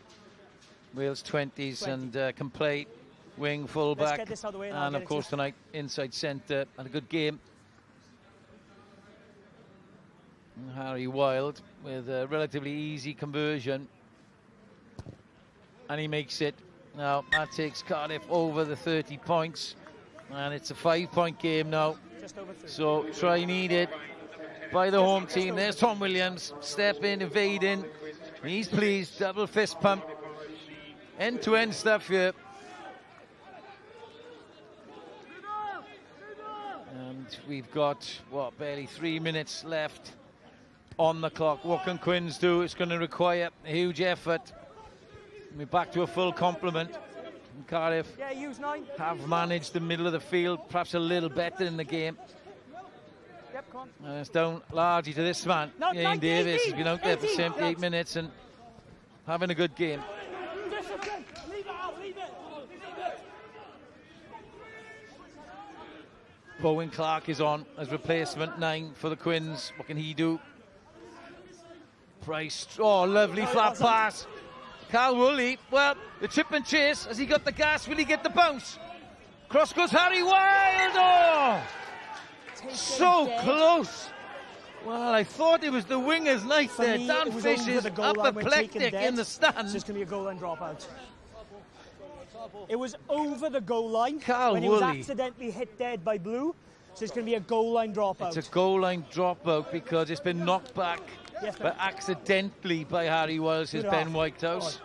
Wales 20s, and can play wing, full-back, and of course tonight inside centre, and a good game. And Harry Wild with a relatively easy conversion, and he makes it. Now that takes Cardiff over the 30 points, and it's a 5-point game now, so try needed by the home team. There's Tom Williams, step in, evading, he's pleased, double fist pump, end-to-end stuff here. And we've got, what, barely 3 minutes left on the clock. What can Quins do? It's going to require a huge effort. We're back to a full complement. And Cardiff have managed the middle of the field, perhaps a little better in the game. And it's down largely to this man, Ian Davis. He's been out there for 78 minutes and having a good game. Bowen Clark is on as replacement 9 for the Quins. What can he do? Price, oh, lovely flat pass. Carl Woolley, well, the chip and chase. Has he got the gas? Will he get the bounce? Cross goes Harry Wild. Oh, so close. Well, I thought it was the winger's night there. Dan Fish is apoplectic in the stands. It's just going to be a goal line dropout. It was over the goal line when he was accidentally hit dead by Blue. So it's going to be a goal line dropout. It's a goal line dropout because it's been knocked back, but accidentally by Harry Wiles, his Ben Whitehouse.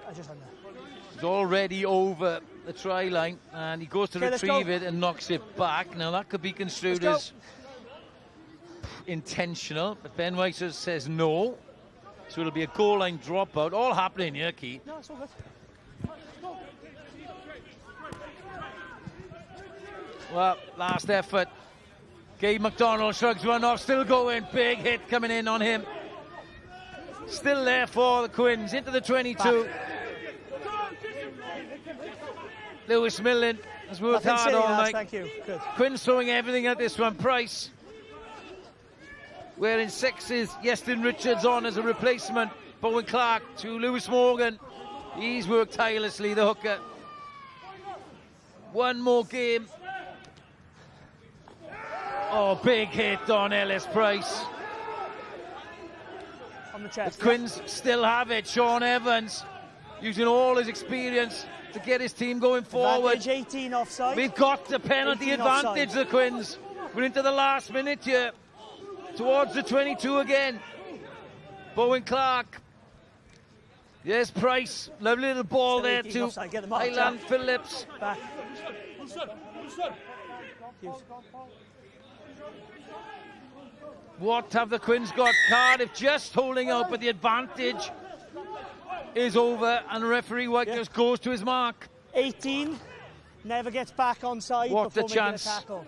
He's already over the try line, and he goes to retrieve it and knocks it back. Now that could be construed as intentional, but Ben Whitehouse says no. So it'll be a goal line dropout. All happening here, Keith. No, it's all good. Well, last effort. Gabe McDonald shrugs one off, still going. Big hit coming in on him. Still there for the Quins, into the 22. Back. Lewis Millen has worked hard all night. Thank you. Good. Quins throwing everything at this one. Price wearing 6s. Yestin Richards on as a replacement. Bowen Clark to Lewis Morgan. He's worked tirelessly, the hooker. One more game. Oh, big hit on Ellis Price. On the chest. The Quins still have it. Sean Evans using all his experience to get his team going forward. Advantage 18 offside. We've got the penalty advantage, the Quins. We're into the last minute here. Towards the 22 again. Bowen Clark. Yes, Price. Lovely little ball there to Highland Phillips. Back. What have the Quins got? Cardiff just holding out, but the advantage is over, and referee Whitehouse goes to his mark. 18, never gets back on side. What a chance. Tackle.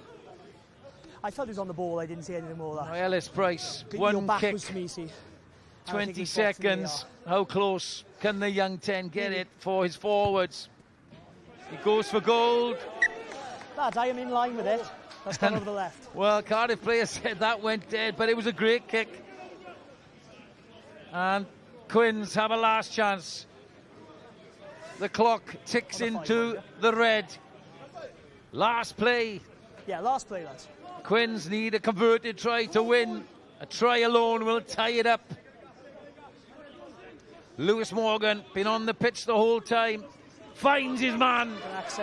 I felt he was on the ball, I didn't see anything more of that. Ellis Price, one kick, 20 seconds. How close can the young 10 get it for his forwards? He goes for gold. Lads, I am in line with it. That's gone over the left. Well, Cardiff player said that went dead, but it was a great kick. And Quins have a last chance. The clock ticks into the red. Last play. Yeah, last play, lads. Quins need a converted try to win. A try alone will tie it up. Lewis Morgan, been on the pitch the whole time. Finds his man.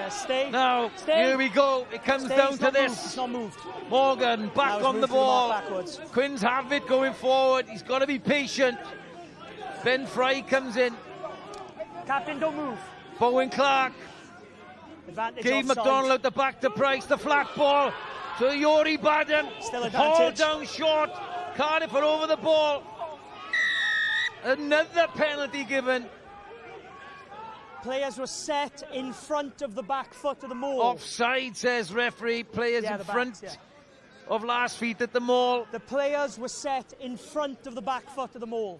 Stay. Now, here we go. It comes down to this. It's not moved. Morgan back on the ball. Quins have it going forward. He's got to be patient. Ben Fry comes in. Captain, don't move. Bowen Clark. Gabe McDonald out the back to Price. The flat ball to Yori Baden. Still advantage. Haul down short. Cardiff are over the ball. Another penalty given. Players were set in front of the back foot of the maul. Offside, says referee. Players in front of last feet at the maul. The players were set in front of the back foot of the maul.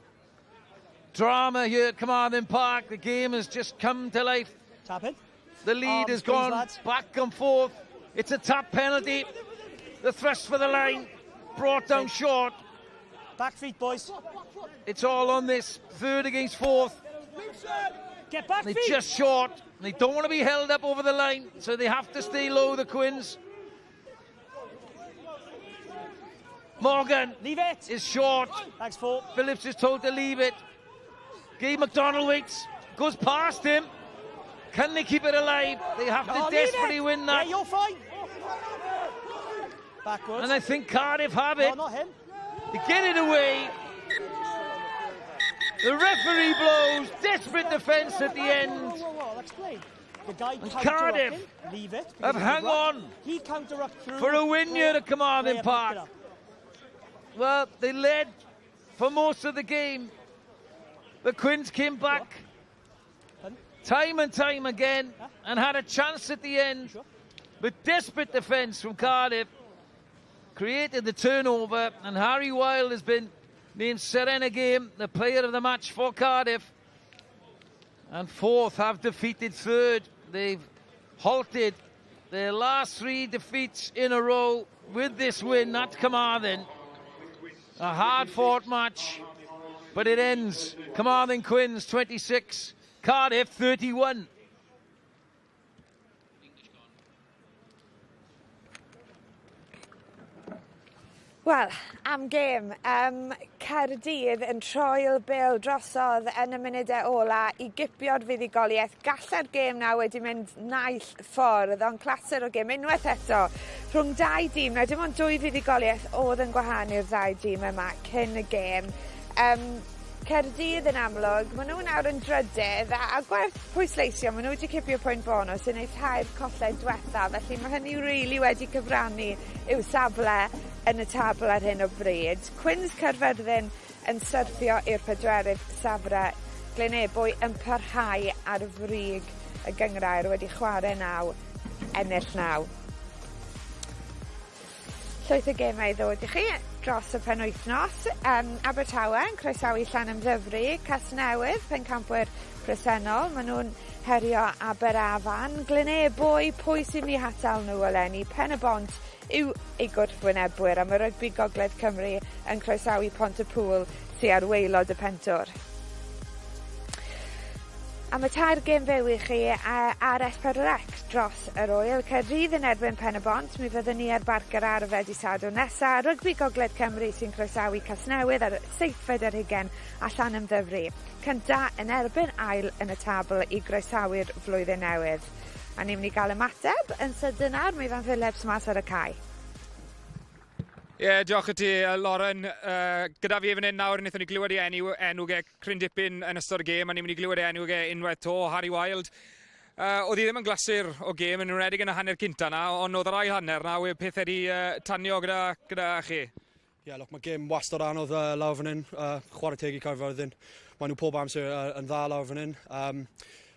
Drama here at Carmarthen Park. The game has just come to life. Tap in. The lead has gone back and forth. It's a tap penalty. The thrust for the line. Brought down short. Back feet, boys. It's all on this third against fourth. Get back feet. They're just short. They don't want to be held up over the line, so they have to stay low, the Quins. Morgan leave it. Is short. Thanks, Paul. Phillips is told to leave it. Gabe McDonald waits. Goes past him. Can they keep it alive? They have to desperately win that. Yeah, you're fine. Backwards. And I think Cardiff have it. No, not him. They get it away. The referee blows. Desperate defence at the end. I'll explain. The guy Cardiff leave it, have hung on he counter-up through for a win here at Carmarthen Park. Well, they led for most of the game. The Quins came back time and time again and had a chance at the end. But desperate defence from Cardiff created the turnover, and Harry Wilde has been named Serena Game, the player of the match for Cardiff. And fourth have defeated third. They've halted their last 3 defeats in a row with this win at Carmarthen. A hard-fought match, but it ends. Carmarthen Quins 26, Cardiff 31. Wel, am gêm, Caerdydd yn troi'r bil drosodd yn y munudau ola I gipio'r fuddugoliaeth. Galla'r gêm na wedi mynd naill ffordd, ond clasur o gêm unwaith eto rhwng 2 dîm. Na dim ond 2 fuddugoliaeth oedd yn gwahan i'r 2 dîm yma cyn y gêm. Caerdydd yn amlwg, maen nhw nawr yn drydydd a gwerth pwysleisio, maen nhw wedi cipio pwynt bonus yn eu 3 colled diwetha, felly mae hynny really wedi cyfrannu i'w safle yn y tabl ar hyn o bryd. Quins Caerfyrddin yn syrthio i'r 4ydd safle, Glenebwy yn parhau ar frig y gyngrair wedi chwarae 9, ennill 9. Llwyth o gemau ddod I chi dros y penwythnos. Abertawe yn croesawu Llanymddyfri, Casnewydd, pencampwyr presennol. Maen nhw'n herio Aberafan. Glenebwy, pwy sy'n mynd I hatal nhw eleni. Pen y Bont yw ei gwrthwynebwyr am y rygbi gogledd Cymru yn croesawu Pontypool sy'n ar waelod y pentwr. Am y 3 gêm fyw I chi ar S4C dros yr oel. Caerdydd yn erbyn Pen y Bont, mi fyddwn ni ar Barc yr arfer Dydd Sadwrn nesaf. Rygbi gogledd Cymru sy'n croesawu Casnewydd ar 7 ar 20 a Llanymddyfri. Cynta yn erbyn ail yn y tabl I groesawu'r flwyddyn newydd. A ni'n mynd I gael ymateb yn sydyn nawr, mi fan Phillips mas ar y cae. Diolch I ti, Lauren. Gyda fi fan hyn nawr, wnaethon ni glywed I enw ge Cryn Dipyn yn ystod y gêm, a ni'n mynd I glywed I enw ge unwaith to, Harry Wilde. Oedd I ddim yn glasur o gêm yn enwedig yn y hanner cynta na, ond oedd yr ail hanner na, yw peth wedi tanio gyda chi? Look, mae gêm wastad anodd lawr fan hyn, chwarae teg I Caerfyrddin. Mae nhw pob amser yn dda lawr fan hyn.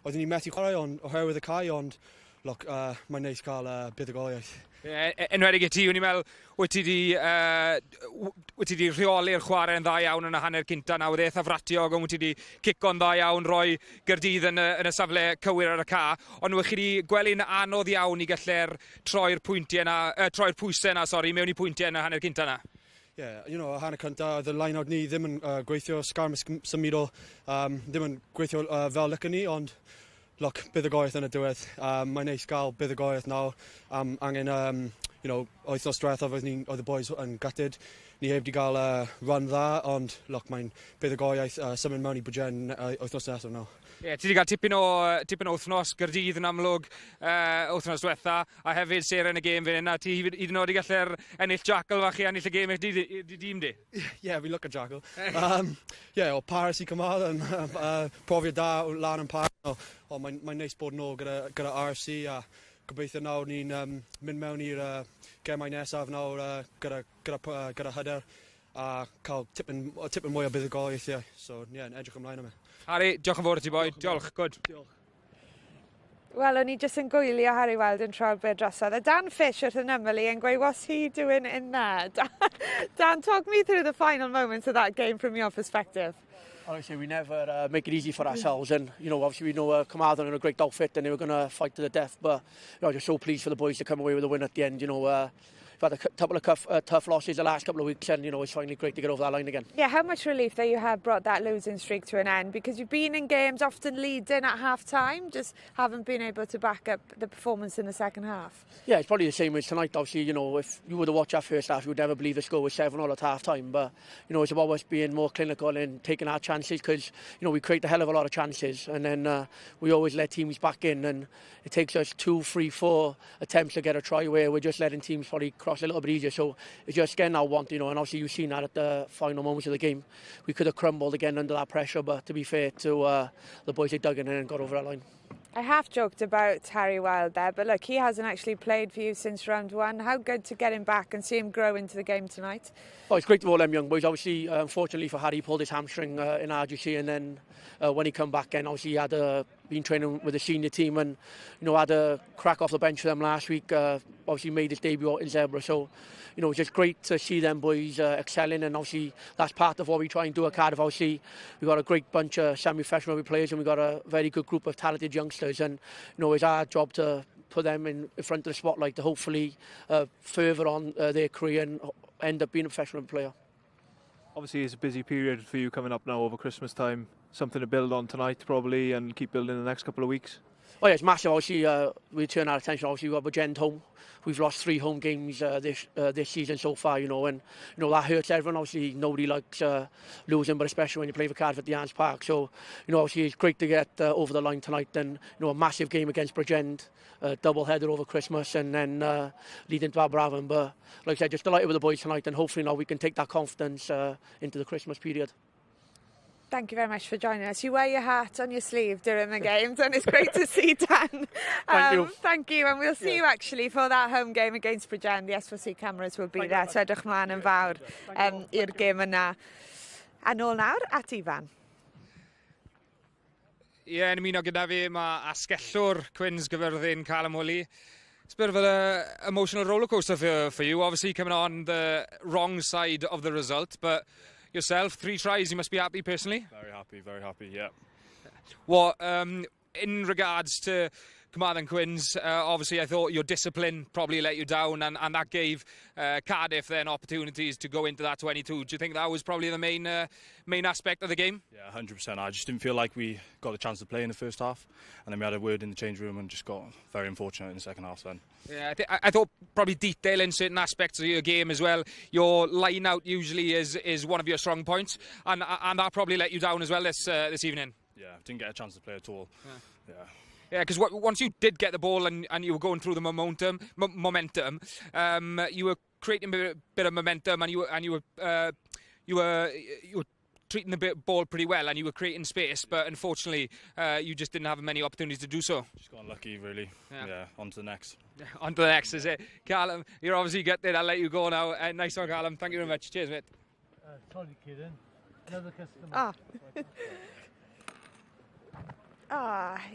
Oedden ni methu chwarae oherwydd y cae, ond look, mae'n neis cael buddugoliaeth. Enwedig I ti, wna'n i'n meddwl, wyt ti di rheoli'r chwarae yn dda iawn yn y hanner cynta na, oedd eitha fratiog, ond wyt ti di cico'n dda iawn, roi Caerdydd yn y safle cywir ar y ca, ond wyt chi di gwely'n anodd iawn I gallu'r troi'r pwysau mewn I pwyntiau yn y hanner cynta na? Y hanner cynta, y line-out ni ddim yn gweithio symudol, ddim yn gweithio fel lyca ni, ond look, buddugoliaeth yn y diwedd. Mae'n neis gael buddugoliaeth nawr. Angen, wythnos diwethaf oedd y boys yn gutted. Ni heb di gael run dda, ond look, mae'n buddugoliaeth symud mewn I bwdgen wythnos nesaf nawr. Ti wedi cael tipyn o wythnos, Caerdydd yn amlwg wythnos diwetha, a hefyd ser yn y gêm fan hyn, a ti hyd yn oed I gallu'r ennill jackal fach I ennill y gêm eich dîm di? We look at jackal. O Paris I Carmarthen, profiad da o lan yn Paris. Mae'n neis bod nôl gyda RFC, a gobeithio nawr ni'n mynd mewn i'r gemau nesaf nawr gyda hyder, a cael tipyn mwy o buddugoliaeth, so edrych ymlaen am e. Harry, diolch yn fawr I ti boi. Diolch, good. Diolch. Wel, o'n i jyst yn gwylio Harry Wild yn trawd beth drosodd. A Dan Fish wrth yn ymylu and going, what's he doing in there? Dan, talk me through the final moments of that game from your perspective. Honestly, we never make it easy for ourselves, and obviously we know Carmarthen in a great outfit, and they were going to fight to the death. But just so pleased for the boys to come away with a win at the end. We've had a couple of tough losses the last couple of weeks, and it's finally great to get over that line again. Yeah, how much relief that you have brought that losing streak to an end, because you've been in games often leading at half time, just haven't been able to back up the performance in the second half. Yeah, it's probably the same as tonight. Obviously, if you were to watch our first half, you would never believe the score was 7-0 at half time. But it's about us being more clinical and taking our chances, because we create a hell of a lot of chances, and then we always let teams back in, and it takes us 2, 3, 4 attempts to get a try where we're just letting teams probably cross a little bit easier. So it's just getting our want, and obviously you've seen that at the final moments of the game. We could have crumbled again under that pressure, but to be fair to the boys, they dug in and got over that line. I half joked about Harry Wild there, but look, he hasn't actually played for you since round 1. How good to get him back and see him grow into the game tonight? Oh, it's great to all them young boys. Obviously, unfortunately for Harry, he pulled his hamstring in RGC, and then when he come back, and obviously he had been training with the senior team, and had a crack off the bench for them last week. Obviously made his debut out in Zebra, so it's just great to see them boys excelling, and obviously that's part of what we try and do at Cardiff. Obviously we've got a great bunch of semi-professional players, and we've got a very good group of talented youngsters, and it's our job to put them in front of the spotlight to hopefully further on their career and end up being a professional player. Obviously it's a busy period for you coming up now over Christmas time. Something to build on tonight probably, and keep building in the next couple of weeks. Oh yeah, it's massive. Obviously, we turn our attention. Obviously, we've got Bridgend home. We've lost 3 home games this season so far. And that hurts everyone. Obviously, nobody likes losing, but especially when you play for Cardiff at the Park. So, obviously, it's great to get over the line tonight. And a massive game against Bridgend, double header over Christmas, and then leading to Aberafan. But like I said, just delighted with the boys tonight, and hopefully now we can take that confidence into the Christmas period. Thank you very much for joining us. You wear your hat on your sleeve during the games, and it's great to see Dan. Thank you. Thank you, and we'll see you actually for that home game against Bridgend. The S4C cameras will be there, so edrych mlaen yn fawr i'r gêm yna. A nôl nawr at Ifan. Yn ymuno gyda fi, mae asgellwr Quins Caerfyrddin Calamoli. It's a bit of an emotional rollercoaster for you, obviously coming on the wrong side of the result, but yourself, 3 tries, you must be happy personally? Very happy, yeah. What, in regards to Carmarthen Quins, obviously I thought your discipline probably let you down, and that gave Cardiff then opportunities to go into that 22. Do you think that was probably the main aspect of the game? Yeah, 100%. I just didn't feel like we got a chance to play in the first half, and then we had a word in the change room and just got very unfortunate in the second half then. Yeah, I thought probably detail in certain aspects of your game as well. Your line out usually is one of your strong points, and that probably let you down as well this evening. Yeah, didn't get a chance to play at all. Yeah, because once you did get the ball and you were going through the momentum, you were creating a bit of momentum, and you were treating the ball pretty well, and you were creating space, but unfortunately you just didn't have many opportunities to do so. Just got unlucky, really. Yeah, on to the next. On to the next, is it? Callum, you're obviously gutted. I'll let you go now. Nice one, Callum. Thank you very much. Cheers, mate. Sorry, Kieran. Another customer.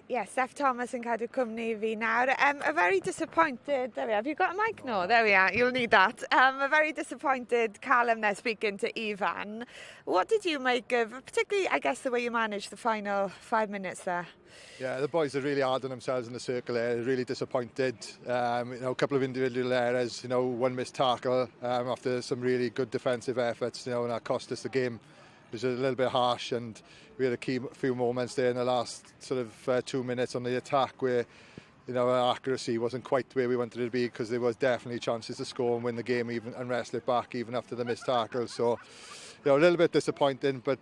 Yes, Steph Thomas yn cadw cwmni fi nawr. A very disappointed, there we are. Have you got a mic? No, there we are, you'll need that. A very disappointed Callum there speaking to Ifan. What did you make of, particularly, I guess, the way you managed the final 5 minutes there? Yeah, the boys are really hard on themselves in the circle there, really disappointed. A couple of individual errors, one missed tackle after some really good defensive efforts, and that cost us the game. It was a little bit harsh, and we had a few moments there in the last sort of 2 minutes on the attack where our accuracy wasn't quite where we wanted it to be, because there was definitely chances to score and win the game and wrestle it back even after the missed tackle. So a little bit disappointing, but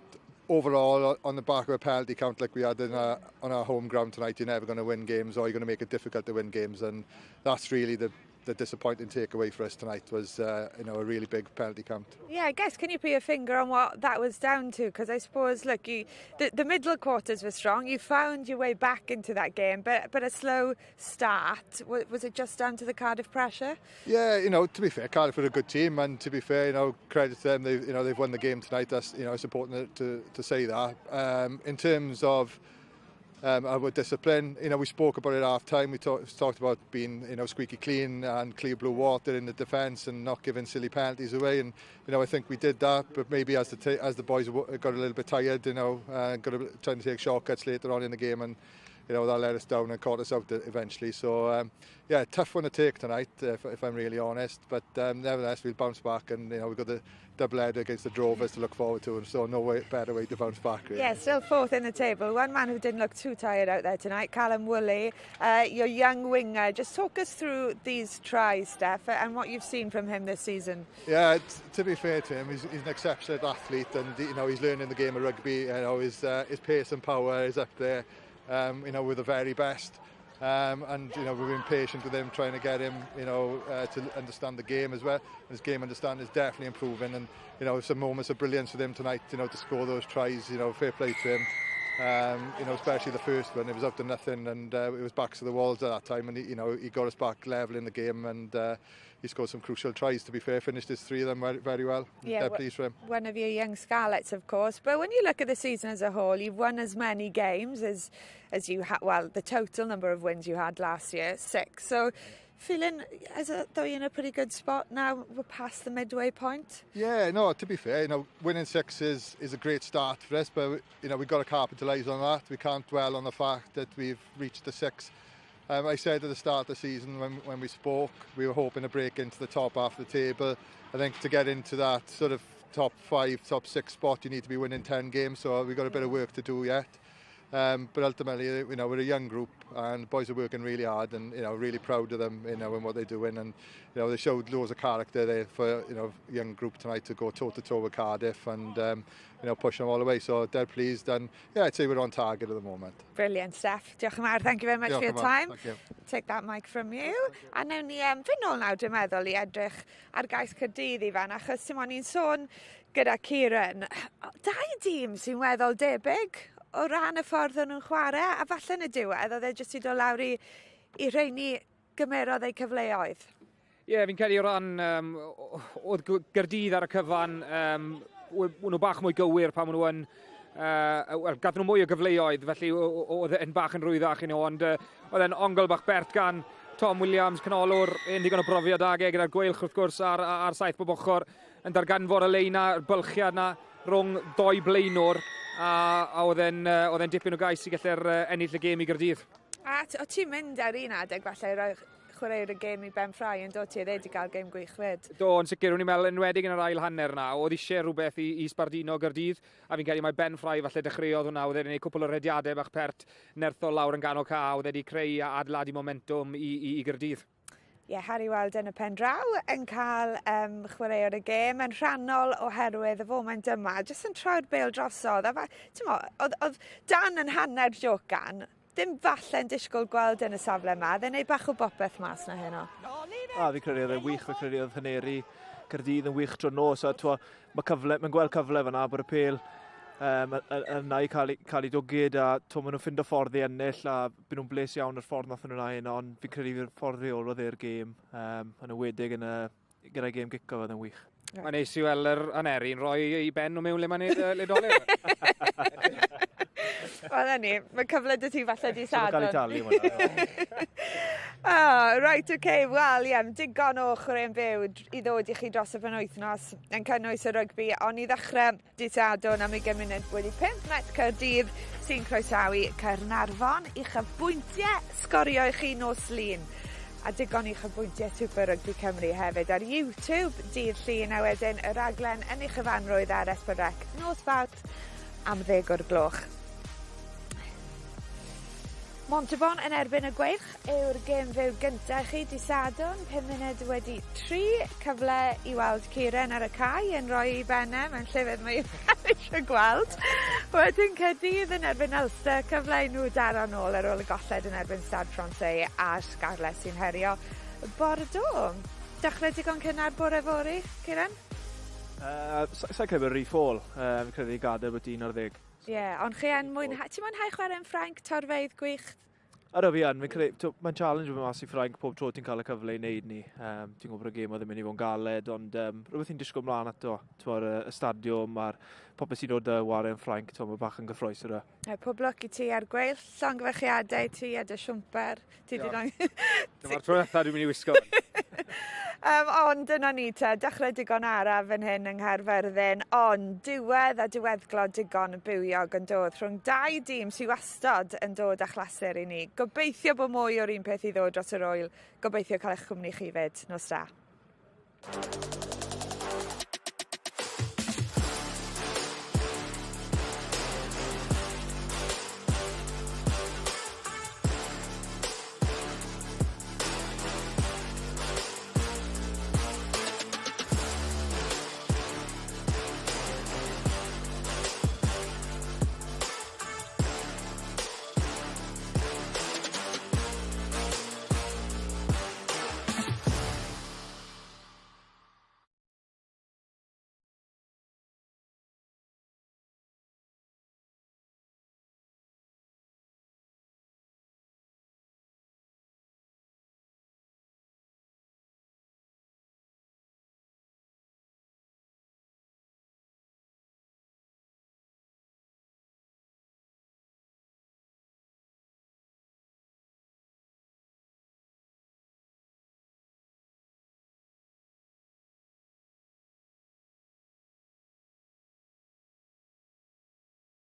overall on the back of a penalty count like we had on our home ground tonight, you're never going to win games, or you're going to make it difficult to win games, and that's really the disappointing takeaway for us tonight was a really big penalty count. Yeah, I guess, can you put your finger on what that was down to? Because I suppose, look, the middle quarters were strong. You found your way back into that game, but a slow start. Was it just down to the Cardiff pressure? Yeah, to be fair, Cardiff are a good team, and to be fair, credit to them. They've won the game tonight. That's it's important to say that. In terms of our discipline. We spoke about it at half time. We talked about being, squeaky clean and clear blue water in the defence and not giving silly penalties away. And I think we did that. But maybe as the boys got a little bit tired, trying to take shortcuts later on in the game, and that let us down and caught us out eventually. So yeah, tough one to take tonight, if I'm really honest. But nevertheless, we'll bounce back, and we've got the double-header against the Drovers to look forward to, and so better way to bounce back. Really. Yeah, still fourth in the table. One man who didn't look too tired out there tonight, Callum Woolley, your young winger. Just talk us through these tries, Steph, and what you've seen from him this season. Yeah, to be fair to him, he's an exceptional athlete, and he's learning the game of rugby. His pace and power is up there. With the very best, and we've been patient with him, trying to get him to understand the game as well. His game understanding is definitely improving, and some moments of brilliance with him tonight, to score those tries. Fair play to him. Especially the first one, it was up to nothing, and it was backs to the walls at that time, and he got us back level in the game, and he scored some crucial tries. To be fair, finished his three of them very, very well. Yeah, pleased for him. One of your young Scarlets, of course. But when you look at the season as a whole, you've won as many games as you had. Well, the total number of wins you had last year, 6. So, feeling as though you're in a pretty good spot now. We're past the midway point. Yeah, no. To be fair, winning 6 is a great start for us, but we've got to capitalise on that. We can't dwell on the fact that we've reached the 6. I said at the start of the season when we spoke, we were hoping to break into the top half of the table. I think to get into that sort of top 5, top 6 spot, you need to be winning 10 games, so we've got a bit of work to do yet. But ultimately, we're a young group, and the boys are working really hard, and really proud of them, in what they're doing, and they showed loads of character there for a young group tonight to go toe to toe with Cardiff, and push them all the way. So they're pleased, and yeah, I'd say we're on target at the moment. Brilliant, Steph. Diolch yn fawr. Thank you very much for your time. Thank you. Take that mic from you. A newn ni fynd nôl nawr, dwi'n meddwl, I edrych ar gais Caerdydd i fan, achos ni'n sôn gyda Ciaran. 2 dîm sy'n weddol debyg o ran y ffordd o'n nhw'n chwarae, a falle yn y diwedd, oedd e jyst i dod lawr i rheini gymerodd eu cyfleoedd. Ie, fi'n credu o ran, oedd Caerdydd ar y cyfan, nhw bach mwy gywir pan nhw yn, gath nhw mwy o gyfleoedd, felly oedd e'n bach yn rwyddach ond oedd e'n ongl bach bert gan Tom Williams, canolwr, un digon o brofiad ag gyda'r gweilch wrth gwrs ar saith bob ochr, yn darganfod y leina, y bylchiad na rhwng 2 blaenwr, a oedd e'n dipyn o gais i gallu'r ennill y gêm i Caerdydd. A o ti'n mynd ar un adeg falle roi chwaraewr y gêm i ben ffrai yn dod ti, wedi cael gêm gwych fyd. Do, yn sicr, o'n i'n meddwl enwedig yn yr ail hanner na, oedd eisiau rhywbeth i sbardino Caerdydd, a fi'n credu mai ben ffrai falle dechreuodd hwnna, oedd e'n gwneud cwpl o rediadau bach pert nerthol lawr yn ganol ca, oedd wedi creu a adeiladu momentum i Caerdydd. Ie, Harry Weld yn y pen draw yn cael chwaraewr y gêm yn rhannol oherwydd y foment yma, jyst yn troi'r bêl drosodd. Oedd Dan yn hanner jocan, dim falle'n disgwyl gweld yn y safle yma, dde'n neud bach o bopeth mas na heno. Fi'n credu oedd e'n wych, fi'n credu oedd hyneri Caerdydd yn wych tro nos, a mae'n gweld cyfle fan'na bod y pêl yna i cael ei dwgyd, a maen nhw'n ffindo ffordd i ennill, a byd nhw'n bles iawn yr ffordd nath nhw'n ein, ond fi'n credu fi'r ffordd reolodd e'r gêm, yn ywedig gyda'i gêm gico oedd yn wych. Mae'n neis i weld yr aneri'n rhoi i ben o mewn le mae'n neud ledolir. Wel, ni, mae cyfle dy ti falle di sadon. Mae'n cael ei talu hwnna. Right, OK, wel, digon o chwaraeon byw i ddod i chi dros y penwythnos yn cynnwys y rygbi, ond i ddechrau di sadon am 5 munud wedi 5 met Caerdydd sy'n croesawu Caernarfon. I'ch bwyntiau sgorio i chi nos lun. A digon i'ch bwyntiau Super Rygbi Cymru hefyd ar YouTube dydd llun, a wedyn y raglen yn eich yfanrwydd ar S4C nos Fawrth am 10 o'r gloch. Montebon yn erbyn y gweilch yw'r gêm fyw gyntaf chi di sadwn, 5 munud wedi 3, cyfle i weld Ciaran ar y cae yn rhoi i benne, mae'n llefydd mae eisiau gweld. Wedyn Caerdydd yn erbyn Ulster, cyfle i nhw daro nôl ar ôl y golled yn erbyn Stade Francais a Scarlett sy'n herio Bordeaux. Dechrau digon cynnar bore fori, Ciaran? Sa'n credu re-fall, fi'n credu i gadael bod 1 ar 10. Ie, ond chi yn mwynhau, ti'n mwynhau chwarae'n Ffrainc, torfeidd gwych? Ar y fi yn, mae'n challenge yma mas i Ffrainc pob tro ti'n cael y cyfle i wneud ni. Ti'n gwybod y gêm oedd yn mynd i fod yn galed, ond rhywbeth ti'n disgwyl mlaen ato. Ar y stadiwm, a'r popeth sy'n dod y Chwaraeon Ffrainc, mae bach yn gyffroes yr y. Pob lwc i ti ar gweil, llongyfechiadau ti a dy siwmper. Dyma'r tro nethaf dwi'n mynd i wisgo. Ond dyna ni te, dechrau digon araf yn hyn yng Nghaerfyrddin, ond diwedd a diweddglo digon y bywiog yn dod rhwng dau dîm sy'n wastad yn dod â chlasu'r i ni. Gobeithio bod mwy o'r un peth i ddod dros yr oel, gobeithio cael eich cwmni chi fyd, nos da.